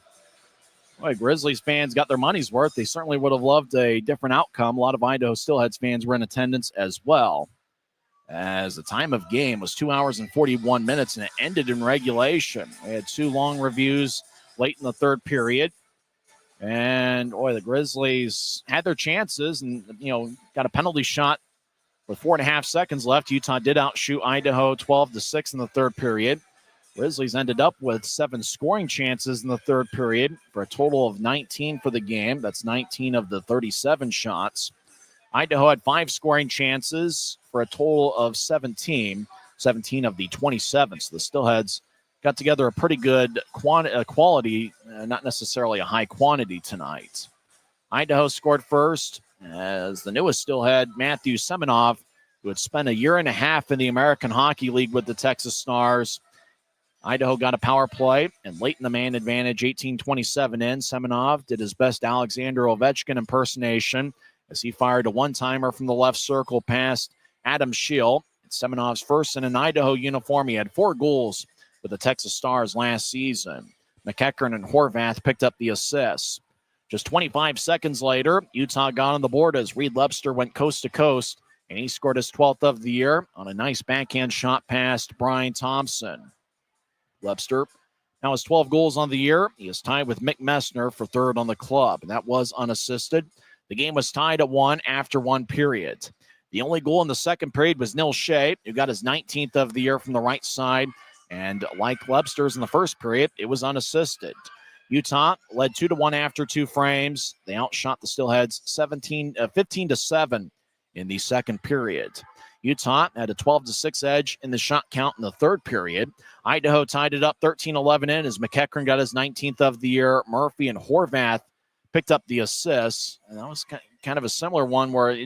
Boy, Grizzlies fans got their money's worth. They certainly would have loved a different outcome. A lot of Idaho Steelheads fans were in attendance as well, as the time of game was 2 hours and 41 minutes, and it ended in regulation. We had 2 long reviews late in the third period. And, boy, the Grizzlies had their chances and, got a penalty shot with 4.5 seconds left. Utah did outshoot Idaho 12-6 in the third period. Grizzlies ended up with 7 scoring chances in the third period for a total of 19 for the game. That's 19 of the 37 shots. Idaho had 5 scoring chances for a total of 17 of the 27. So the Steelheads got together a pretty good quality, not necessarily a high quantity tonight. Idaho scored first, as the newest Steelhead, Matthew Semenov, who had spent a year and a half in the American Hockey League with the Texas Stars. Idaho got a power play, and late in the man advantage, 18:27 in, Semenov did his best Alexander Ovechkin impersonation as he fired a one-timer from the left circle past Adam Scheel. It's Semenov's first in an Idaho uniform. He had 4 goals with the Texas Stars last season. McEachern and Horvath picked up the assists. Just 25 seconds later, Utah got on the board as Reed Lebster went coast to coast, and he scored his 12th of the year on a nice backhand shot past Brian Thompson. Lebster now has 12 goals on the year. He is tied with Mick Messner for third on the club, and that was unassisted. The game was tied at 1 after 1 period. The only goal in the second period was Neil Shea, who got his 19th of the year from the right side, and like Lebster's in the first period, it was unassisted. Utah led 2-1 after 2 frames. They outshot the Steelheads 15-7 in the second period. Utah had a 12-6 edge in the shot count in the third period. Idaho tied it up 13-11 in as McEachern got his 19th of the year. Murphy and Horvath picked up the assists. And that was kind of a similar one where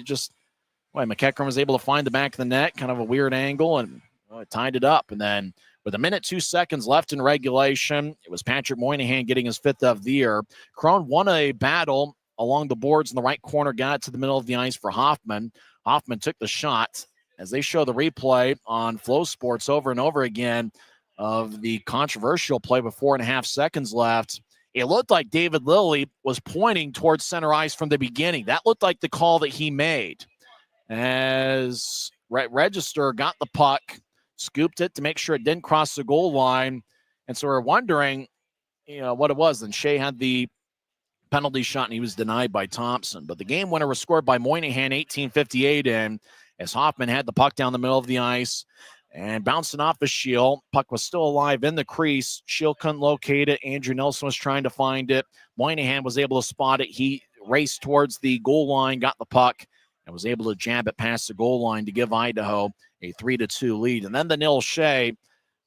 McEachern was able to find the back of the net, kind of a weird angle, and it tied it up. And then with 1 minute, 2 seconds left in regulation, it was Patrick Moynihan getting his 5th of the year. Crone won a battle along the boards in the right corner, got it to the middle of the ice for Hoffman. Hoffman took the shot. As they show the replay on Flow Sports over and over again of the controversial play with 4.5 seconds left, it looked like David Lilly was pointing towards center ice from the beginning. That looked like the call that he made. As Register got the puck, scooped it to make sure it didn't cross the goal line. And so we're wondering, what it was. And Shea had the penalty shot, and he was denied by Thompson. But the game winner was scored by Moynihan, 18:58 in, as Hoffman had the puck down the middle of the ice and bouncing off the Shield. Puck was still alive in the crease. Shield couldn't locate it. Andrew Nelson was trying to find it. Moynihan was able to spot it. He raced towards the goal line, got the puck, and was able to jab it past the goal line to give Idaho a 3-2 lead. And then the Neil Shea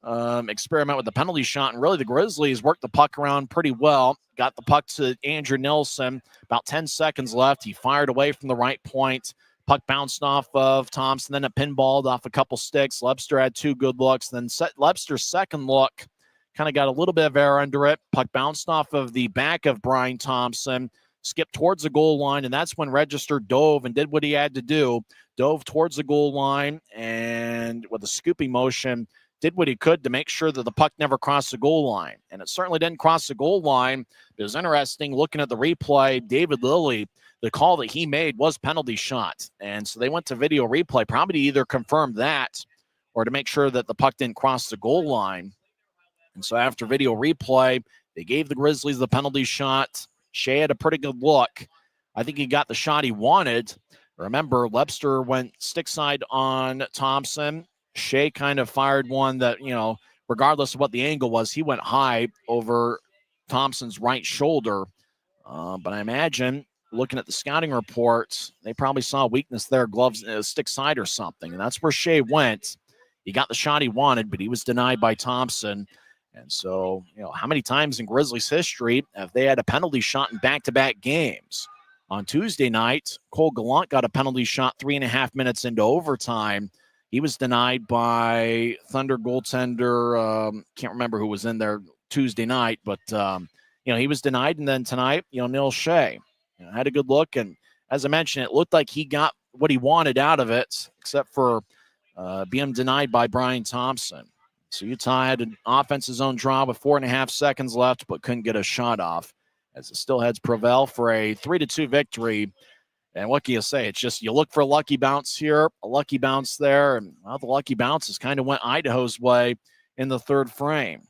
experiment with the penalty shot, and really the Grizzlies worked the puck around pretty well. Got the puck to Andrew Nelson. About 10 seconds left. He fired away from the right point. Puck bounced off of Thompson, then it pinballed off a couple sticks. Lebster had two good looks. Then Lebster's second look kind of got a little bit of air under it. Puck bounced off of the back of Brian Thompson, skipped towards the goal line, and that's when Register dove and did what he had to do. Dove towards the goal line, and with a scooping motion, did what he could to make sure that the puck never crossed the goal line. And it certainly didn't cross the goal line. It was interesting looking at the replay. David Lilly, the call that he made was penalty shot. And so they went to video replay, probably to either confirm that or to make sure that the puck didn't cross the goal line. And so after video replay, they gave the Grizzlies the penalty shot. Shea had a pretty good look. I think he got the shot he wanted. Remember, Lebster went stick side on Thompson. Shea kind of fired one that, regardless of what the angle was, he went high over Thompson's right shoulder. But I imagine, looking at the scouting reports, they probably saw a weakness there, gloves, stick side or something. And that's where Shea went. He got the shot he wanted, but he was denied by Thompson. And so, how many times in Grizzlies history have they had a penalty shot in back-to-back games? On Tuesday night, Cole Gallant got a penalty shot 3.5 minutes into overtime. He was denied by Thunder goaltender. Can't remember who was in there Tuesday night, but, he was denied. And then tonight, Neil Shea had a good look. And as I mentioned, it looked like he got what he wanted out of it, except for being denied by Brian Thompson. So Utah had an offensive zone draw with 4.5 seconds left, but couldn't get a shot off as the Steelheads prevail for a 3-2 victory. And what can you say? It's just you look for a lucky bounce here, a lucky bounce there, and the lucky bounces kind of went Idaho's way in the third frame.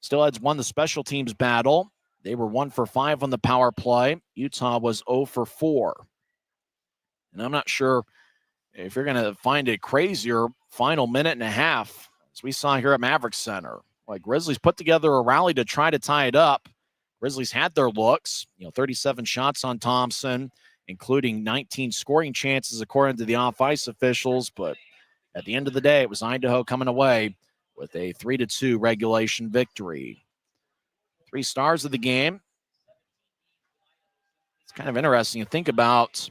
Steelheads won the special teams battle. They were 1 for 5 on the power play. Utah was 0 for 4. And I'm not sure if you're going to find a crazier final minute and a half, as we saw here at Maverik Center. Like, Grizzlies put together a rally to try to tie it up. Grizzlies had their looks, 37 shots on Thompson, including 19 scoring chances according to the off-ice officials. But at the end of the day, it was Idaho coming away with a 3-2 regulation victory. 3 stars of the game. It's kind of interesting to think about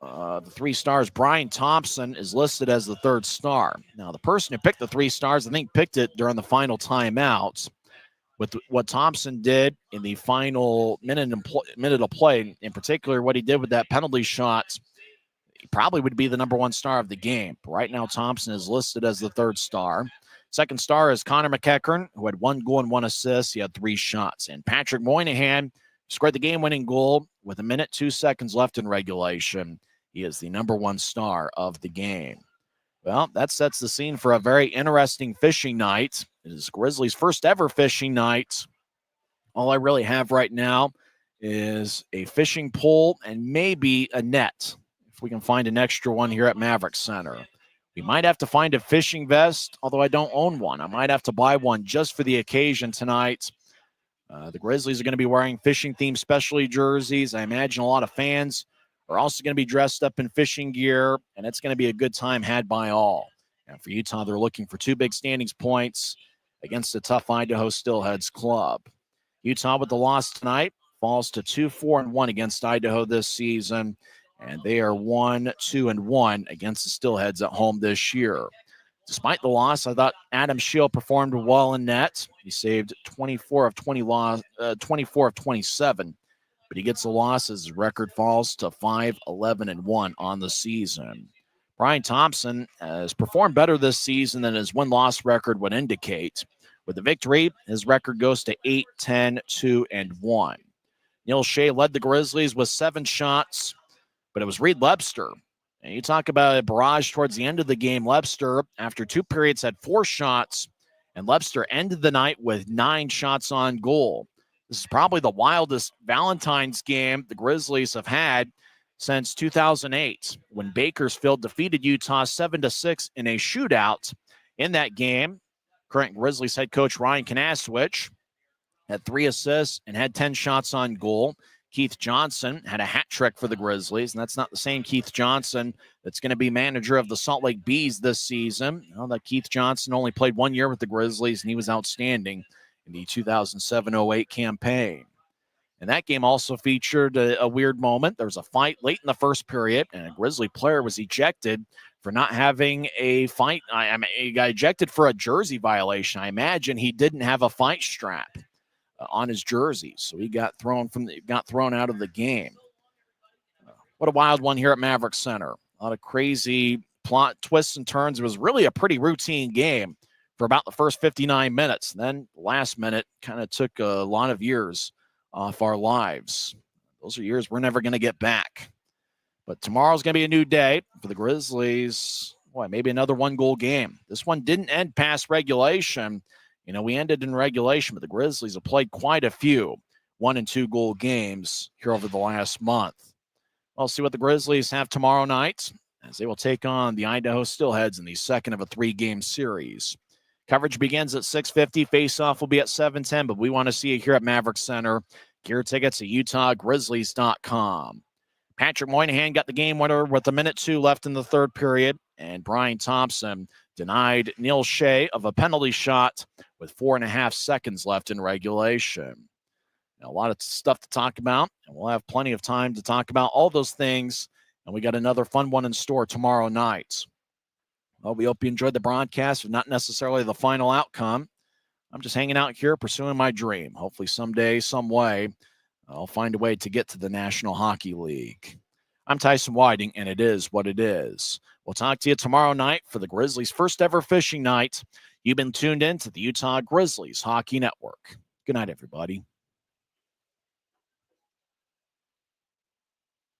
the 3 stars. Brian Thompson is listed as the 3rd star. Now, the person who picked the 3 stars, I think, picked it during the final timeout. With what Thompson did in the final minute of play, in particular, what he did with that penalty shot, he probably would be the number 1 star of the game. But right now, Thompson is listed as the 3rd star. 2nd star is Connor McEachern, who had 1 goal and 1 assist. He had 3 shots. And Patrick Moynihan scored the game-winning goal with 1 minute, 2 seconds left in regulation. He is the number 1 star of the game. Well, that sets the scene for a very interesting fishing night. It is Grizzlies' first ever fishing night. All I really have right now is a fishing pole and maybe a net, if we can find an extra one here at Maverik Center. We might have to find a fishing vest, although I don't own one. I might have to buy one just for the occasion tonight. The Grizzlies are going to be wearing fishing-themed specialty jerseys. I imagine a lot of fans are also going to be dressed up in fishing gear, and it's going to be a good time had by all. And for Utah, they're looking for 2 big standings points against a tough Idaho Steelheads club. Utah, with the loss tonight, falls to 2-4-1 against Idaho this season, and they are 1-2-1 against the Steelheads at home this year. Despite the loss, I thought Adam Shield performed well in net. He saved 24 of 27. But he gets a loss as his record falls to 5-11-1 on the season. Brian Thompson has performed better this season than his win-loss record would indicate. With the victory, his record goes to 8-10-2-1. Neil Shea led the Grizzlies with 7 shots, but it was Reed Lebster. And you talk about a barrage towards the end of the game. Lebster, after 2 periods, had 4 shots, and Lebster ended the night with 9 shots on goal. This is probably the wildest Valentine's game the Grizzlies have had since 2008, when Bakersfield defeated Utah 7-6 in a shootout. In that game, current Grizzlies head coach Ryan Kanaswich had 3 assists and had 10 shots on goal. Keith Johnson had a hat trick for the Grizzlies, and that's not the same Keith Johnson that's going to be manager of the Salt Lake Bees this season. That Keith Johnson only played 1 year with the Grizzlies, and he was outstanding in the 2007-08 campaign. And that game also featured a weird moment. There was a fight late in the first period, and a Grizzly player was ejected for not having a fight. He got ejected for a jersey violation. I imagine he didn't have a fight strap on his jersey, so he got thrown out of the game. What a wild one here at Maverik Center. A lot of crazy plot twists and turns. It was really a pretty routine game for about the first 59 minutes. And then the last minute kind of took a lot of years off our lives. Those are years we're never going to get back. But tomorrow's going to be a new day for the Grizzlies. Boy, maybe another 1-goal game. This one didn't end past regulation. We ended in regulation, but the Grizzlies have played quite a few 1- and 2-goal games here over the last month. We'll see what the Grizzlies have tomorrow night as they will take on the Idaho Steelheads in the second of a 3-game series. Coverage begins at 6:50. Face-off will be at 7:10, but we want to see you here at Maverik Center. Gear tickets at UtahGrizzlies.com. Patrick Moynihan got the game winner with 1:02 left in the third period, and Brian Thompson denied Neil Shea of a penalty shot with 4.5 seconds left in regulation. Now, a lot of stuff to talk about, and we'll have plenty of time to talk about all those things, and we got another fun one in store tomorrow night. Well, we hope you enjoyed the broadcast, but not necessarily the final outcome. I'm just hanging out here pursuing my dream. Hopefully someday, some way, I'll find a way to get to the National Hockey League. I'm Tyson Whiting, and it is what it is. We'll talk to you tomorrow night for the Grizzlies' first ever fishing night. You've been tuned in to the Utah Grizzlies Hockey Network. Good night, everybody.